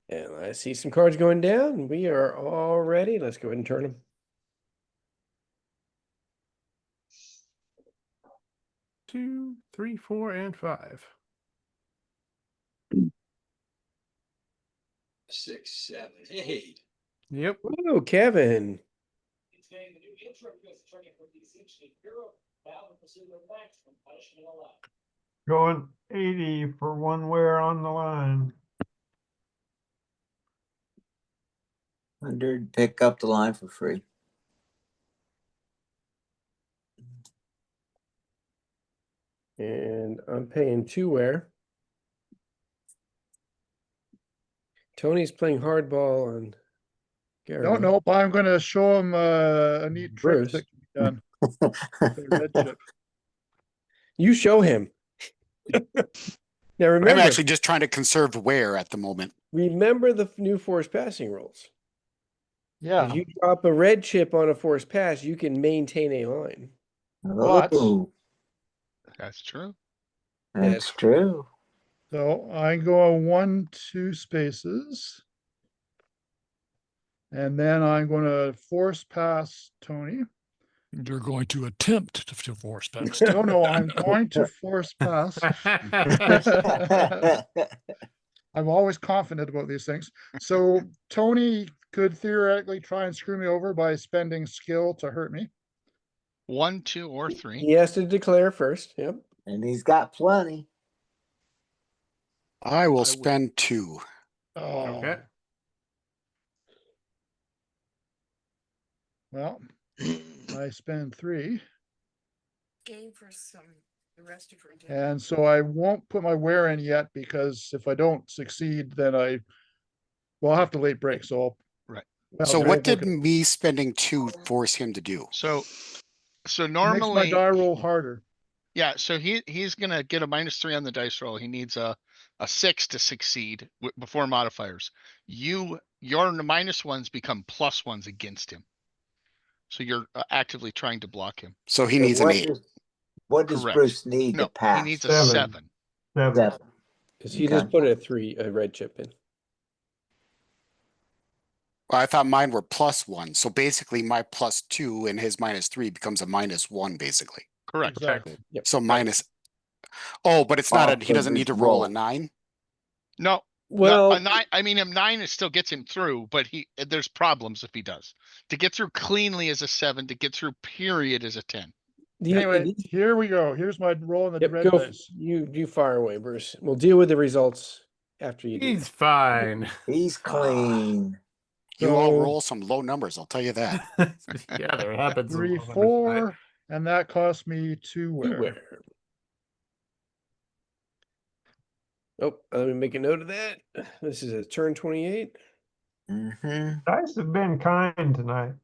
And I see some cards going down. We are all ready. Let's go ahead and turn them. Two, 3, 4, and 5. 6, 7, 8. Yep. Oh, Kevin. Today, the new interim U.S. attorney for the Essentially Bureau, filed in pursuit of maximum punishment allowed. Going 80 for one where on the line. 100, pick up the line for free. And I'm paying 2 where. Tony's playing hardball on Gary. No, nope. I'm going to show him a neat trick Bruce. that can be done. with a red chip. You show him. Now I'm remember, actually just trying to conserve wear at the moment. remember the new forced passing rules. Yeah. If you drop a red chip on a forced pass, you can maintain a line. But- Oh, That's true. that's true. So I go 1, 2 spaces. And then I'm going to force pass Tony. You're going to attempt to force pass. No, I'm going to force pass. I'm always confident about these things. So Tony could theoretically try and screw me over by spending skill to hurt me. 1, 2, or 3. He has to declare first. Yep. And he's got plenty. I will would- spend 2. Oh, Okay. well, I spend 3. Gave her some, the rest of her. And so I won't put my wear in yet because if I don't succeed, then I'll have to late break. So Right. So I'll what look did at- me spending 2 force him to do? So it makes my normally, die roll harder. yeah, so he's gonna get a -3 on the dice roll. He needs a 6 to succeed before modifiers. Your -1s become +1s against him. So you're actively trying to block him. So he So needs an what 8. does- What does Correct. Bruce need No, to pass? he needs a 7. 7. 7. Because he just Okay. put a red chip in. Well, I thought mine were +1, so basically my +2 and his -3 becomes a -1, basically. Correct. Exactly. Yep. So minus. Oh, but it's not Off he of doesn't need his to roll a roll. 9. No, Well, a 9, I mean, a 9 is still gets him through, but there's problems if he does. To get through cleanly is a 7, to get through period is a 10. Anyway, here we go. Here's my roll in the Yep, red go. dice. You fire away, Bruce. We'll deal with the results after you do. He's fine. He's clean. You all So- roll some low numbers, I'll tell you that. Yeah, there happens. some 3, low numbers tonight. 4, and that cost me 2 You wear. wear. Oh, let me make a note of that. This is a turn 28. Mm-hmm. Dice have been kind tonight.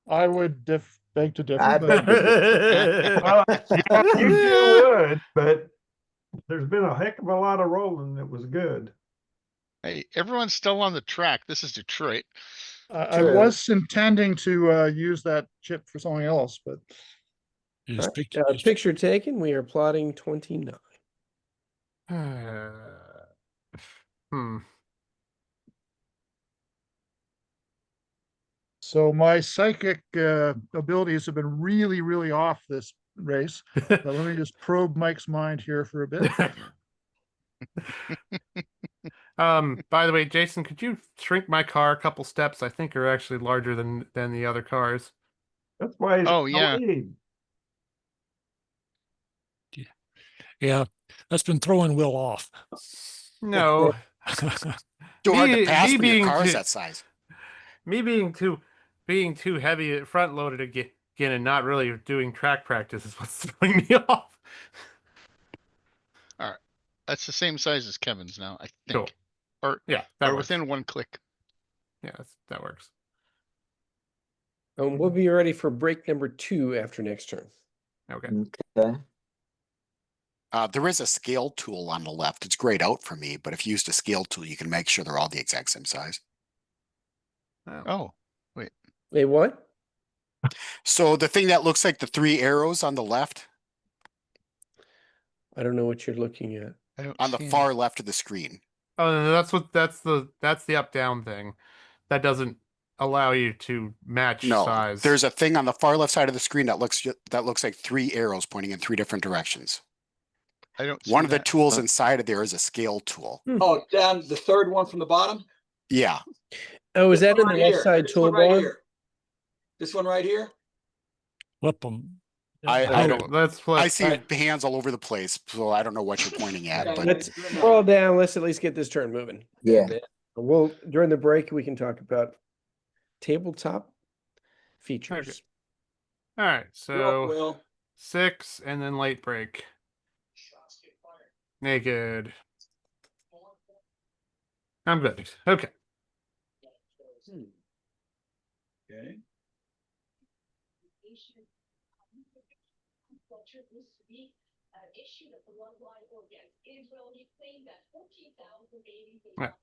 I would beg to differ, I but Well, yeah, you do would, but there's been a heck of a lot of rolling that was good. Hey, everyone's still on the track. This is Detroit. I True. was intending to use that chip for something else, but Is Right. pic- is- Picture taken. We are plotting 29. Hmm. so my psychic abilities have been really, really off this race. But let me just probe Mike's mind here for a bit. By the way, Jason, could you shrink my car a couple steps? I think are actually larger than the other cars. That's why he's Oh, in the yeah. lead. Yeah, that's been throwing Will off. No, Too hard Me- to pass me when your being car's too- that size. me being too heavy front loaded again and not really doing track practice is what's throwing me off. That's the same size as Kevin's now, I Cool. think. Or, Yeah, that or works. within 1 click. Yeah, that works. We'll be ready for break number 2 after next turn. Okay. Okay. There is a scale tool on the left. It's grayed out for me, but if you used a scale tool, you can make sure they're all the exact same size. Oh, Wait, what? So the thing that looks like the 3 arrows on the left, I don't know what you're looking at. I don't on the see any. far left of the screen. Oh, no, that's the up down thing. That doesn't allow you to match No, size. there's a thing on the far left side of the screen that looks like 3 arrows pointing in 3 different directions. I don't see One of the that. tools inside of there is a scale tool. Oh, down the third one from the bottom? Yeah. Oh, is This that one in the right left here. side This one right toolbar? here. This one right here? Flip them. I Okay, don't. let's flip. I see hands all over the place, so I don't know what you're pointing at. Okay. But Let's scroll down. Let's at least get this turn moving. Yeah. And then we'll during the break we can talk about tabletop features. All right, You're up, so Will. 6 and then late break. Naked. I'm good. Okay. Okay.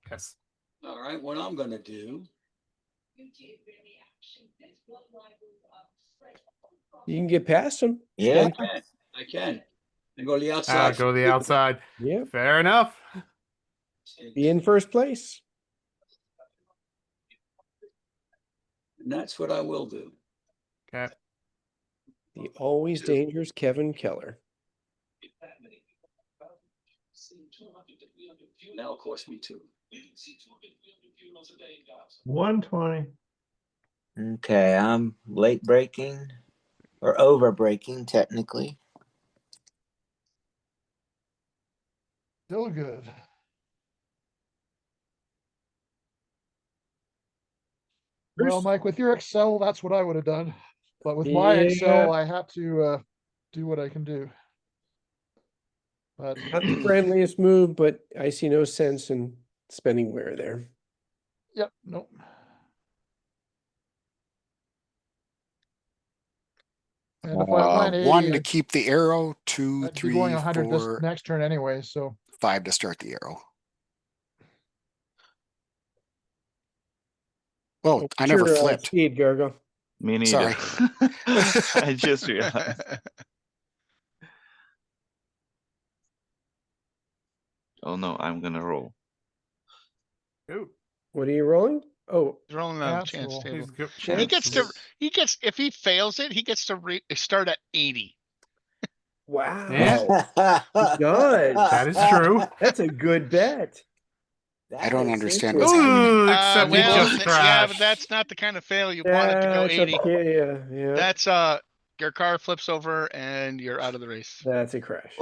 Yes. All right, what I'm gonna do. You can get past them. Yeah. I can. And go to the outside. Go to the outside. Yeah. Fair enough. Be in first place. And that's what I will do. Okay. The always dangerous Kevin Keller. That'll cost me 2. 120. Okay, I'm late breaking or over breaking technically. still good. Well, Mike, with your Excel, that's what I would have done. But with my Excel, Yeah. I have to do what I can do. But Not the friendliest move, but I see no sense in spending wear there. yep, nope. And if I went 80, 1 to keep the arrow, 2, I'd be 3, going 100 this 4, next turn anyway, so 5 to start the arrow. Oh, I never Sure, flipped. speed, Gargo. Me neither. Sorry. I just realized. Oh no, I'm gonna roll. Ooh, What are you rolling? Oh, He's rolling on a Chance chance roll. table. he's good. He gets to, Chance. if he fails it, he gets to start at 80. wow. Yeah. He does. That is true. That's a good bet. I don't That is understand what's interesting. happening. Ooh, except he Well, just yeah, crashed. but that's not the kind of fail you wanted to go Except 80. you can't- yeah, yeah. That's, your car flips over and you're out of the race. That's a crash.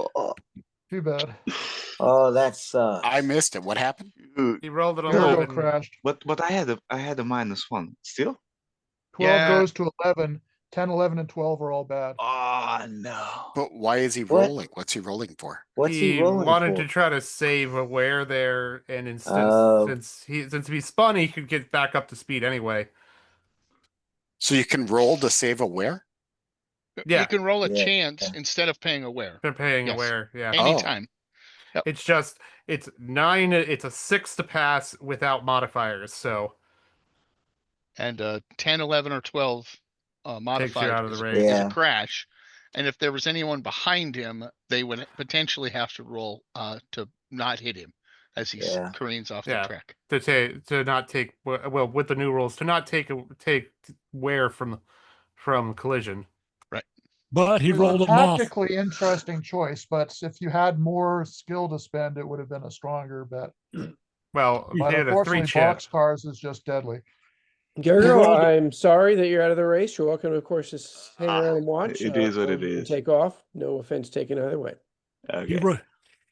Too bad. Oh, that sucks. I missed it. What happened? He rolled an Virgo 11. crashed. But I had a -1 still. 12 Yeah. goes to 11. 10, 11, and 12 are all bad. Oh no. But why is he What? rolling? What's he rolling for? What's he rolling wanted for? to try to save a wear there, and instead, Oh. since he spun, he could get back up to speed anyway. So you can roll to save a wear? Yeah. You can roll a Yeah. chance instead of paying a wear. They're paying a Yes. wear, yeah. Anytime. It's just it's 9. It's a 6 to pass without modifiers, so And 10, 11, or 12 modified out of the is, race. is Yeah. a crash. And if there was anyone behind him, they would potentially have to roll to not hit him as he Yeah. careens off Yeah. the track. to not take well with the new rules to not take wear from collision. But he It was rolled a them off. tactically interesting choice, but if you had more skill to spend, it would have been a stronger bet. Well, But he had a 3 unfortunately, chip. boxcars is just deadly. Gergo, rolled- I'm sorry that you're out of the race. You're welcome, of course, to hang around and watch. It is what or it you can is. Take off. No offense taken either way. He, Okay.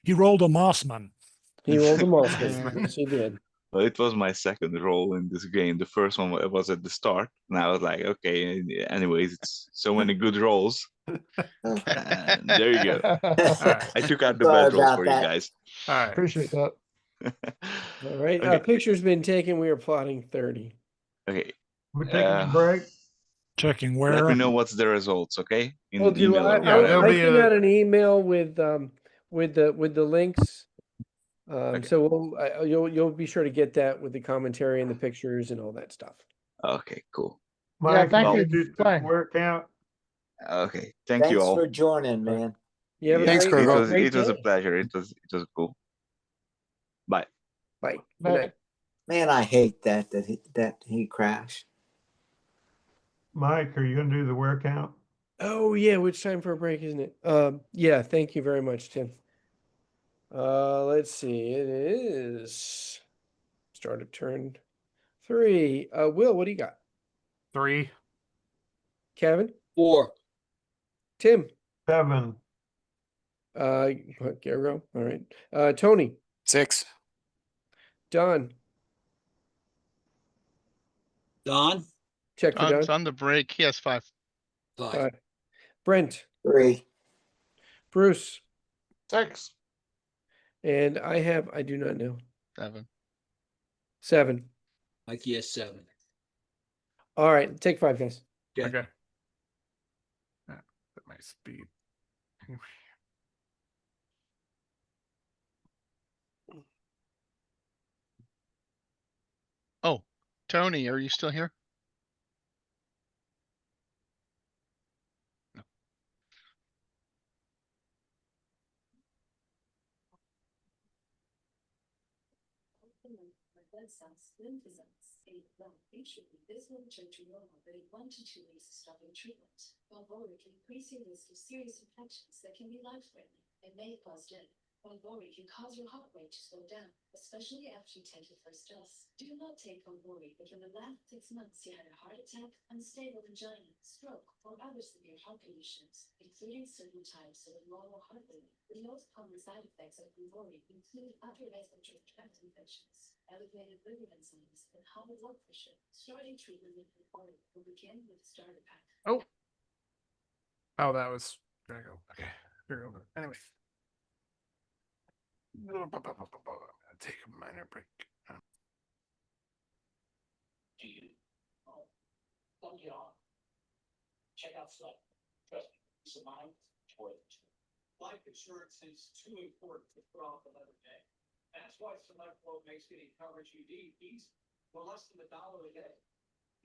he rolled a Mossman. He rolled the Mossman. Yes, he did. Well, it was my second roll in this game. The first one was at the start, and I was like, okay. Anyways, it's so many good rolls. And there you go. Alright. I took out the Sorry bad rolls about for that. you guys. All right. Appreciate that. All right. Okay. Picture's been taken. We are plotting 30. Okay. We're taking a Uh, break. Checking Let where. me know what's the results, okay? In Well, the do email I? or Yeah, whatever. there'll I be sent a- out an email with the links. Okay. So you'll be sure to get that with the commentary and the pictures and all that stuff. Okay, cool. Yeah, Mike, thank you you do for playing. work out. Okay. Thank you Thanks all. for joining, man. You have a Thanks, great, Gergo. great It was a day. pleasure. It was cool. Bye. Bye. Good Bye. night. Man, I hate that he crashed. Mike, are you gonna do the workout? Oh yeah, which time for a break, isn't it? Yeah, thank you very much, Tim. Let's see. It is start of turn 3. Will, what do you got? 3. Kevin? 4. Tim? 7. Gergo. All right. Tony? 6. Don? Don? Check for It's Don. on the break. He has 5. 5. Brent? 3. Bruce? 6. And I do not know. 7. 7. Mikey has 7. All right, take 5, guys. Yeah. Okay. At my speed. Oh, Tony, are you still here? This will return to normal within 1 to 2 weeks of stopping treatment. Valvoric can increase your risk of serious infections that can be life-threatening and may cause death. Valvoric can cause your heart rate to slow down, especially after you take your first dose. Do not take Valvoric if in the last 6 months you had a heart attack, unstable angina, stroke, or other severe heart conditions, including certain types of abnormal heart rate. The most common side effects of Valvoric include upper respiratory tract infections, elevated liver enzymes, and high blood pressure. Starting treatment with Valvoric will begin with a starter pack. Oh, that was there you go. Okay. Here we go. Anyway. I'm gonna take a minor break. Plug it on. Check out Slug. Trust me, peace of mind, it's worth it. Life insurance is too important to put off another day. That's why Select Quote makes getting coverage you need easy for less than $1 a day.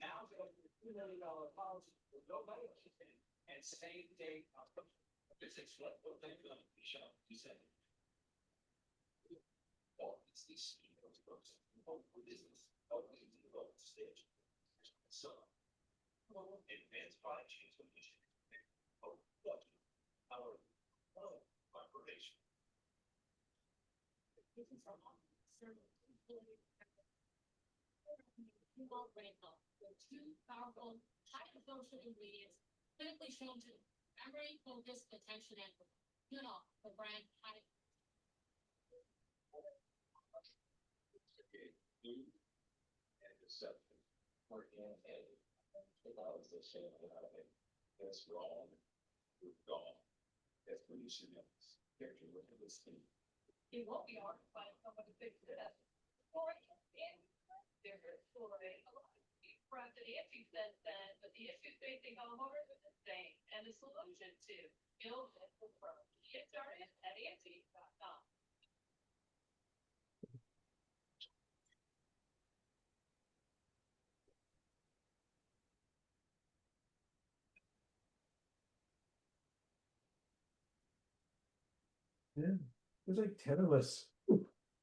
Now go to the $2 million policy with no benefits and same day coverage. Visit SelectQuote.com to shop. You said. Well, it's these, business, into the vote stage. So, advanced supply chains, our operation. Two powerful, high-functional ingredients clinically shown to memory, focus, attention, and the brand high. And deception. Working and allows the same out of it. It's wrong. We're gone. That's producing it. Character with this thing. It won't be hard to find someone to fix it up. Or there's a story. Perhaps the issue says that, but the issue facing homeowners is the same, and the solution to build it from get started at Angie.com. Yeah, there's like 10 of us.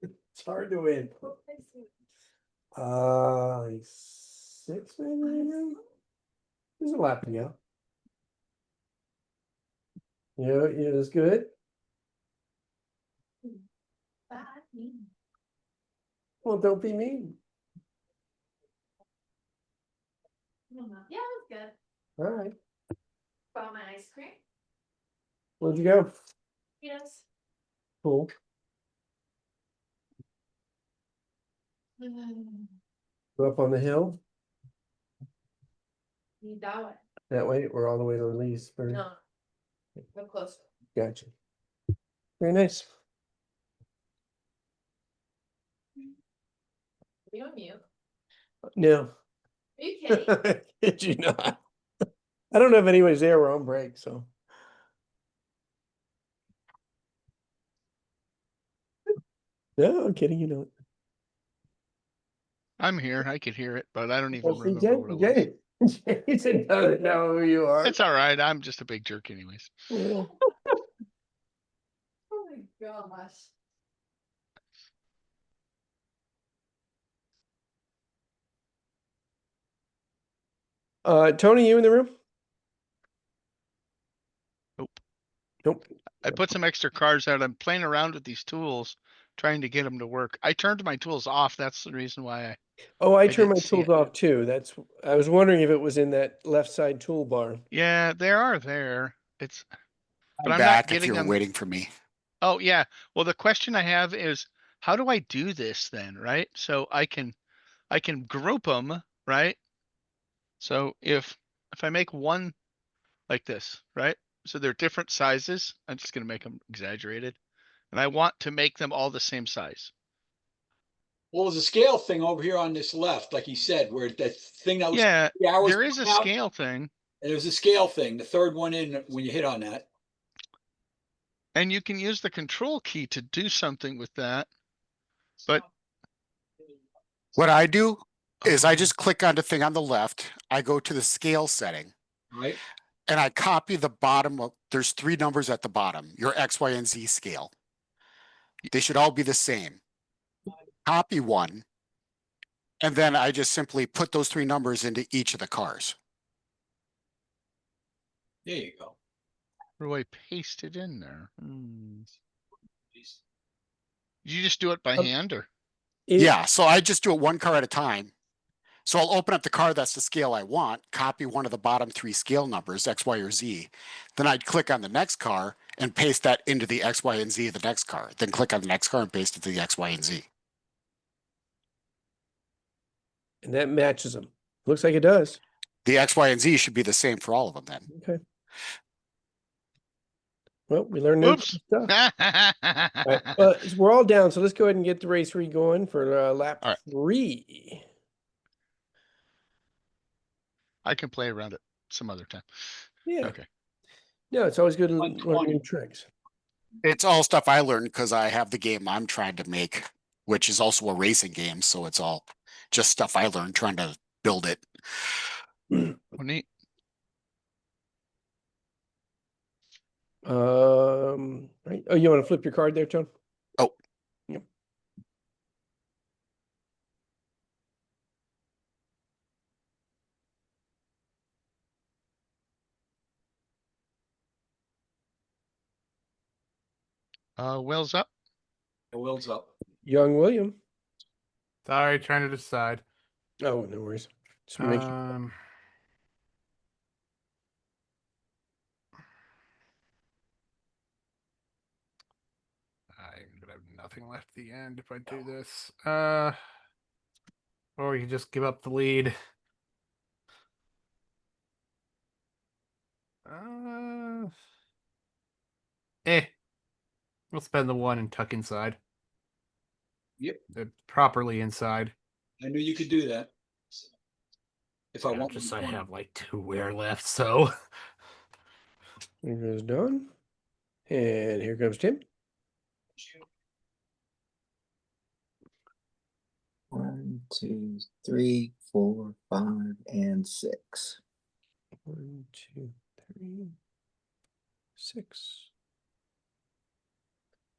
It's hard to win. Like 6 maybe. There's a lap to go. Yeah, that's good. Well, don't be mean. Yeah, that's good. All right. Bought my ice cream. Where'd you go? Yes. Cool. Go up on the hill. You that way. That way, we're all the way to Leesburg. No. Go closer. Gotcha. Very nice. You on mute. No. Are you kidding? Did you not? I don't know if anybody's there. We're on break, so. No, I'm kidding. You know. I'm here. I could hear it, but I don't even Well, see, remember what it was. Jason doesn't know who you are. It's all right. I'm just a big jerk anyways. Yeah. Oh my gosh. Tony, you in the room? Nope. Nope. I put some extra cards out. I'm playing around with these tools, trying to get them to work. I turned my tools off. That's the reason why Oh, I I turned my didn't see tools it. off too. I was wondering if it was in that left side toolbar. Yeah, they are there. But I'm not Back if getting you're them. waiting for me. Oh, yeah. Well, the question I have is, how do I do this then, right? So I can group them, right? So if I make one like this, right? So they're different sizes. I'm just gonna make them exaggerated. And I want to make them all the same size. Well, there's a scale thing over here on this left, like you said, where that thing that was Yeah, 3 hours there is a out, scale thing. and there's a scale thing, the third one in when you hit on that. And you can use the control key to do something with that. But What I do is I just click on the thing on the left. I go to the scale setting. Right. And I copy the bottom of, there's 3 numbers at the bottom, your X, Y, and Z scale. They should all be the same. Copy one. And then I just simply put those 3 numbers into each of the cars. There you go. where do I paste it in there? You just do it by hand or? Yeah, so I just do it 1 car at a time. So I'll open up the car that's the scale I want, copy one of the bottom 3 scale numbers, X, Y, or Z. Then I'd click on the next car and paste that into the X, Y, and Z of the next car. Then click on the next car and paste it to the X, Y, and Z. And that matches them. Looks like it does. The X, Y, and Z should be the same for all of them then. Okay. Well, we learned new Oops. stuff. All right. We're all down, so let's go ahead and get the race going for lap 3. I can play around it some other time. Yeah. Okay. No, it's always good to learn new tricks. It's all stuff I learned because I have the game I'm trying to make, which is also a racing game. So it's all just stuff I learned trying to build it. Well, neat. Right. Oh, you want to flip your card there, John? Oh. Yep. Will's up. The Will's up. Young William. Sorry, trying to decide. Oh, no worries. Just make I'm gonna have nothing left at the end if I do this. Or you just give up the lead. We'll spend the 1 and tuck inside. Yep. Properly inside. I knew you could do that. If I want, I have like 2 wear left, so. Here goes Don. And here comes Tim. 1, 2, 3, 4, 5, and 6. 1, 2, 3, 6.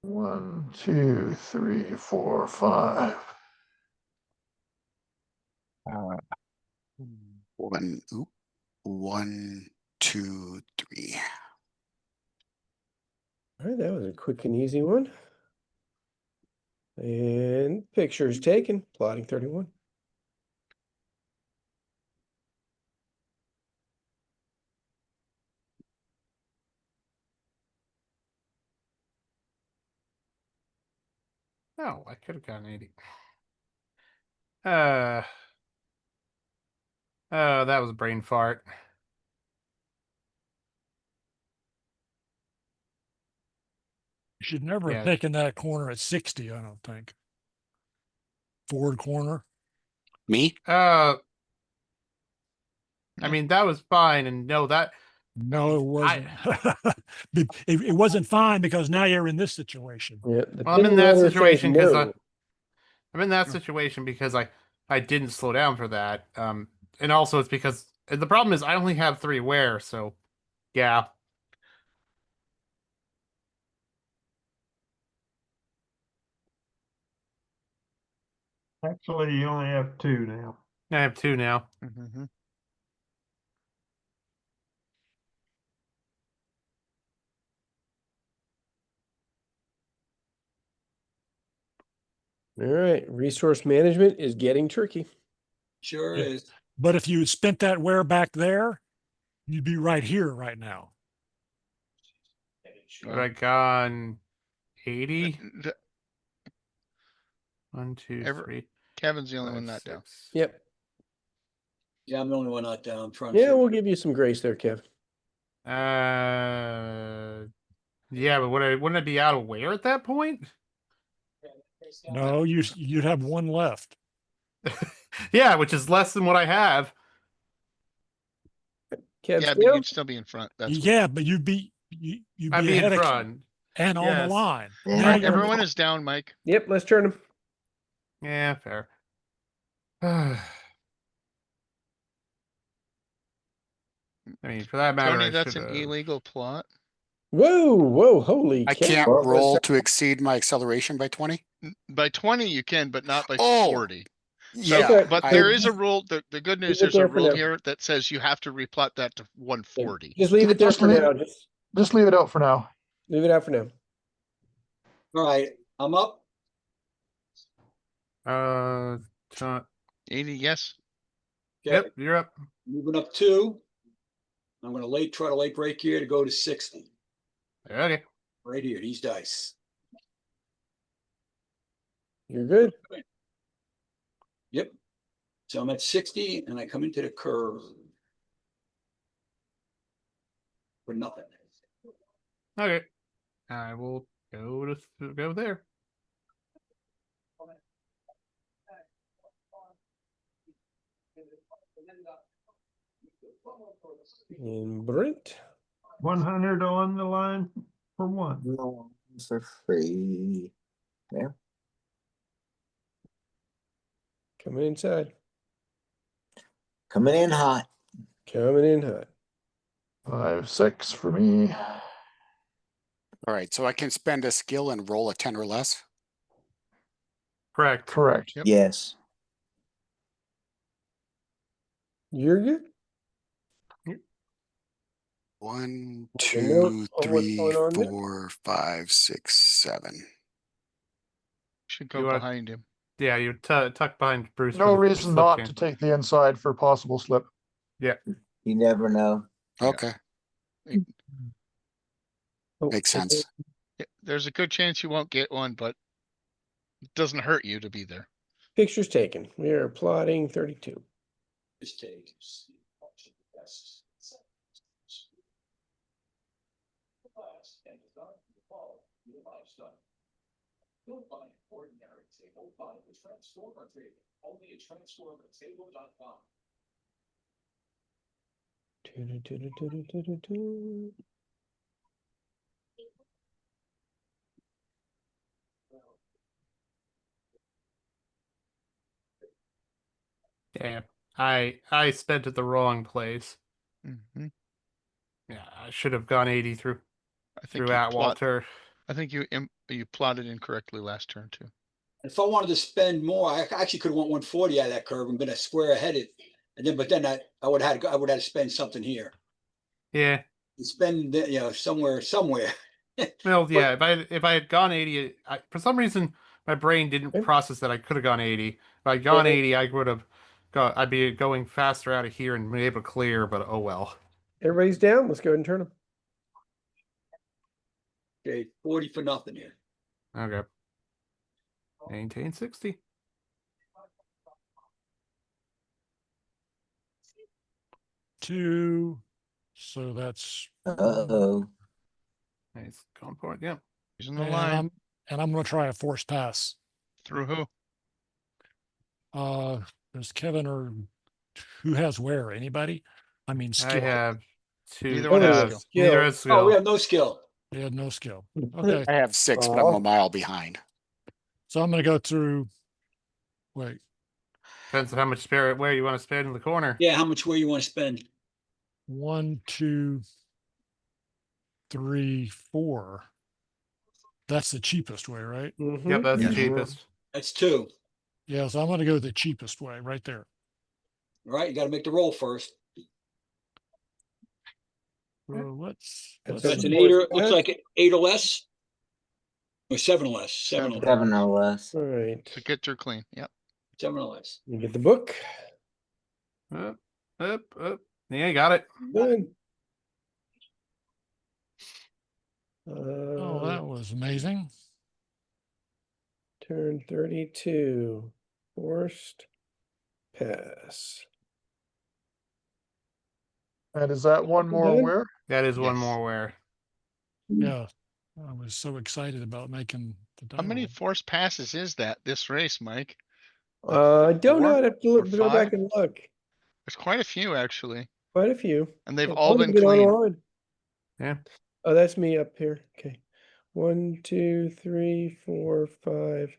1, 2, 3, 4, 5. 1, 2, 3. All right, that was a quick and easy one. And pictures taken, plotting 31. Oh, I could have gotten 80. Oh, that was a brain fart. You should never have Yeah. taken that corner at 60, I don't think. Forward corner. Me? I mean, that was fine, and no, that. No, it wasn't. It wasn't fine because now you're in this situation. Yeah, Well, I'm in that situation because no. I'm in that situation because I didn't slow down for that. And also it's because the problem is I only have 3 wear, so yeah. Actually, you only have 2 now. I have 2 now. Mm-hmm. All right, resource management is getting tricky. Sure Yeah. is. But if you had spent that wear back there, you'd be right here right now. Would I gone 80? 1, 2, 3. Kevin's the only 5, one not down. 6. Yep. Yeah, I'm the only one not down. I'm trying Yeah, to. we'll give you some grace there, Kev. Yeah, but wouldn't it be out of wear at that point? No, you'd have 1 left. Yeah, which is less than what I have. Kev, Yeah, but you'd still be in front. That's what- Yeah, but you'd be I'd be in ahead of front. and on the Yes. line. Yeah. Now Alright, you're- everyone is down, Mike. Yep, let's turn them. Yeah, fair. I mean, for that matter, Tony, I that's should an illegal plot. Whoa, holy I cow. can't Well, roll to exceed my acceleration by 20. By 20 you can, but not by Oh. 40. Yeah, Okay, But I- there is a rule. The good news, it there's a there for rule now. here that says you have to replot that to 140. Just leave it there Just for leave- now. Just leave it out for now. Leave it out for now. All right, I'm up. John, 80, yes. Okay, yep, you're up. moving up 2. I'm going to try to late break here to go to 60. Okay. Right here, these dice. You're good. Yep. So I'm at 60 and I come into the curve for nothing. Okay. I will go there. And Brent. 100 on the line for 1. No, for free. There. Coming inside. Coming in hot. Coming in hot. 5, 6 for me. All right, so I can spend a skill and roll a 10 or less. Correct. Correct. Yep. Yes. You're good. 1, Make a note 2, of what's 3, going on there. 4, 5, 6, 7. Should go You want- behind him. Yeah, you tuck behind Bruce. for No the reason slip not chance. to take the inside for possible slip. You never know. Yeah. Okay, Oh, makes okay. sense. Yeah, there's a good chance you won't get one, but it doesn't hurt you to be there. Pictures taken. We are plotting 32. Just take. Don't buy an ordinary table, buy the transformer table, only at transformertable.com. Damn, I spent at the wrong place. Mhm. Yeah, I should have gone 80 through I think through you Atwater. I think you plotted incorrectly last turn too. If I wanted to spend more, I actually could have went 140 out of that curve and been a square ahead it. And then, but then I would have to spend something here. Yeah. You spend, somewhere. Well, yeah. If I had gone 80, for some reason my brain didn't Okay. process that I could have gone 80. If I'd gone Yeah. 80, I would have got. I'd be going faster out of here and be able to clear. But oh well. Everybody's down. Let's go ahead and turn them. Okay, 40 for nothing here. Okay. Maintain 60. Two. So that's Uh-oh. Nice. Going for it. Yeah. Using the and line I'm gonna try a force pass. through who? Does Kevin or who has where? Anybody? I mean I skill. have two. Neither one has skill. Neither has skill. Oh, we have no skill. They had no skill. Okay. I have 6, but I'm a mile behind. So I'm gonna go through. Wait. Depends on how much spare where you want to spend in the corner. Yeah, how much where you want to spend? 1, 2, 3, 4. That's the cheapest way, right? Yep, that's the Yeah. cheapest. That's 2. Yeah, so I'm gonna go the cheapest way right there. All right, you got to make the roll first. So That's That's a an force 8 or looks pass. like an 8 or less. Or 7 or less. 7 or less. 7 or less. All right. To get through clean. Yep. 7 or less. You get the book. Up. Yeah, you got it. Good. Oh, that was amazing. Turn 32. Forced pass. And is that one more Done? where? That is one Yes. more where. Yeah. I was so excited about making the die How many roll. force passes is that this race, Mike? I don't know. Four I'd have to or go back five? and look. There's quite a few actually, Quite a few. and they've And all some have been clean. online. Yeah. Oh, that's me up here. Okay. 1, 2, 3, 4, 5,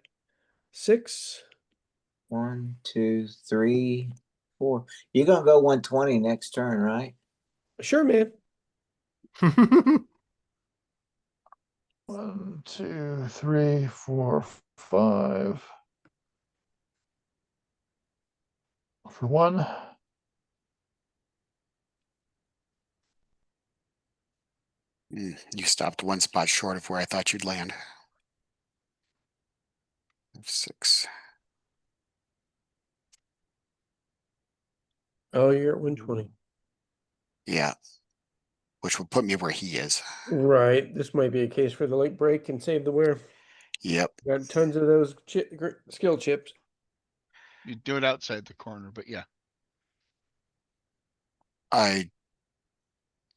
6. 1, 2, 3, 4. You're gonna go 120 next turn, right? Sure, man. 1, 2, 3, 4, 5. For 1. You stopped one spot short of where I thought you'd land. 6. Oh, you're at 120. Yeah. Which would put me where he is. Right. This might be a case for the late break and save the wear. Yep. Got tons of those skill chips. You do it outside the corner, but yeah,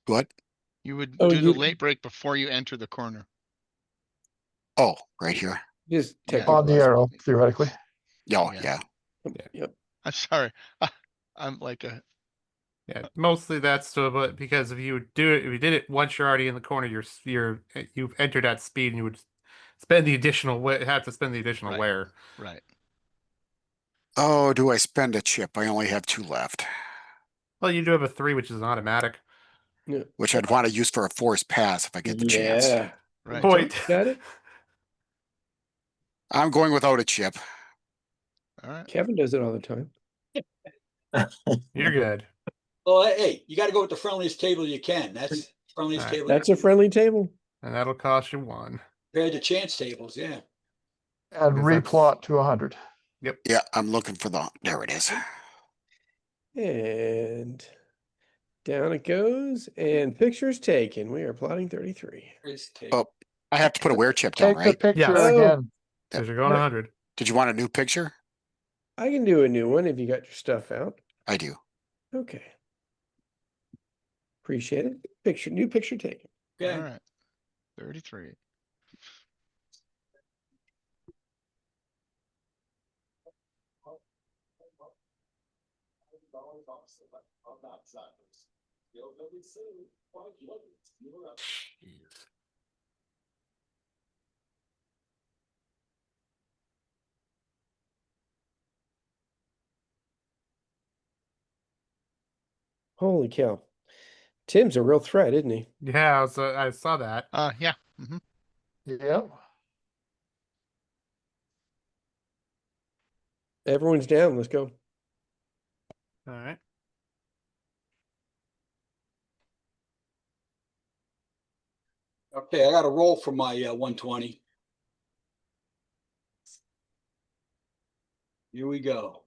What? you would Oh, do the you- late break before you enter the corner. Oh, right here. Just Yeah. technical. On the arrow, theoretically. Oh, Yeah. yeah. Yep. I'm sorry. I'm like a Yeah, mostly that's because if you did it once you're already in the corner, you've entered at speed, and you would spend the additional have to spend the additional Right. wear. right. Oh, do I spend a chip? I only have 2 left, Well, you do have a 3, which is an automatic. Yeah. which I'd want to use for a force pass if I get the chance. Yeah. Right. Point. Got it? I'm going without a chip. All right. Kevin does it all the time. You're good. Oh, hey, you gotta go with the friendliest table you can. That's friendliest Alright. table. That's a friendly table. And that'll cost you 1. Compared to chance tables, yeah. And Because that's- replot to 100. Yeah, I'm looking for there it is. And down it goes. And pictures taken. We are plotting 33. Oh, I have to put a wear chip down, Take the right? picture Oh. again. Because you're going 100. Did you want a new picture? I can do a new one if you got your stuff out. I do. Okay. Appreciate it. New picture taken. Okay. All right. 33. Jeez. Holy cow. Tim's a real threat, isn't he? Yeah, I saw that. Yeah. Hmm. Yep. Everyone's down. Let's go. All right. Okay, I got to roll for my 120. Here we go.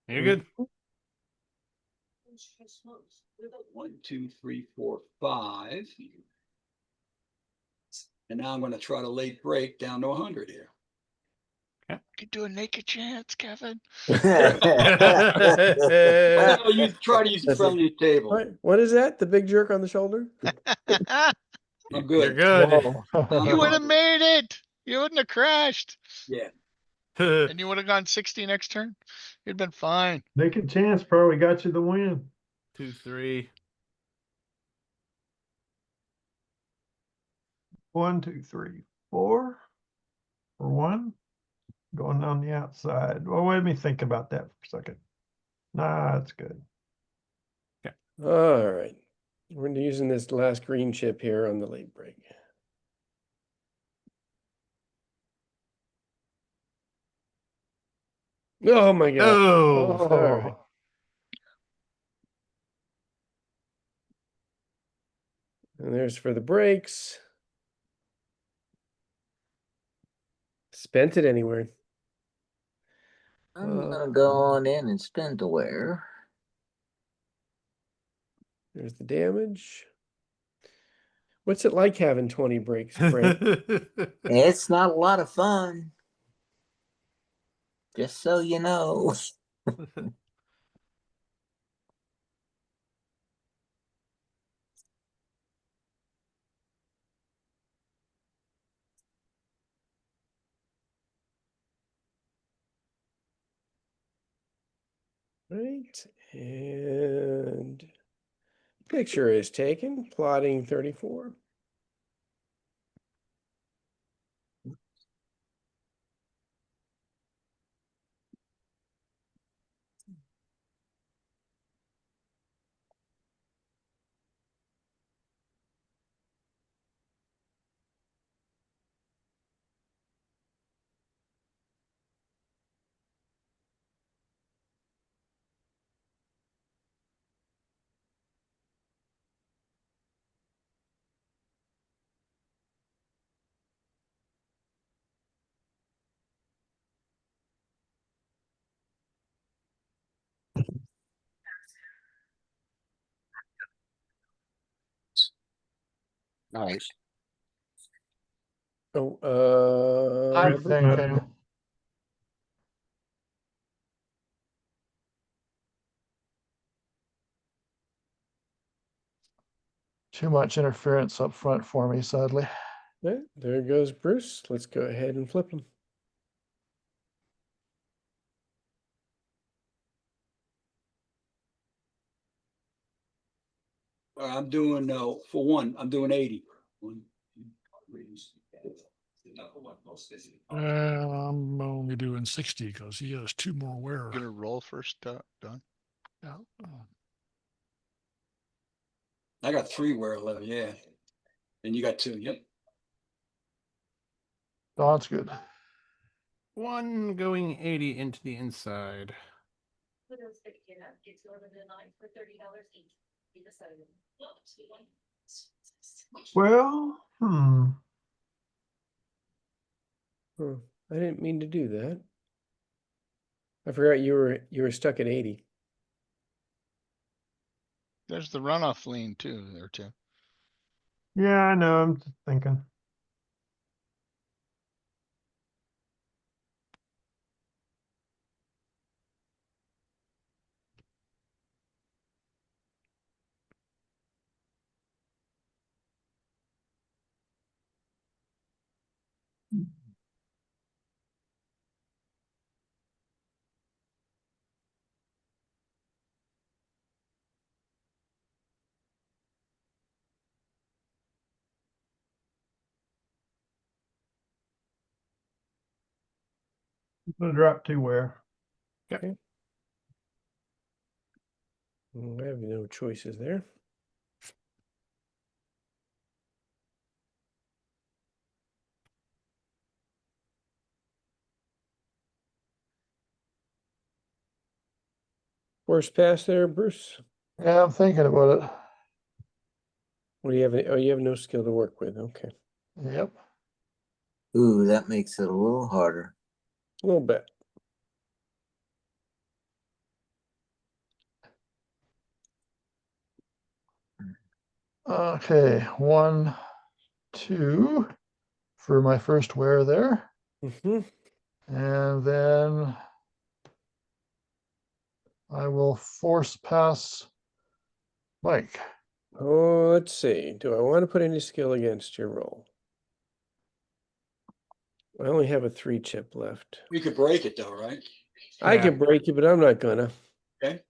You're good. 1, 2, 3, 4, 5. And now I'm going to try to late break down to 100 here. You could do a naked chance, Kevin. You try to use the friendly table. What is that? The big jerk on the shoulder? I'm good. You're good. You would have made it. You wouldn't have crashed. Yeah. And you would have gone 60 next turn. You'd been fine. Naked chance probably got you the win. 2, 3. 1, 2, 3, 4 for 1. Going on the outside. Well, let me think about that for a second. Nah, that's good. All right. We're using this last green chip here on the late break. Oh my God. Oh. All right. And there's for the breaks. Spent it anywhere. I'm gonna go on in and spend the wear. There's the damage. What's it like having 20 breaks, Brent? It's not a lot of fun. Just so you know. Right. And picture is taken, plotting 34. Nice. Oh, I'm thinking. Too much interference up front for me, sadly. yeah, there goes Bruce. Let's go ahead and flip him. I'm doing, for one, I'm doing 80. 1, 2, 3. I'm only doing 60 because he has 2 more wear. Gonna roll first, Don. Yeah. I got 3 wear left, yeah. And you got 2, yep. Don's good. 1 going 80 into the inside. For those that get up, it's over the line for $30 each. You decided not to be one. Well, Huh, I didn't mean to do that. I forgot you were stuck at 80. There's the runoff lean too, there too. yeah, I know. I'm just thinking. I'm gonna drop 2 where. I have no choices there. Worst pass there, Bruce. Yeah, I'm thinking about it. What do you have? Oh, you have no skill to work with. Okay, Yep. Ooh, that makes it a little harder. a little bit. Okay, 1, 2 for my first wear there. Mm-hmm. And then I will force pass Mike. Oh, let's see. Do I want to put any skill against your roll? I only have a 3 chip left. We could break it though, right? I Yeah. can break it, but I'm not gonna. Okay.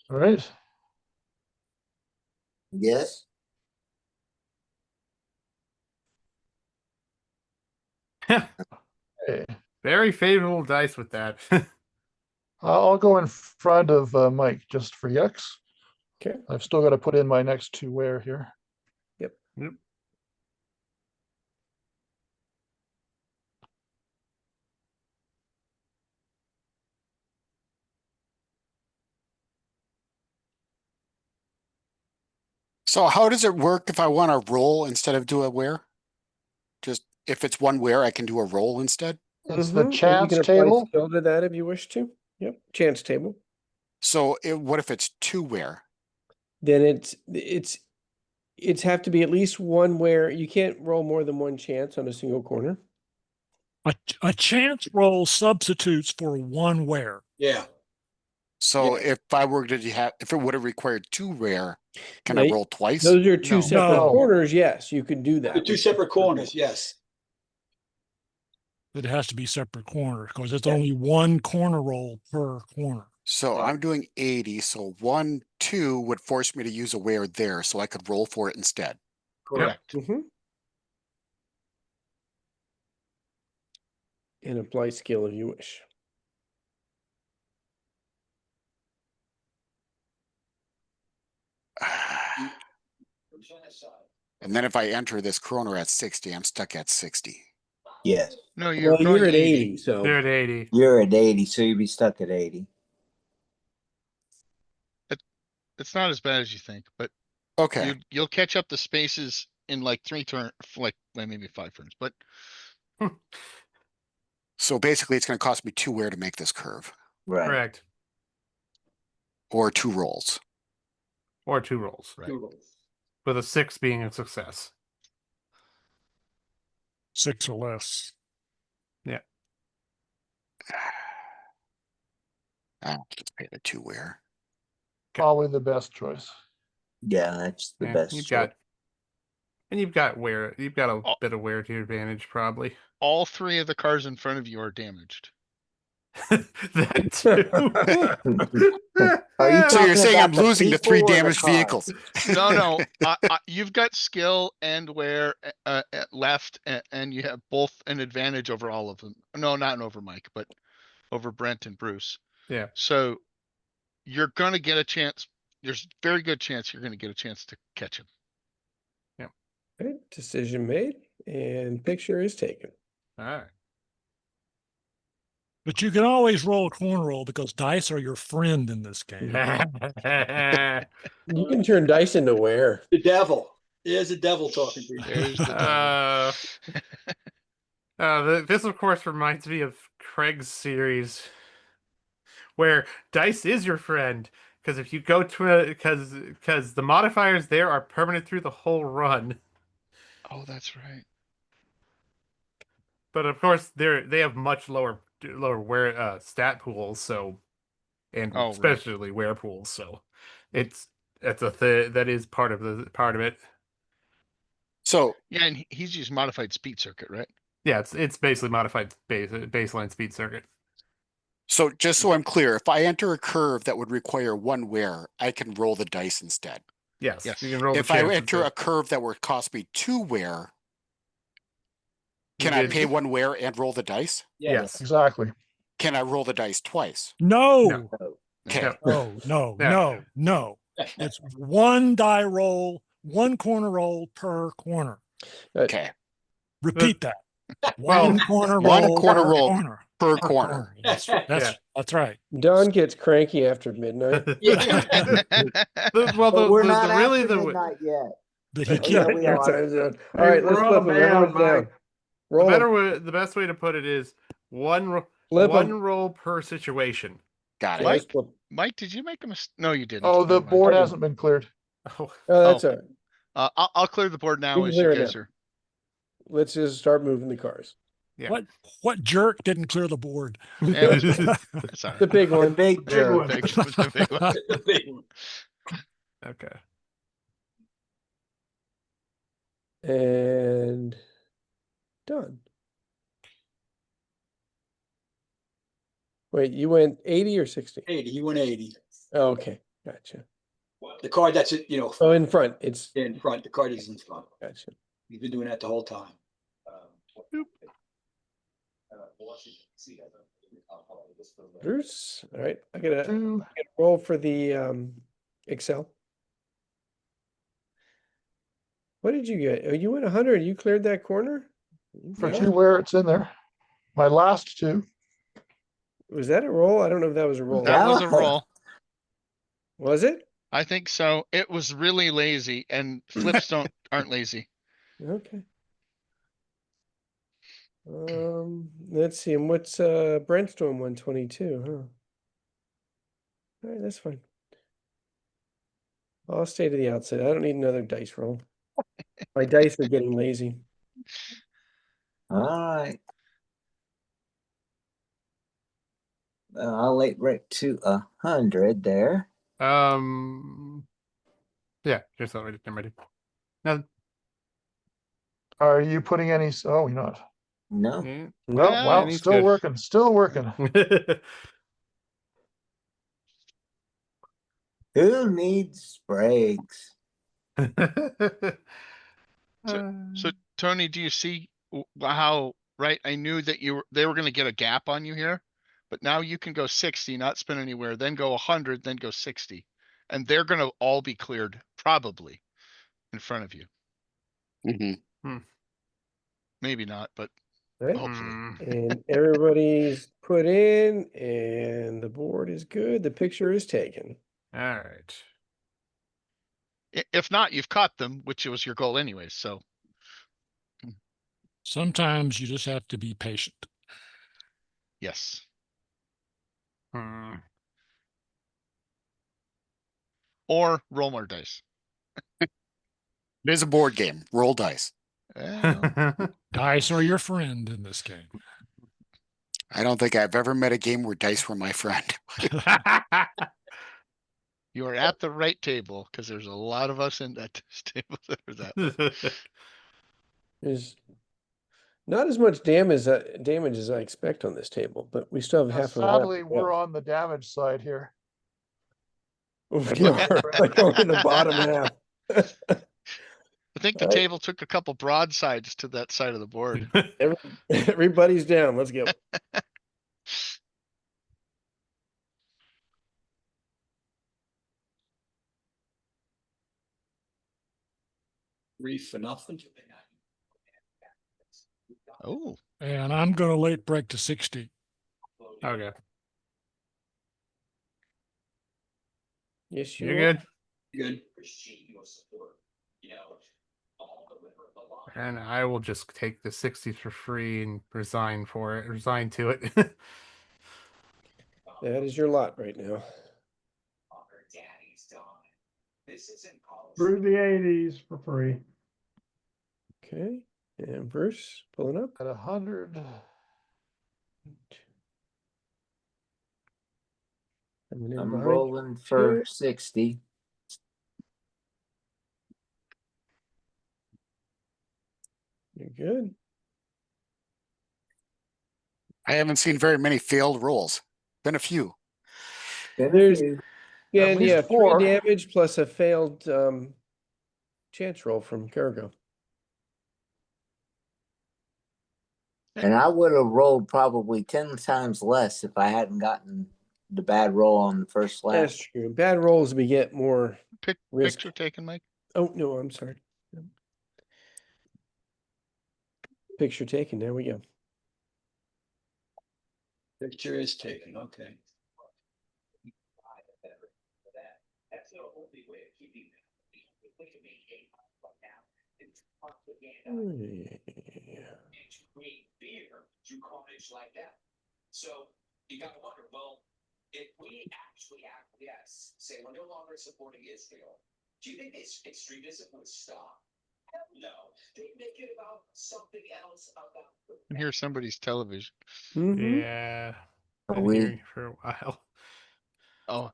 All right. Yes. Okay. Very favorable dice with that. I'll go in front of Mike just for yucks. Okay. I've still got to put in my next 2 wear here. Yep. So how does it work if I want to roll instead of do a wear? Just if it's 1 wear, I can do a roll instead. It's Mhm, the and you chance can apply table. skill to that if you wish to. Yep, chance table. So what if it's 2 wear? Then it's have to be at least 1 where you can't roll more than 1 chance on a single corner. A chance roll substitutes for 1 wear. Yeah. So Yeah. if I were to have, if it would have required 2 rare, can I Yeah, roll twice? Those are 2 No. separate No. corners. Yes, you can do The that. 2 separate corners, yes. It has to be separate corners because it's Yeah. only 1 corner roll per corner. So Right. I'm doing 80. So 1, 2 would force me to use a wear there, so I could roll for it instead. Correct. Mm-hmm. And apply skill if you wish. And then if I enter this corner at 60, I'm stuck at 60. Yes. No, you're Well, going you're at 80. 80, so They're at 80. You're at 80, so you'd be stuck at 80. It's not as bad as you think, but Okay. you'll catch up the spaces in like 3 turns, like well, maybe 5 turns, but So basically it's going to cost me 2 wear to make this curve, Right. Correct. or 2 rolls. Or 2 rolls. right. With a 6 being a success. 6 or less. I'll just pay the 2 wear. Probably the best choice. Yeah, that's the Yeah, best. you've choice. got, and you've got wear. You've got a Oh. bit of wear to your advantage, probably. All 3 of the cars in front of you are damaged. That too. Are you So you're talking saying about I'm the losing the 3 people or the damaged cars? vehicles? No, you've got skill and wear left, and you have both an advantage over all of them. No, not over Mike, but over Brent and Bruce. Yeah. So you're gonna get a chance. There's a very good chance you're gonna get a chance to catch him. okay, decision made and picture is taken. All right. But you can always roll a corner roll because dice are your friend in this game. You can turn dice into where? The devil. There's a devil talking to you. There's the devil. This of course reminds me of Craig's series where dice is your friend, because if you go to because the modifiers there are permanent through the whole run. Oh, that's right. But of course they have much lower wear stat pools, so and Oh, right. especially wear pools, so that's that is part of it. So Yeah, and he's used modified speed circuit, right? Yeah, it's basically modified baseline speed circuit. So just so I'm clear, if I enter a curve that would require one wear, I can roll the dice instead. Yes, Yes. you can roll If the I chances enter of- a curve that would cost me 2 wear, You can I did- pay 1 wear and roll the dice? Yes. Exactly. Can I roll the dice twice? No, Okay. no, Yeah. no. It's 1 die roll, 1 corner roll per corner. Okay. Repeat that. Well, 1 corner one roll corner per roll corner. per corner. That's Yeah. that's right. Don gets cranky after midnight. Well, But we're the not really after the midnight yet. But he Oh, yeah, can't. we Your are. time zone. All Hey, right, let's we're flip on them. band, Everyone's down. Mike. Roll 'em. the best way to put it is one Flip 'em. one roll per situation. Got it. Yeah, let's Mike? flip. Mike, did you make a mistake? No, you didn't. Oh, the Never mind. board hasn't been cleared. Oh, Oh, that's all right. I'll clear the board now You can as you clear it guys now. are. Let's just start moving the cars. yeah. What jerk didn't clear the board? Yeah, that's right. That's all The right. big The one. big jerk. one. Big- the big one. The big one. Okay. And done. Wait, you went 80 or 60? 80, he went 80. Oh, okay, gotcha. The card that's, Oh, in front, it's in front, the card is in front. gotcha. He's been doing that the whole time. Bruce, all right, I gotta Two. roll for the Excel. What did you get? Oh, you went 100. You cleared that corner. For Yeah. 2 where it's in there. My last 2. Was that a roll? I don't know if that was a roll. That was a Yeah. roll. Was it? I think so. It was really lazy, and flips aren't lazy. Okay. Let's see. And what's Brainstorm 122, huh? All right, that's fine. I'll stay to the outside. I don't need another dice roll. My dice are getting lazy. All right. I'll late break to 100 there. Yeah, just already. I'm ready. Now, Are you putting any? Oh, you're not. No. yeah. No, Well, Well, he's still good. working. Still working. Who needs Spragues? So Tony, do you see how, right? I knew that they were gonna get a gap on you here, but now you can go 60, not spend anywhere, then go 100, then go 60. And they're gonna all be cleared probably in front of you. Mhm. Maybe not, but right? hopefully. And everybody's put in, and the board is good. The picture is taken. All right. If not, you've caught them, which was your goal anyways, so. Sometimes you just have to be patient. Yes. Hmm. Or roll more dice. It is a board game. Roll dice. Well, Dice are your friend in this game. I don't think I've ever met a game where dice were my friend. you are at the right table, because there's a lot of us in that table that are that. There's not as much damage as I expect on this table, but we still have half of it. Sadly, we're on the damage side here. We're in the bottom half. I think the Right. table took a couple broadsides to that side of the board. Everybody's down. Let's go. Three for nothing. Oh, And I'm going to late break to 60. Okay. Yes, You're you are. good. Good. And I will just take the 60 for free and resign to it. That is your lot right now. Through the 80s for free. Okay, and Bruce pulling up. At 100. Coming in I'm behind rolling for you. 60. You're good. I haven't seen very many failed rolls. Been a few. There's At and least yeah, 4. 3 damage plus a failed chance roll from Cargo. And I would have rolled probably 10 times less if I hadn't gotten the bad roll on the first slap. That's true. Bad rolls we get more risk. Picture taken, Mike. Oh no, I'm sorry. Picture taken. There we go. Picture is taken, okay. To carnage like that. So you gotta wonder, well, if we actually acquiesce, say we're no longer supporting Israel, do you think this extremism would stop? Hell no. They make it about something else about. I can hear somebody's television. Mhm. Yeah. Are Been we- hearing for a while. Oh,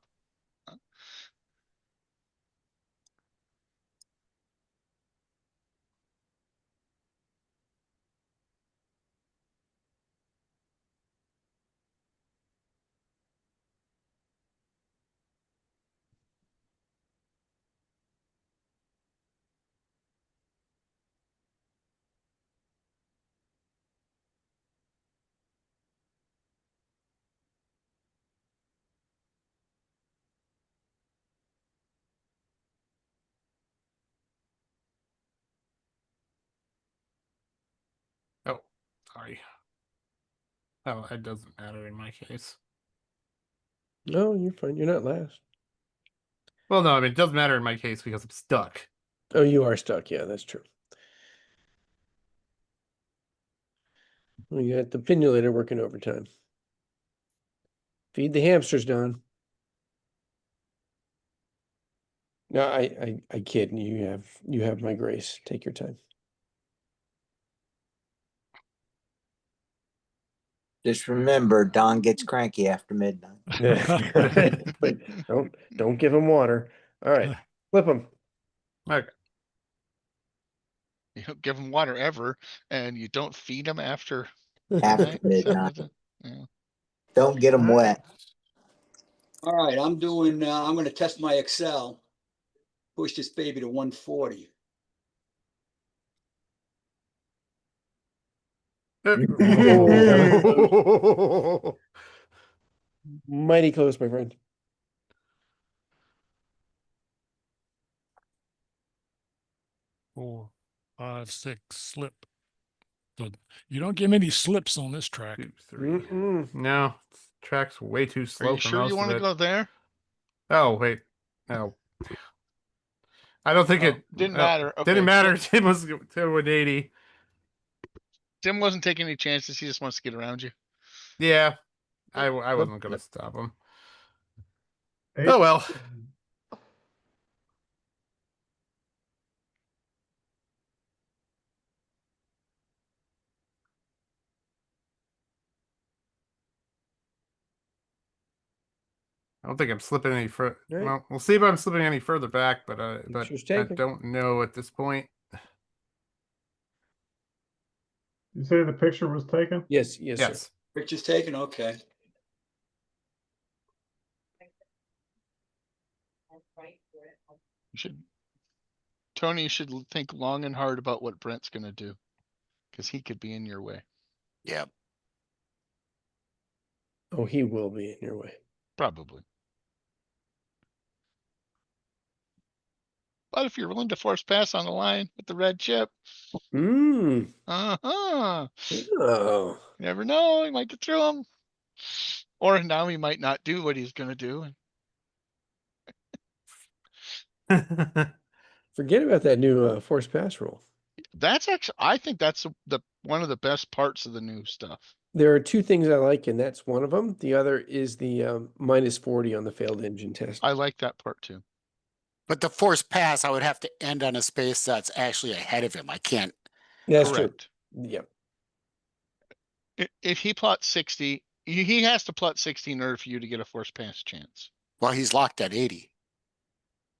Oh, sorry. Oh, it doesn't matter in my case. No, you're fine. You're not last. Well, no, I mean, it doesn't matter in my case because I'm stuck. Oh, you are stuck. Yeah, that's true. We got the pinulator working overtime. Feed the hamsters, Don. No, I kid. You have my grace. Take your time. Just remember, Don gets cranky after midnight. But don't give him water. All right, flip him. Okay. you don't give them water ever, and you don't feed them after After midnight. midnight. Yeah. Don't get them wet. All right, I'm doing, I'm gonna test my Excel. Push this baby to 140. Mighty close, my friend. Four, five, six, slip. So you don't get many slips on this track. 2, 3. No, track's way too Are slow you for sure most you want of to it. go there? Oh, wait. No. I don't think Oh, it didn't matter. Okay, didn't matter. flip. Tim was to 180. Tim wasn't taking any chances. He just wants to get around you. Yeah. I wasn't going to stop him. Eight. Oh, well. I don't think I'm slipping any further. Right. Well, we'll see if I'm slipping any further back, but Picture's I taken. don't know at this point. You say the picture was taken? Yes, yes, sir. Yes. Picture's taken, okay. You should, Tony, you should think long and hard about what Brent's gonna do, because he could be in your way. Yeah. Oh, he will be in your way. Probably. But if you're willing to force pass on the line with the red chip, Mm. uh-huh. Oh. You never know, you might get through him. Or now he might not do what he's gonna do. Forget about that new force pass rule. That's actually, I think that's the one of the best parts of the new stuff. There are two things I like, and that's one of them. The other is the -40 on the failed engine test. I like that part too. But the force pass, I would have to end on a space that's actually ahead of him. I can't. That's Correct. true. Yep. If he plots 60, he has to plot 60 in order for you to get a force pass chance. Well, he's locked at 80.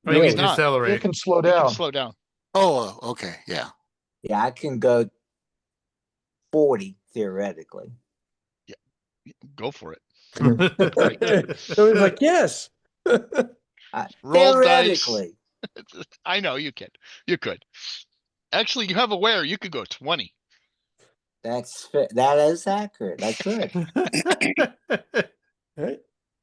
But you No, can he's not. You decelerate. can slow You can down. slow down. Oh, okay. Yeah. Yeah, I can go 40 theoretically. Go for it. So he's like, yes. Roll dice. Theoretically. I know you can. You could. Actually, you have a wear. You could go 20. That is accurate. I could.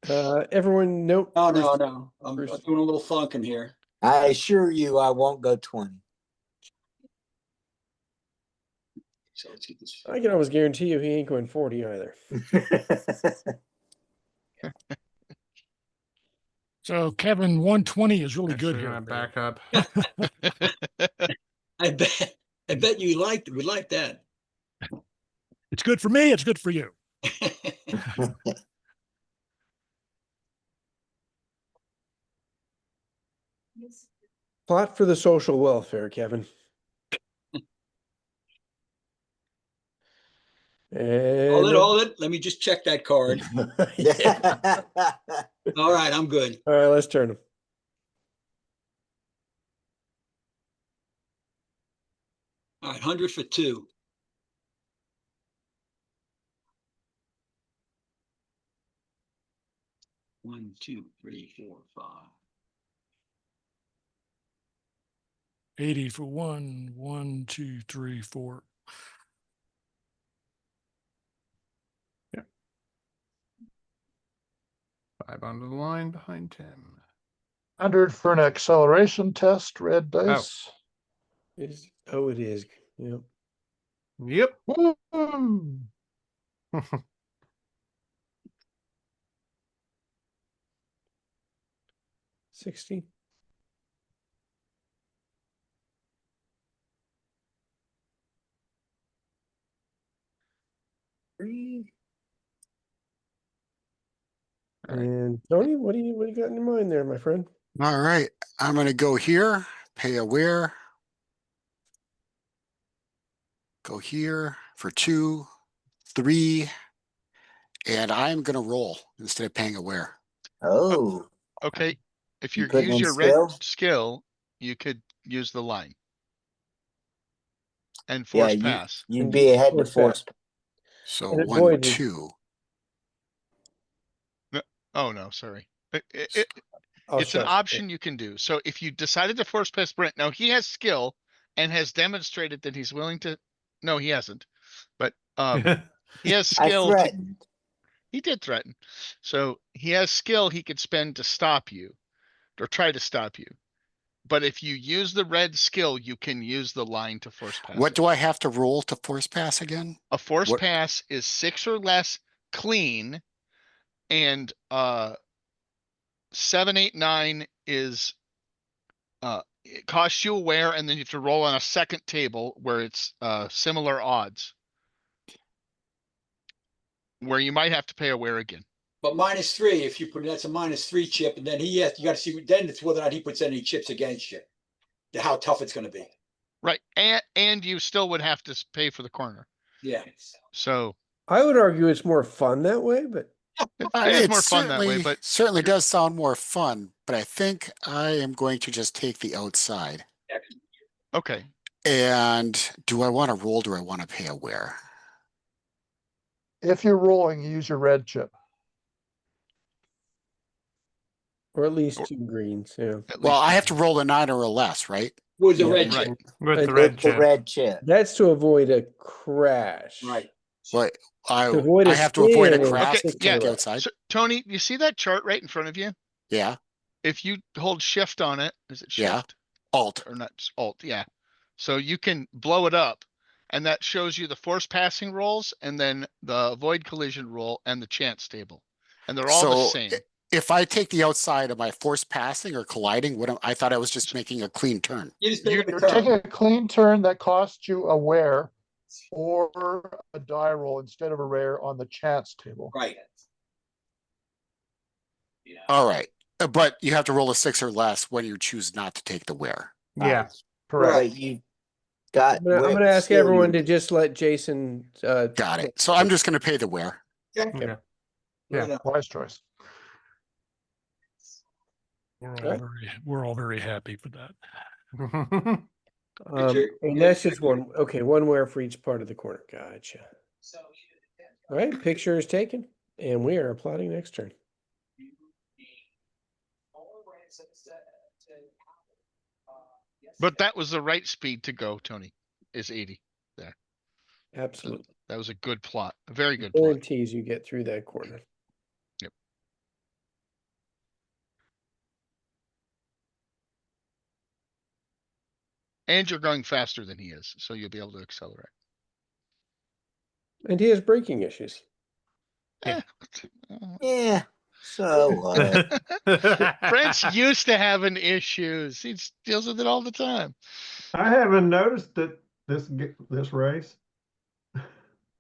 All right. Everyone note. No, Bruce- no, no. I'm Bruce- doing a little thunking here. I assure you, I won't go 20. So let's get this. I can always guarantee you he ain't going 40 either. So Kevin, 120 is really good Actually, here. gonna back up. I bet you would like that. It's good for me. It's good for you. Plot for the social welfare, Kevin. And Hold it. Let me just check that card. Yeah. All right, I'm good. All right, let's turn them. All right, 100 for 2. One, 2, 3, 4, 5. 80 for 1, 1, 2, 3, 4. Yeah. 5 onto the line behind Tim. 100 for an acceleration test, red dice. It is. Yep. Yep. Woo! 60. And Tony, what do you got in your mind there, my friend? All right. I'm going to go here, pay a wear. Go here for 2, 3, and I'm going to roll instead of paying a wear. Oh, Okay. If You you putting use in your red skill? skill, you could use the line. And yeah, force pass. you'd be ahead to Force force. So And 1, avoid- 2. Oh, no, sorry. It's Oh, an shush. option you can do. So if you decided to force pass Brent, now he has skill and has demonstrated that he's willing to, no, he hasn't, but, he has I skill. to- threatened. He did threaten. So he has skill he could spend to stop you or try to stop you. But if you use the red skill, you can use the line to force pass. What it. do I have to roll to force pass again? A force what- pass is 6 or less clean. And 7, 8, 9 is it costs you a wear, and then you have to roll on a second table where it's similar odds. Where you might have to pay a wear again. But -3, if you put that's a -3 chip, and then you got to see then it's whether or not he puts any chips against you. How tough it's going to be. Right. And you still would have to pay for the corner. Yeah. So I would argue it's more fun that way, but it is more fun that way, certainly- but certainly does sound more fun, but I think I am going to just take the outside. okay. And do I want to roll? Do I want to pay a wear? If you're rolling, use your red chip. or at least 2 greens. Yeah. At Well, least I have to roll a 9 or less, right? With the Yeah, red right. chip. With With the the red The chip. red chip. That's to avoid a crash. Right. But To avoid I a have to avoid a spin, crash Okay, to yeah. take the outside. So, Tony, you see that chart right in front of you? Yeah. If you hold shift on it, is it Yeah. shift? Alt. Or not alt, yeah. So you can blow it up and that shows you the force passing rolls and then the avoid collision roll and the chance table. And they're all the So same. if I take the outside, am I forced passing or colliding? I thought I was just making a clean turn. You just pick You're up the car. taking a clean turn that costs you a wear or a die roll instead of a rare on the chance table. Right. Yeah. All right. But you have to roll a 6 or less when you choose not to take the wear. Yeah. Correct. But you got. I'm gonna ask everyone to just let Jason, Got it. So I'm just going to pay the wear. Yeah. Yeah, wise choice. We're all very happy for that. and that's just one, okay, one wear for each part of the corner. Gotcha. All right, picture is taken and we are plotting next turn. But that was the right speed to go, Tony, is 80 there. Absolutely. That was a good plot, a very good plot. Guarantees you get through that corner. Yep. And you're going faster than he is, so you'll be able to accelerate. And he has braking issues. Yeah. So what? Brent's used to having issues. He deals with it all the time. I haven't noticed that this race.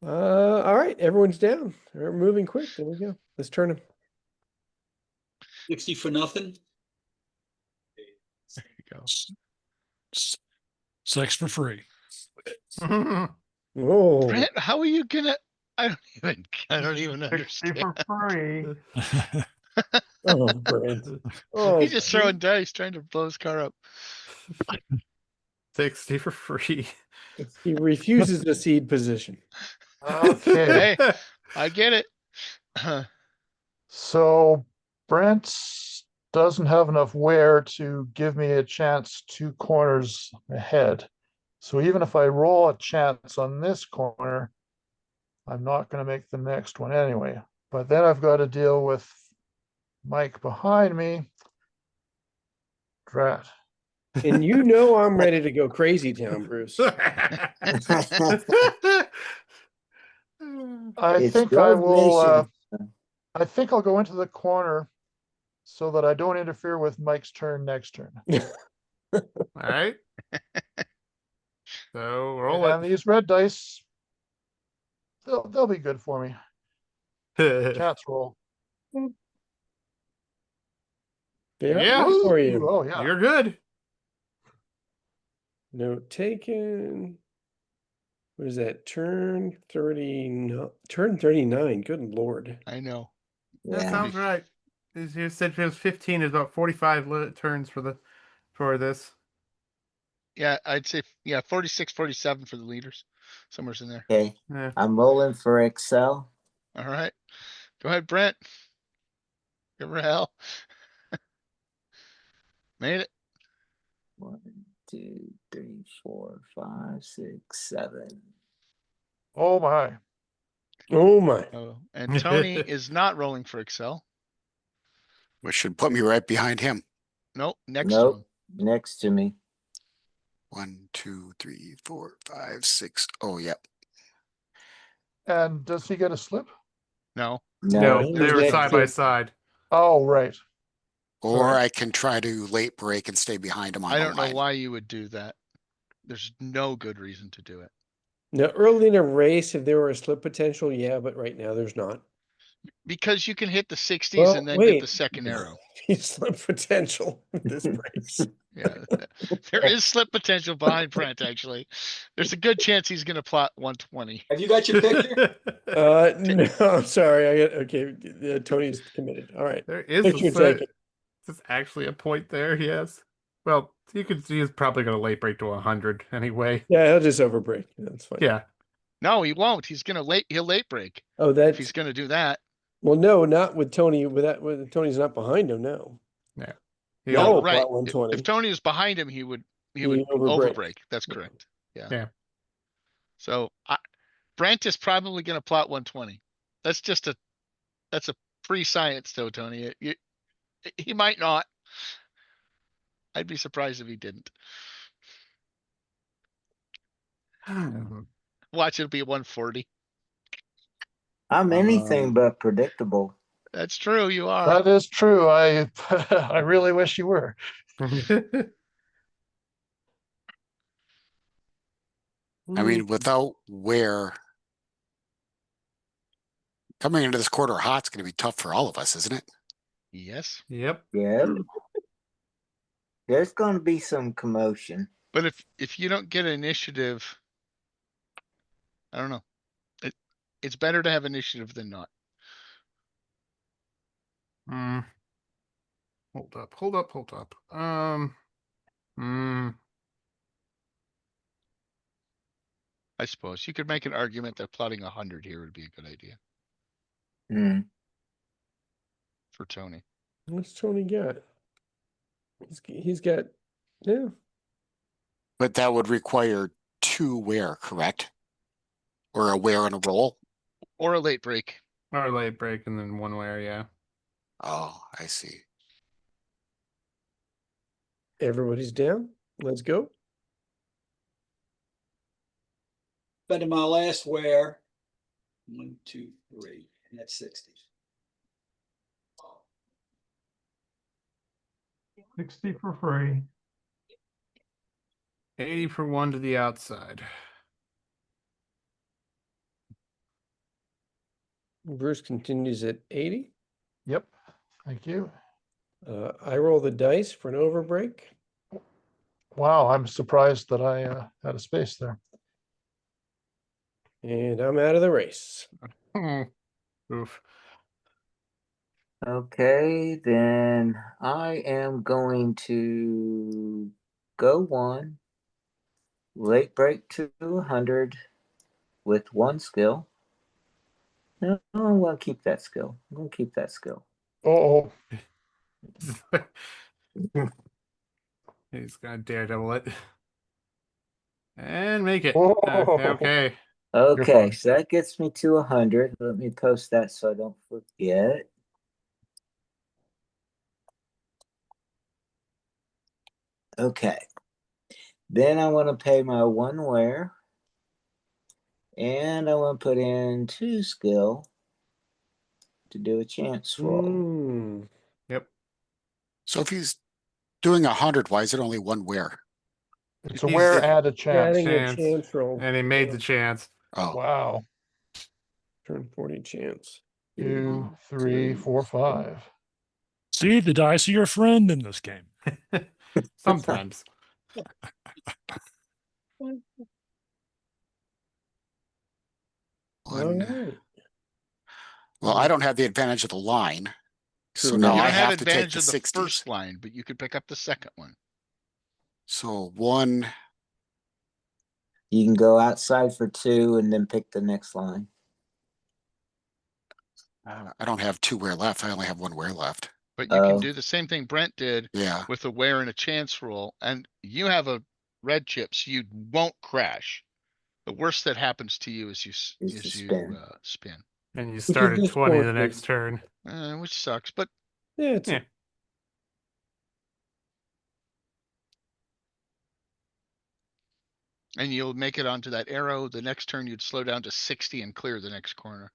All right, everyone's down. They're moving quick. There we go. Let's turn them. 60 for nothing. There you go. Sex for free. Oh, Brent, how are you gonna? I don't even 60 understand. for free. oh, Brent. Oh, He's just throwing dice, trying to blow his car up. 60 for free. he refuses the seed position. Okay. Hey, I get it. So Brent doesn't have enough wear to give me a chance 2 corners ahead. So even if I roll a chance on this corner, I'm not going to make the next one anyway. But then I've got to deal with Mike behind me. Drat. And you know I'm ready to go crazy town, Bruce. I It's think I will. nation. I think I'll go into the corner so that I don't interfere with Mike's turn next turn. All right. So roll And these red dice, they'll be good for me. it. Chance roll. They're Yeah. good for you. Oh yeah. You're good. Note taken. What is that? Turn 30. Turn 39. Good Lord. I know. That Yeah. sounds right. You said it was 15 is about 45 turns for this. Yeah, I'd say 46, 47 for the leaders. Somewhere's in there. Okay. Yeah. I'm rolling for Excel. All right. Go ahead, Brent. Give her hell. Made it. 1, 2, 3, 4, 5, 6, 7. Oh my. Oh my. Oh, and Tony is not rolling for Excel. Which should put me right behind him. Nope, next to Nope. him. Next to me. 1, 2, 3, 4, 5, 6. Oh, yep. And does he get a slip? No. No, No, they were that's side by it. side. Oh, right. Or Right. I can try to late break and stay behind him on I the don't know line. why you would do that. There's no good reason to do it. Now, early in a race, if there were a slip potential, yeah, but right now there's not. Because you can hit the 60s Well, and then get the wait. second arrow. Slip potential with this breaks. Yeah. There is slip potential behind Brent, actually. There's a good chance he's gonna plot 120. Have you got your picture? No, I'm sorry. I got okay. Tony's committed. All right. There is Picture taken. there's actually a point there, yes. Well, you could see he's probably gonna late break to 100 anyway. Yeah, he'll just overbreak. That's fine. Yeah. No, he won't. He'll late break Oh, if that's he's gonna do that. well, no, not with Tony. With Tony's not behind him. No. Yeah. Yeah, No, will right. plot 120. If Tony was behind him, he would He overbreak. overbreak. That's correct. Yeah. Yeah. So Brent is probably gonna plot 120. That's a pre-science though, Tony. He might not. I'd be surprised if he didn't. Watch, it'll be 140. I'm anything but predictable. That's true, you are. That is true. I I really wish you were. I mean, without where coming into this quarter hot's going to be tough for all of us, isn't it? Yes, Yep. Yeah. There's going to be some commotion. but if you don't get initiative, I don't know. It's better to have initiative than not. Hmm. Hold up. Hmm. I suppose you could make an argument that plotting 100 here would be a good idea Hmm. for Tony. What's Tony got? He's got, yeah. But that would require 2 wear, correct? Or a wear and a roll? Or a late break. Or late break and then 1 wear, yeah. Oh, I see. Everybody's down. Let's go. But in my last wear, 1, 2, 3, and that's 60. 60 for free. 80 for 1 to the outside. Bruce continues at 80. Yep. Thank you. I roll the dice for an overbreak. Wow, I'm surprised that I had a space there. And I'm out of the race. Oof. Okay, then I am going to go 1, late break to 100 with 1 skill. No, I'm going to keep that skill. I'm going to keep that skill. Oh, He's gonna daredevil it. And make it. Oh. Okay. Okay, so that gets me to 100. Let me post that so I don't forget. Okay. Then I want to pay my 1 wear. And I want to put in 2 skill to do a chance roll. Yep. So if he's doing 100, why is it only 1 wear? It's a wear and a chance. Adding a chance roll. And he made the chance. Oh. Wow. Turn 40 chance. 2, 3, 4, 5. See, the dice are your friend in this game. Sometimes. All right. Well, I don't have the advantage of the line. So True. now You I don't have have to take advantage the of the 60s. first line, but you could pick up the second one. So 1, You can go outside for 2 and then pick the next line. I don't have 2 wear left. I only have 1 wear left. But you can do the same thing Brent did Yeah. with a wear and a chance roll, and you have a red chip, so you won't crash. The worst that happens to you is you spin. And you start at 20 the next turn. Which sucks, but Yeah, it's Yeah. and you'll make it onto that arrow. The next turn you'd slow down to 60 and clear the next corner.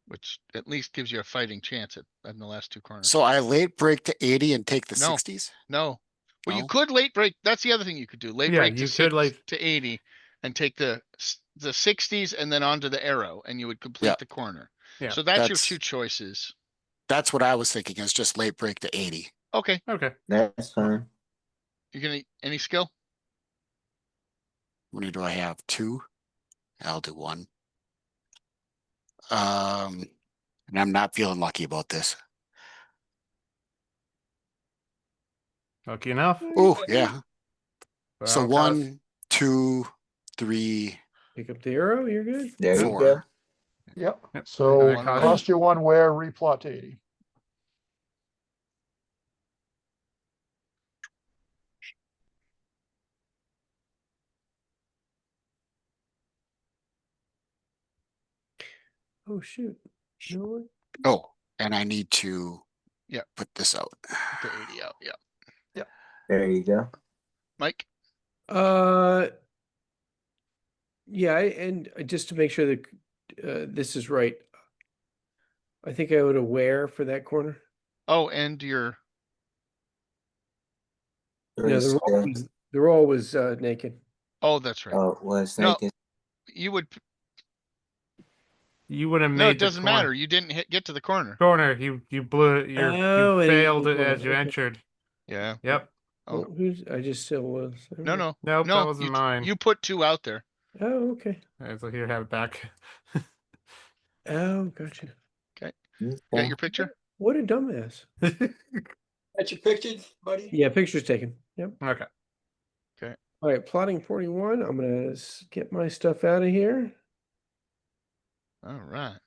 Which at least gives you a fighting chance in the last 2 corners. So I late break to 80 and take the No. 60s? No. Well, you No? could late break. That's the other thing you could do. Late Yeah, break you to could, like- to 80 and take the 60s and then onto the arrow, and you would complete Yeah. the corner. Yeah. So that's your That's- 2 choices. That's what I was thinking, is just late break to 80. Okay. Okay. That's fine. You're gonna any skill? How many do I have? 2? I'll do 1. And I'm not feeling lucky about this. Lucky enough. Oh, yeah. But So I'll cost- 1, 2, 3, pick up the arrow. You're good. There you 4. go. Yep. Yep. So And that costs- cost you 1 wear, replot to 80. Oh shoot. No. Oh, and I need to Yeah. put this out. The 80 out. Yeah. There you go. Mike? Yeah, and just to make sure that this is right, I think I would have wear for that corner. Oh, and your, Three No, skill. the roll was naked. oh, that's right. Oh, it was No, naked. you would, You would have made no, it the doesn't corner. matter. You didn't get to the corner. Corner. You blew it. Oh, You and failed you- it as you okay. entered. Yeah. Yep. Oh, Well, who's? I just still was. no, no, Nope, no. that wasn't mine. You put 2 out there. Oh, okay. Alright, so here, have it back. Oh, gotcha. Got Okay. your picture? What a dumbass. Got your picture, buddy? Yeah, picture's taken. Yep. Okay. All right, plotting 41. I'm gonna get my stuff out of here. All right.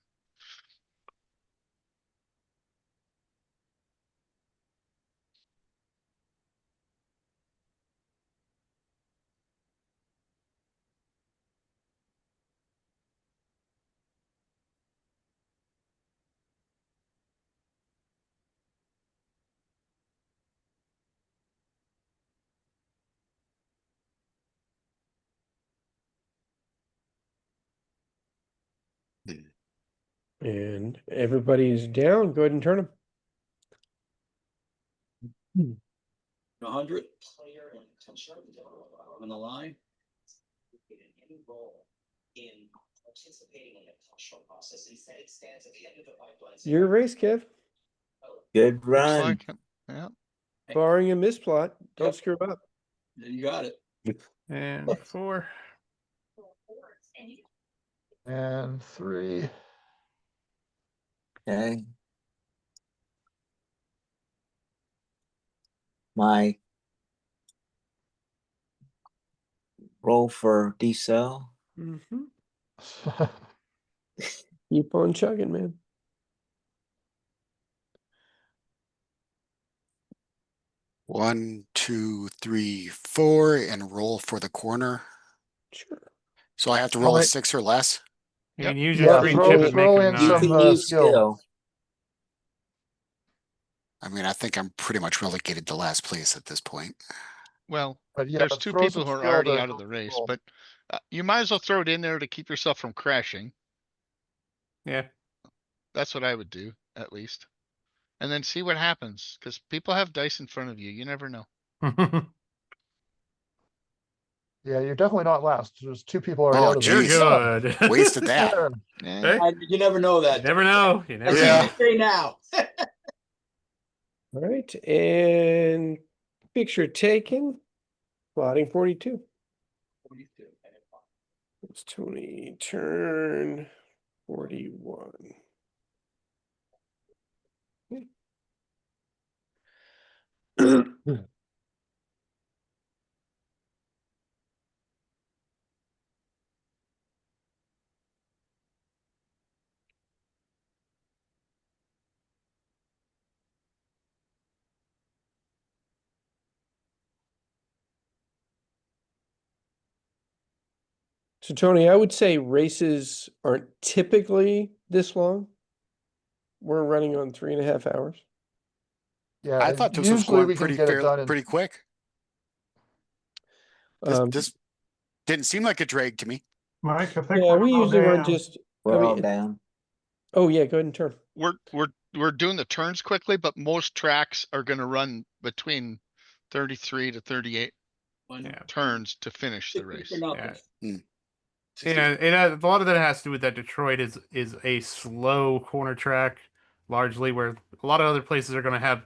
And everybody's down. Go ahead and turn them. 100 on the line. Any role in participating in the cultural process, instead it stands at the end of the pipeline. Your race, Kev. Good Looks run. like it. Yeah. Barring a misplot. Don't Yep. screw up. You got it. And 4. And 3. Okay. My roll for decel. Mm-hmm. Keep on chugging, man. One, two, three, 4, and roll for the corner. Sure. So I have to How roll a many- 6 or less. You Yep. can use Yeah, your green throw- chip and throw make in a You 9. can some, use skill. skill. I mean, I think I'm pretty much relegated to last place at this point. Well, But yeah, there's 2 throw people some who are skill already to out of the race, roll. but you might as well throw it in there to keep yourself from crashing. Yeah. That's what I would do, at least. And then see what happens, because people have dice in front of you. You never know. Yeah, you're definitely not last. There's 2 people already Oh, out of You're the geez. good. Wasted that. Eh, Hey, You never know you that. never know. You never That's Yeah. know. what you say now. All right, and picture taken. Plotting 42. It's Tony turn 41. Okay. So Tony, I would say races aren't typically this long. We're running on 3.5 hours. Yeah, I thought this was usually going we can pretty get it fair, done in pretty quick. This, Um, this didn't seem like a drag to me. Mike, I think yeah, we're we all usually run down. just. We're all it- down. Oh yeah, go ahead and turn. we're doing the turns quickly, but most tracks are gonna run between 33 to 38 Yeah. turns to finish the race. Yeah. Mm. Yeah, a lot of that has to do with that Detroit is a slow corner track, largely, where a lot of other places are going to have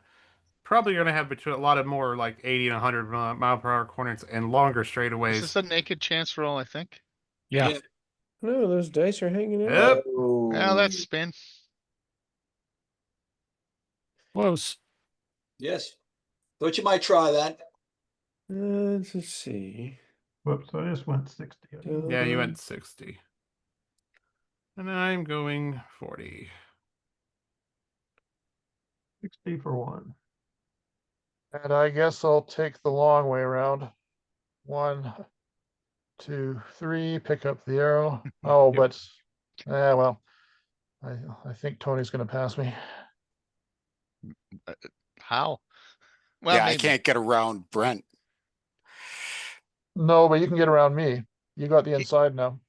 between a lot of more like 80 and 100 mile per hour corners and longer Is straightaways. this a naked chance roll, I think? Yeah. Yeah. No, those dice are hanging out. Yep. Well, that's spin. Close. Yes. Thought you might try that. Let's see. Whoops, I just went 60. Yeah, you went 60. And I'm going 40. 60 for 1. And I guess I'll take the long way around. 1, 2, 3, pick up the arrow. Oh, Yep. well, I think Tony's gonna pass me. How? Well, Yeah, I maybe. can't get around Brent. No, but you can get around me. You got the inside now.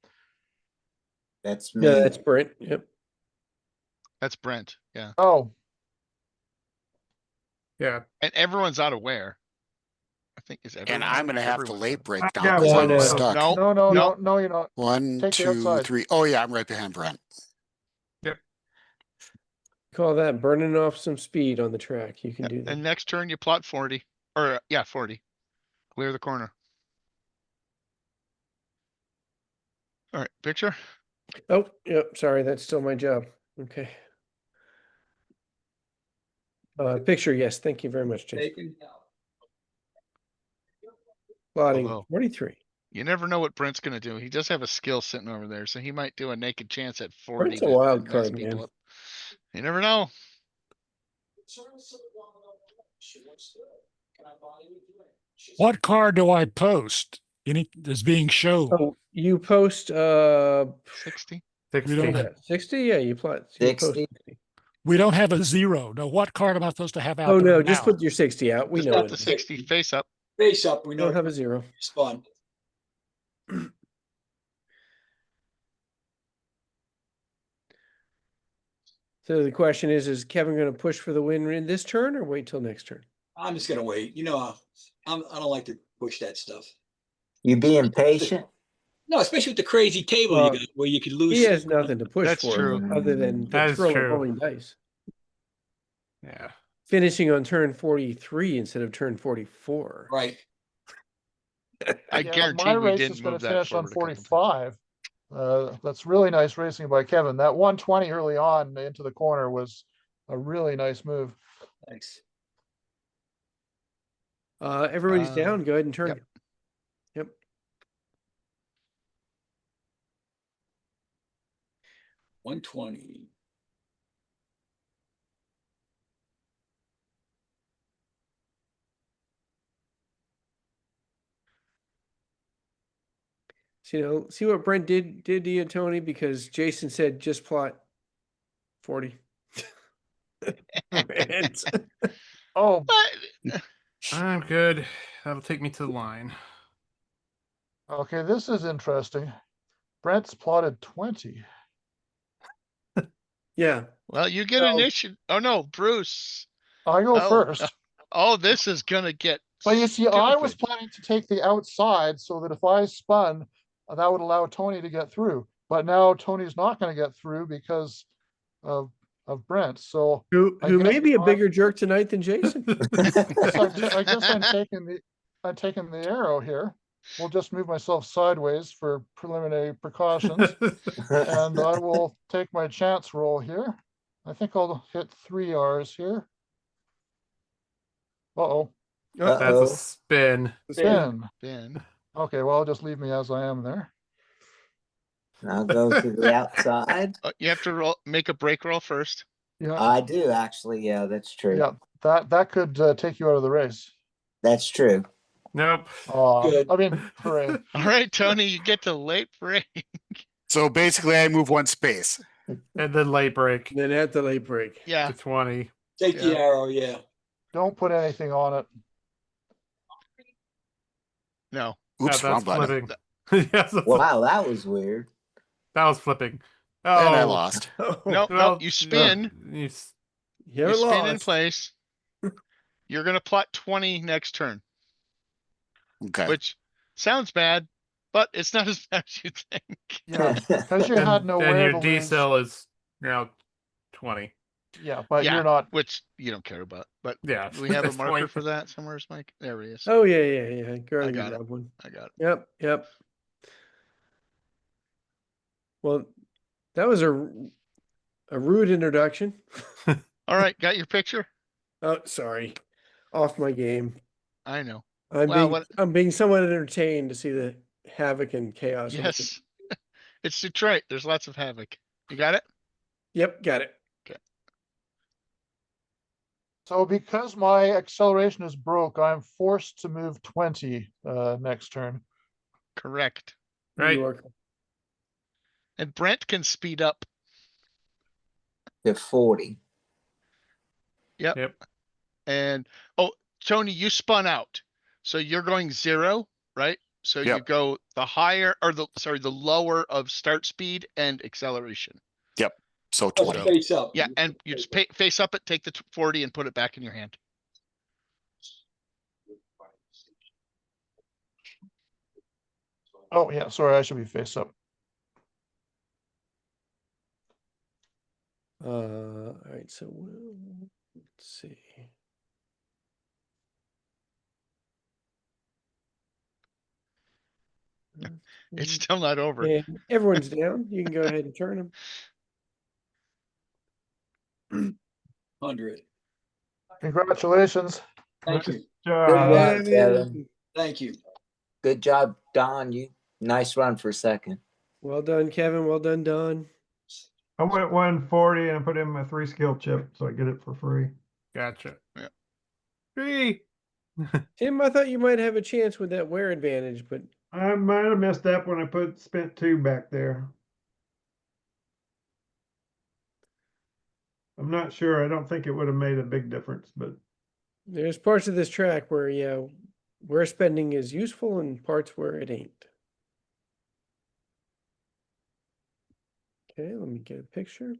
That's me. Yeah, that's Brent. Yep. That's Brent, yeah. Oh, Yeah. And everyone's out of where? I think is everyone. And I'm gonna have to everyone's late out. break I now got because one. I'm No, stuck. No, no, no, no. no, you're not. One, Take the 2, outside. 3. Oh yeah, I'm right behind Brent. Call that burning off some speed on the track. You can Yeah, do that. and next turn you plot 40, or yeah, 40. Clear the corner. All right, picture. Oh, yep, sorry, that's still my job. Okay. Picture, yes, thank you very much, Jason. Taken. Plotting Although- 43. You never know what Brent's gonna do. He does have a skill sitting over there, so he might do a naked chance at 40. Brent's a to wild mess card, people man. up. You never know. What car do I post? Any is being shown? Oh, you post 60. We 60. don't have, 60? Yeah, you plot you post 60. 60. we don't have a 0. No, what card am I supposed to have out Oh there no, just now? put your 60 out. We Just know put it. the 60 face up. Face up, we We know. don't have a 0. Spawn. So the question is Kevin going to push for the win in this turn or wait till next turn? I'm just gonna wait. You know, I don't like to push that stuff. You being patient? No, especially with the crazy table Well, you got where you could lose. He has nothing to push That's for true. other than That to is throw a true. rolling dice. Yeah. Finishing on turn 43 instead of turn 44. Right. I Yeah, guarantee my we race didn't is going move to that finish on forward a couple times. 45. That's really nice racing by Kevin. That 120 early on into the corner was a really nice move. Thanks. Everybody's down. Go ahead and turn. yep. Yep. $120. So, see what Brent did to you, Tony, because Jason said just plot 40. Brent. Oh, But I'm good. That'll take me to the line. okay, this is interesting. Brent's plotted 20. Yeah. well, you get No. initiative. Oh no, Bruce. I go Oh, first. Oh, this is gonna get. But you see, I was stupid. planning to take the outside so that if I spun, that would allow Tony to get through. But now Tony's not going to get through because of Brent. So Who I may guess be a I- bigger jerk tonight than Jason. I guess I'm taking the arrow here. We'll just move myself sideways for preliminary precautions, and I will take my chance roll here. I think I'll hit 3 R's here. Uh-oh. That's Uh-oh. a spin. Spin. Ben. Okay, well, just leave me as I am there. I'll go to the outside. You have to roll, make a break roll first. Yeah, I do actually. Yeah, that's true. yeah, that could take you out of the race. That's true. Nope. Good. I mean, hooray. All right, Tony, you get to late break. So basically, I move one space. And then late break Then at the late break. Yeah, to 20. Take the Yeah. arrow, yeah. Don't put anything on it. no. Oops, wrong That's button. flipping. Yes, that's- Wow, that was weird. that was flipping. Oh, And I lost. No, well, no, you spin. You s- You're You spin in lost. place. You're gonna plot 20 next turn, Okay. which sounds bad, but it's not as bad as you think. Yeah, because you had and nowhere your to D lose. cell is now 20. Yeah, but Yeah. you're not. Which you don't care about. But Yeah. do we have a that's marker point. for that somewhere, Mike? There he is. Oh yeah. Go I ahead got and it. grab one. I got it. Yep. Well, that was a rude introduction. All right, got your picture? Oh, sorry. Off my game. I know. I'm being somewhat entertained to see the havoc and chaos. Yes. It's Detroit. There's lots of havoc. You got it? Yep, got it. So because my acceleration is broke, I'm forced to move 20 next turn. Correct. Right. You are- And Brent can speed up. To 40. Yep. And oh, Tony, you spun out. So you're going 0, right? So you Yep. go the higher or the lower of start speed and acceleration. Yep. So Oh, 20. face up. Yeah, and you just face up it, take the 40 and put it back in your hand. Oh, yeah, sorry, I should be face up. All right, so let's see. It's still not over. And everyone's down. You can go ahead and turn them. 100. Congratulations. Thank you. Good job, Kevin. Thank you. Good job, Don. Nice run for second. Well done, Kevin. Well done, Don. I went 140 and I put in my 3 skill chip, so I get it for free. Gotcha. Yeah. Free. Tim, I thought you might have a chance with that wear advantage, but I might have messed up when I spent 2 back there. I'm not sure. I don't think it would have made a big difference, but there's parts of this track where, yeah, where spending is useful and parts where it ain't. Okay, let me get a picture.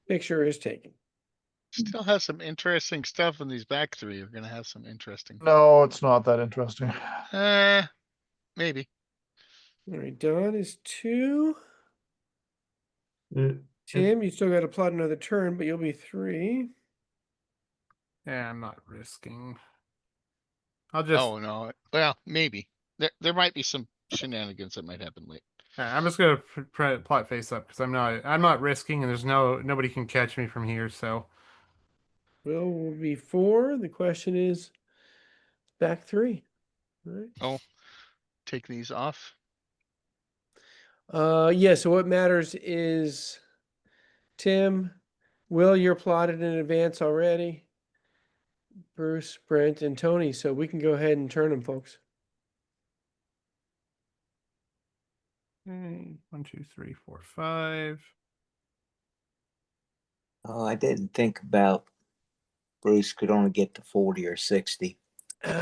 Picture is taken. Still has some interesting stuff in these back three. You're gonna have some interesting. No, it's not that interesting. Maybe. All right, Don is 2. it, Tim, you still got to plot another turn, but you'll be 3. Yeah, I'm not risking. I'll just. Oh no. Well, maybe. There might be some shenanigans that might happen late. I'm just gonna plot face up because I'm not risking, and there's nobody can catch me from here. So. Will be 4. The question is back 3. All right. Oh, take these off. Yeah, so what matters is Tim, Will, you're plotted in advance already. Bruce, Brent, and Tony, so we can go ahead and turn them, folks. Okay, 1, 2, 3, 4, 5. Oh, I didn't think about Bruce could only get to 40 or 60. Wait,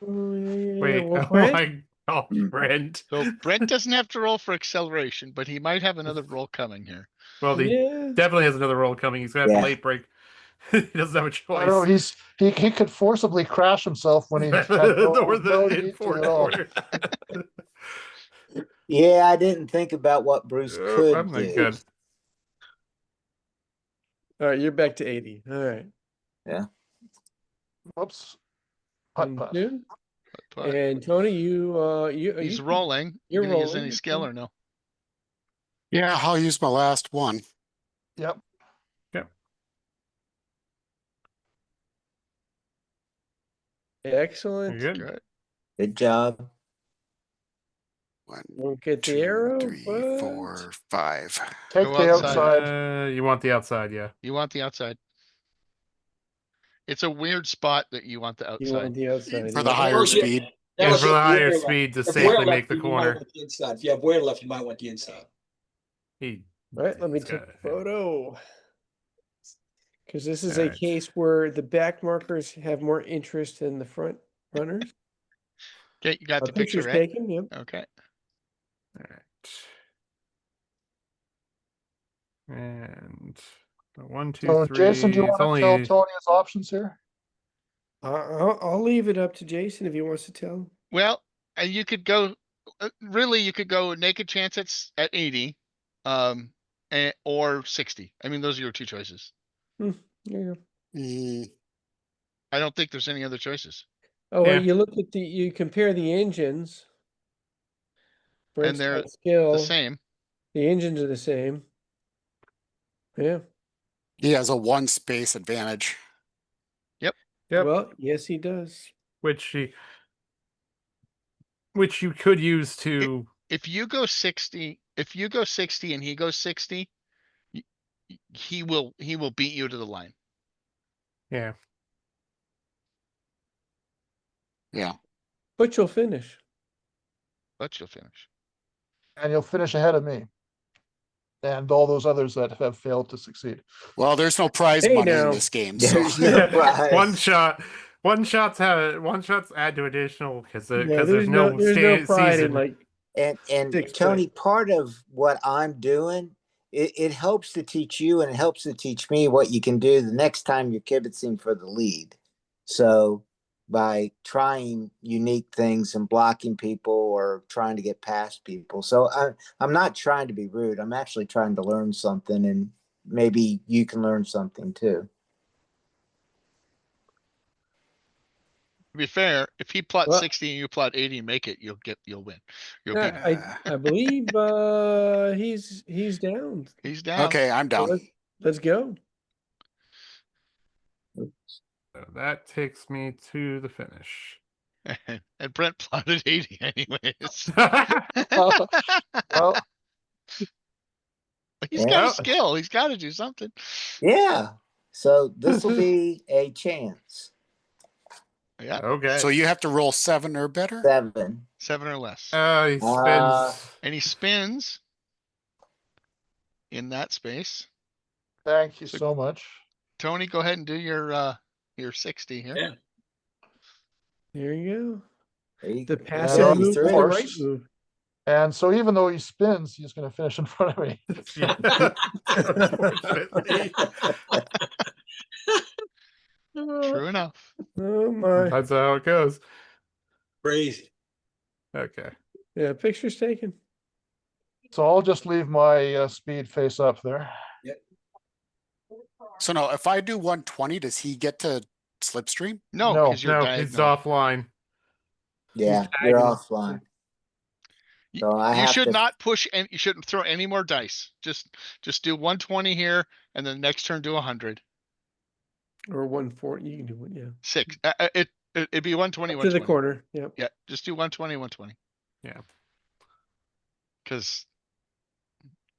well, oh my gosh, Brent. So Brent doesn't have to roll for acceleration, but he might have another roll coming here. Well, he definitely has another roll coming. He's gonna have a late break. He doesn't have a choice. I know he could forcibly crash himself when he had no need to at all. Yeah, I didn't think about what Bruce could I'm do. good. All right, you're back to 80. All right. Yeah. Whoops. And Tony, he's rolling. You're gonna use rolling. any skill or no? Yeah, I'll use my last one. Yep. Excellent. Good job. 1, Won't get 2, the arrow. 3, 4, 5. Take Go the outside. outside. You want the outside, yeah. You want the outside. It's a weird spot that you want the outside. You want the outside. For the higher speed. And for the higher speed to safely make the corner. If you have Boyer left, you might want the inside. Right, let me take a photo. Because this is a case where the back markers have more interest than the front runners. Okay, you got the picture, picture's right? taken, yep. Okay. All right. And 1, 2, So 3. Jason, do you It's want to tell Tony his options here? I'll leave it up to Jason if he wants to tell. Well, and you could go, really, you could go naked chance at 80, or 60. I mean, those are your two choices. Yeah. I don't think there's any other choices. Oh, well, you look at you compare the engines. And they're skill, the same. The engines are the same. Yeah. He has a 1 space advantage. Yep. Well, yes, he does. Which you could use to. If you go 60, and he goes 60, he will beat you to the line. Yeah. Yeah. But you'll finish. And you'll finish ahead of me. And all those others that have failed to succeed. Well, there's no prize money in this game. So. One shots add to additional because there's no pride in season. like And Six Tony, part of what I'm doing, it helps to teach you and it helps to teach me what you can do the next time you're kibitzing for the lead. So by trying unique things and blocking people or trying to get past people. So I'm not trying to be rude. I'm actually trying to learn something, and maybe you can learn something too. To be fair, if he plots Well- 60 and you plot 80 and make it, you'll win. You'll Yeah, beat him. I believe he's down. He's down. Okay, I'm So down. let's go. So that takes me to the finish. And Brent plotted 80 anyways. Well, He's got Yeah. a skill. He's got to do something. Yeah. So this will be a chance. Yeah. Okay. So you have to roll 7 or better? 7. 7 or less. He spins. And he spins in that space. thank you so much. Tony, go ahead and do your 60 here. Yeah. There you There you go. The go. passive Yeah, move, three. or the right move. And so even though he spins, he's going to finish in front of me. Unfortunately. True enough. Oh my. That's how it goes. Crazy. Okay. Yeah, picture's taken. So I'll just leave my speed face up there. So no, if I do 120, does he get to slipstream? No, No. because you're No, he's diagonal. offline. Yeah, you're diagonal. offline. Y- So I You have should to. not push and you shouldn't throw any more dice. Just do 120 here and then next turn do 100. Or 140. You can do one, yeah. 6. It'd be 120, To the 120. corner. Yep. Yeah, just do 120, 120. Yeah. Cause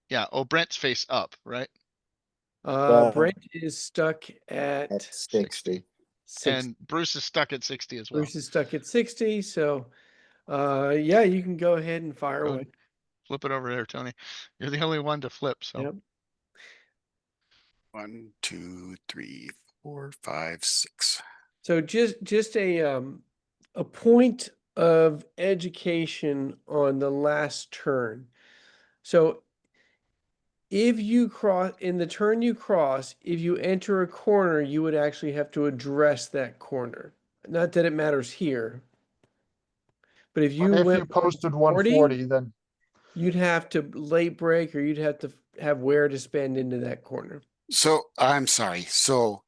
yeah, Brent's face up, right? Brent is stuck at At 60. 60. And Bruce is stuck at 60 as well. Bruce is stuck at 60. So yeah, you can go ahead and fire Go away. ahead. Flip it over there, Tony. You're the only one to flip, so. Yep. 1, 2, 3, 4, 5, 6. So just a point of education on the last turn. So if you cross in the turn you cross, if you enter a corner, you would actually have to address that corner. Not that it matters here. But if you If went you posted 140, 140, then you'd have to late break or you'd have to have where to spend into that corner. So I'm sorry. So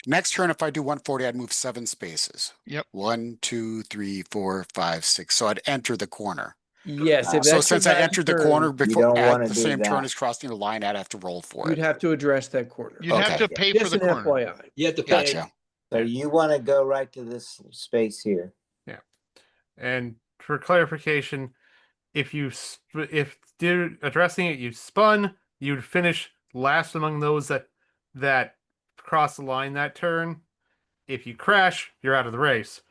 next turn, if I do 140, I'd move 7 spaces. Yep. 1, 2, 3, 4, 5, 6. So I'd enter the corner. Yes, if So that's your since I last entered the turn, corner You before don't at wanna the do same turn that. as crossing the line, I'd have to roll for you'd it. have to address that corner. You'd have Okay. to pay for Just the an corner. FYI. You have to pay. Gotcha. So you want to go right to this space here. And for clarification, if addressing it, you spun, you'd finish last among those that cross the line that turn. If you crash, you're out of the race.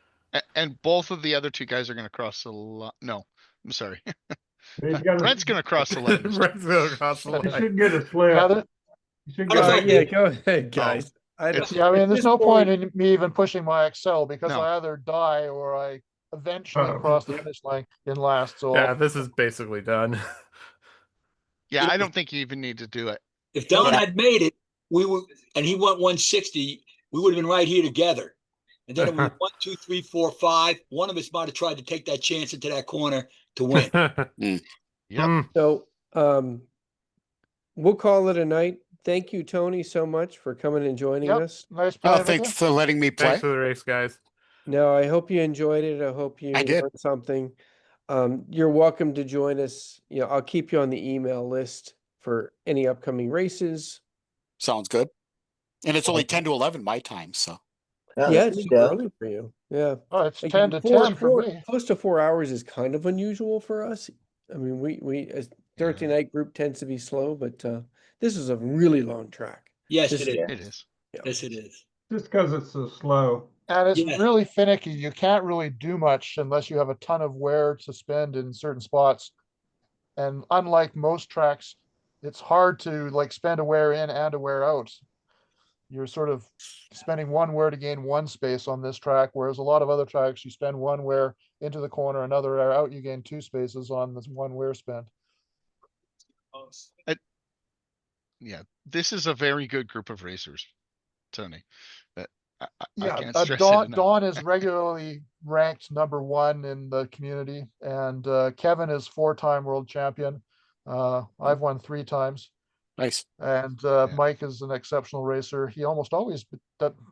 And both of the other 2 guys are gonna cross the line. No, I'm sorry. He's got Brent's gonna cross the line. this time. Brent's gonna cross the You line. should get a slip. Heather, You should What get if a- I Yeah, did- go ahead, guys. I don't, it's- yeah, I mean, at there's this no point in me even pushing my Excel because No. I either die or I eventually Oh. cross the finish line in last. So Yeah, this is basically done. Yeah, I don't think you even need to do it. If Don Yeah. had made it, we were, and he went 160, we would have been right here together. And then it was 1, 2, 3, 4, 5. One of us might have tried to take that chance into that corner to win. Yep. So we'll call it a night. Thank you, Tony, so much for coming and joining Yep. us. nice Oh, playing with thanks you. for letting me play. Thanks for the race, guys. No, I hope you enjoyed it. I hope you I did. learned something. You're welcome to join us. You know, I'll keep you on the email list for any upcoming races. Sounds good. And it's only 10 to 11 my time, so. Oh, Yeah, there it's you super go. early for you. Yeah. Oh, it's Again, 10 to 10 for me. close to 4 hours is kind of unusual for us. I mean, we as Thursday night group tends to be slow, but this is a really long track. Yes, This it is. Yeah. It is. Yes, it is. Just because it's so slow. And it's Yeah. really finicky. You can't really do much unless you have a ton of wear to spend in certain spots. And unlike most tracks, it's hard to like spend a wear in and a wear out. you're sort of spending one wear to gain one space on this track, whereas a lot of other tracks, you spend one wear into the corner, another wear out, you gain 2 spaces on this one wear spend. Yeah, this is a very good group of racers, Tony. I Yeah, can't stress it Dawn, enough. Dawn is regularly ranked #1 in the community, and Kevin is 4-time world champion. I've won 3 times. Nice. And Mike is an exceptional racer. He almost always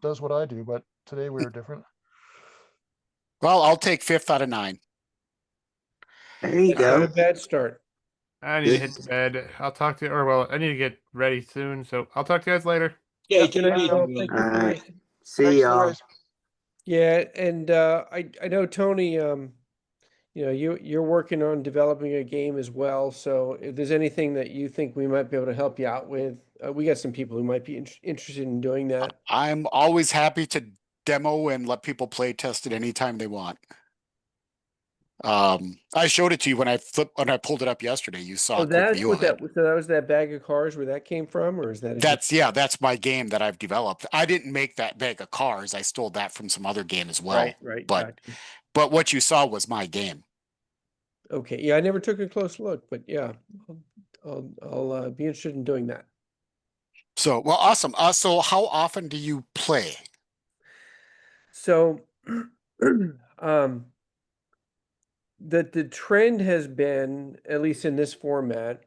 does what I do, but today we were different. Well, I'll take 5th out of 9. There you That's not a go. bad start. I need to hit the bed. I'll talk to you, or well, I need to get ready soon. So I'll talk to you guys later. Yeah, Good night, Bill. Thank you All for right. racing. See Thanks for the y'all. race. Yeah, and I know Tony, you know, you're working on developing a game as well. So if there's anything that you think we might be able to help you out with, we got some people who might be interested in doing that. I'm always happy to demo and let people play test it anytime they want. I showed it to you when I pulled it up yesterday. You saw Oh, a quick that's view what of it. so that was that bag of cars where that came from, or is that? That's my game that I've developed. I didn't make that bag of cars. I stole that from some other game as well. Right. But Gotcha. but what you saw was my game. Okay, yeah, I never took a close look, but yeah, I'll be interested in doing that. So well, awesome. So how often do you play? So, the trend has been, at least in this format,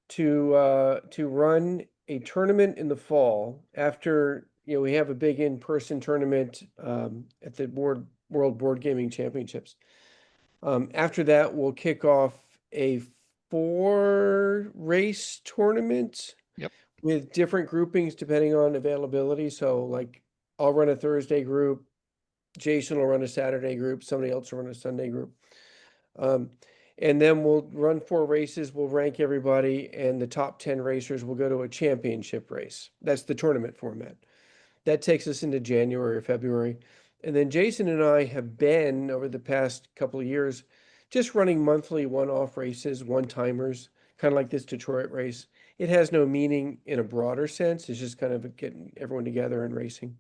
to run a tournament in the fall after, you know, we have a big in-person tournament at the World Board Gaming Championships. After that, we'll kick off a 4-race tournament. Yep. With different groupings depending on availability. So like I'll run a Thursday group, Jason will run a Saturday group, somebody else will run a Sunday group. And then we'll run 4 races, we'll rank everybody, and the top 10 racers will go to a championship race. That's the tournament format. That takes us into January or February. And then Jason and I have been, over the past couple of years, just running monthly one-off races, one-timers, kind of like this Detroit race. It has no meaning in a broader sense. It's just kind of getting everyone together and racing.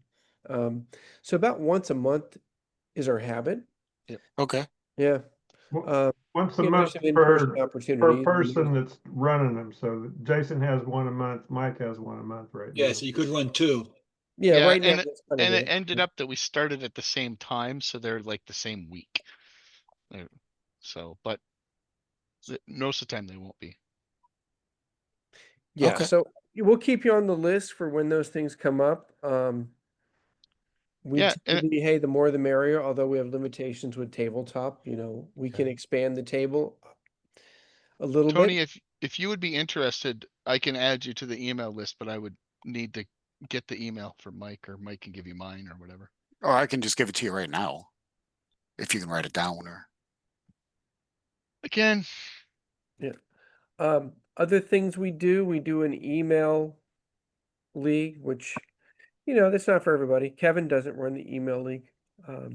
So about once a month is our habit. Okay. Yeah. Once a there's month some in-person per opportunities. person that's running them. So Jason has one a month, Mike has one a month right now. Yeah, so you could run 2. Yeah, right now. and that's kind of it ended up that we started at the same time, so they're like the same week. So, but most of the time they won't be. Yeah, Okay. so we'll keep you on the list for when those things come up. Yeah, and- typically, hey, the more the merrier, although we have limitations with tabletop, you know, we can expand the table a little Tony, bit. if you would be interested, I can add you to the email list, but I would need to get the email from Mike, or Mike can give you mine or whatever. Or I can just give it to you right now. If you can write it down or Again, Yeah. Other things we do an email league, which, you know, that's not for everybody. Kevin doesn't run the email league. But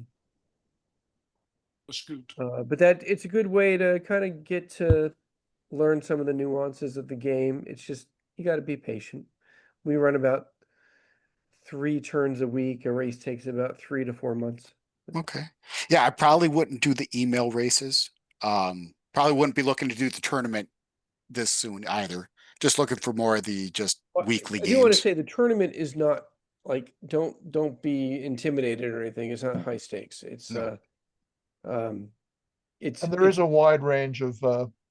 it's a good way to kind of get to learn some of the nuances of the game. It's just, you got to be patient. We run about 3 turns a week. A race takes about 3 to 4 months. okay. Yeah, I probably wouldn't do the email races. Probably wouldn't be looking to do the tournament this soon either. Just looking for more of the just weekly I do want to games. say the tournament is not like, don't be intimidated or anything. It's not high stakes. It's No. it's And there is a wide range of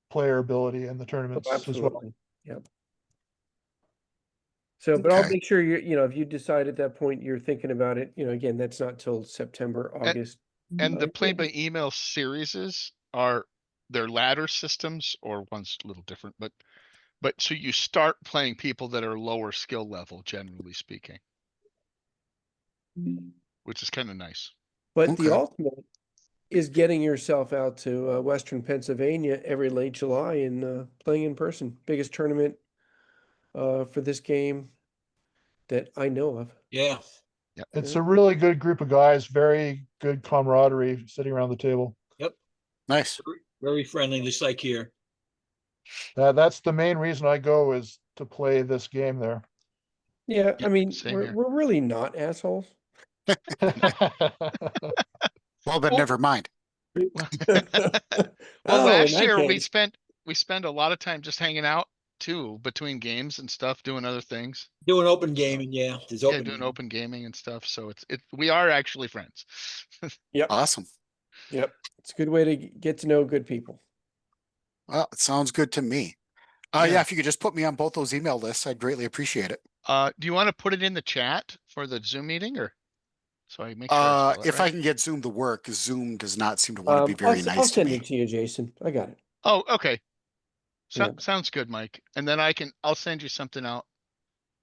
player ability in the tournaments as well. absolutely. Yep. So, but I'll Okay. make sure you know, if you decide at that point you're thinking about it, you know, again, that's not till September, August. and the play yeah. by email series are their ladder systems, or one's a little different, but so you start playing people that are lower skill level, generally speaking, which is kind of nice. But the Okay. ultimate is getting yourself out to Western Pennsylvania every late July and playing in person. Biggest tournament for this game that I know of. Yeah. It's a really good group of guys, very good camaraderie sitting around the table. Yep. Nice. Very friendly, just like here. That's the main reason I go, is to play this game there. Yeah, I mean, same we're, here. we're really not assholes. Well, then never mind. Well, Oh, in last that year we case, spent a lot of time just hanging out too, between games and stuff, doing other things. Doing open gaming, yeah. There's Yeah, open. doing gaming. open gaming and stuff. So we are actually friends. yep, Awesome. yep. It's a good way to get to know good people. Well, it sounds good to me. Yeah, Yeah. if you could just put me on both those email lists, I'd greatly appreciate it. Do you want to put it in the chat for the Zoom meeting, or so I make sure I spell it If right? I can get Zoom to work, Zoom does not seem to want to be I'll, very I'll nice to send me. it to you, Jason. I got it. Oh, okay. Yeah. Sounds good, Mike. And then I'll send you something out.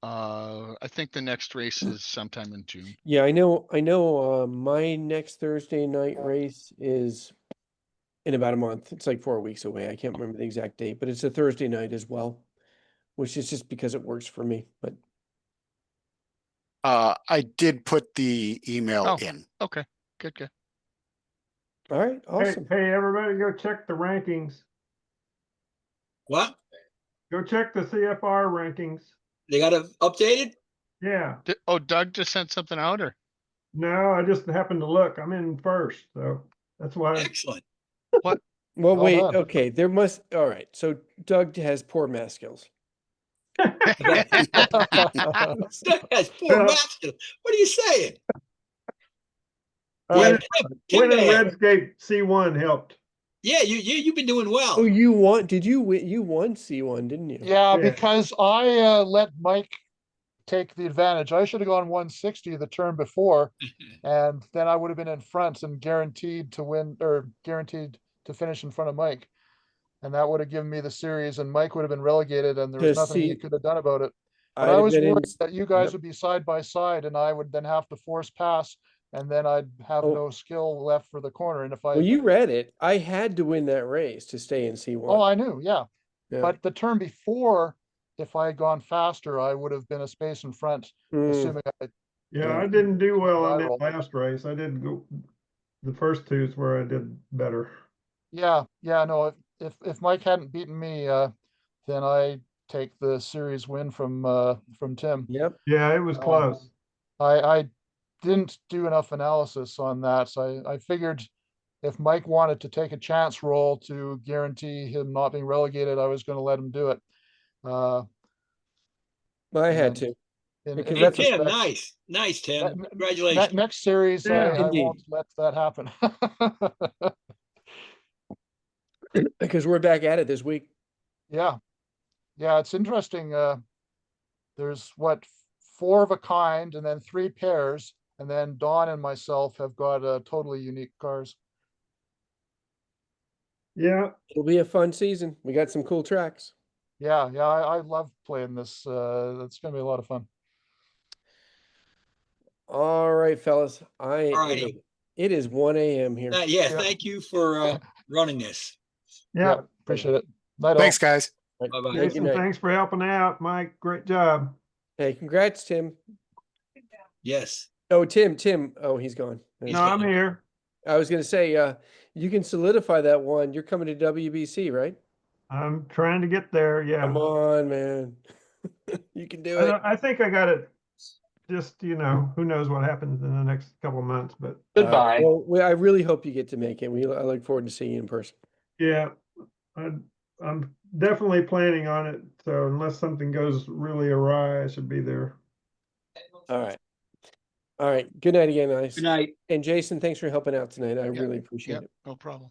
I think the next race is sometime in June. Yeah, I know. My next Thursday night race is in about a month. It's like 4 weeks away. I can't remember the exact date, but it's a Thursday night as well, which is just because it works for me. But I did put the email Oh. in. Okay, good. all right, awesome. Hey, everybody, go check the rankings. What? Go check the CFR rankings. They got it updated? Yeah. Oh, Doug just sent something out, or? No, I just happened to look. I'm in first, so that's why. Excellent. What? Well, Well wait. done. Okay, there must. All right. So Doug has poor math skills. Doug has poor Well- math skills. What are you saying? Winning, Tim winning may have- Redscape C1 helped. Yeah, you've been doing well. Oh, you won? Did you win? You won C1, didn't you? Yeah, Yeah. because I let Mike take the advantage. I should have gone 160 the turn before, and then I would have been in front and guaranteed to win, or guaranteed to finish in front of Mike. And that would have given me the series, and Mike would have been relegated, and there was To nothing he see- could have done about it. But I'd I have was been in- worried that you guys Yep. would be side by side, and I would then have to force pass, and then I'd have Oh. no skill left for the corner. And if I, Well, you read it. I had to win that race to stay in C1. oh, I knew, yeah. Yeah. But the turn before, if I had gone faster, I would have been a space in front, assuming I. Yeah, I didn't do well on I that rolled. last race. I did go, the first two is where I did better. Yeah, no, if Mike hadn't beaten me, then I take the series win from Tim. Yep. Yeah, it was close. I didn't do enough analysis on that, so I figured if Mike wanted to take a chance roll to guarantee him not being relegated, I was gonna let him do it. I had and to. In Because Hey, that's Tim, retrospect, nice, Tim. ne- Congratulations. next series, Yeah. I Indeed. won't let that happen. Because we're back at it this week. Yeah, it's interesting. There's what, 4 of a kind, and then 3 pairs, and then Dawn and myself have got totally unique cars. Yeah, It'll be a fun season. We got some cool tracks. Yeah, I love playing this. It's gonna be a lot of fun. All right, fellas. Alrighty. It is 1 a.m. here. Yeah, Yeah. thank you for running this. yeah. Appreciate it. Night all. Thanks, guys. Right. Bye-bye. Good Jason, night. thanks for helping out. Mike, great job. Hey, congrats, Tim. Yes. Oh, Tim. Oh, he's gone. He's No, I'm gone. here. I was gonna say, you can solidify that one. You're coming to WBC, right? I'm trying to get there. Yeah. Come on, man. You can do it. I think I got it. Just, who knows what happens in the next couple of months, but Goodbye. Well, I really hope you get to make it. I look forward to seeing you in person. yeah, I'm definitely planning on it. So unless something goes really awry, I should be there. All right. All right. Good night again, guys. Good night. And Jason, thanks for helping out tonight. I really appreciate Yep, it. no problem.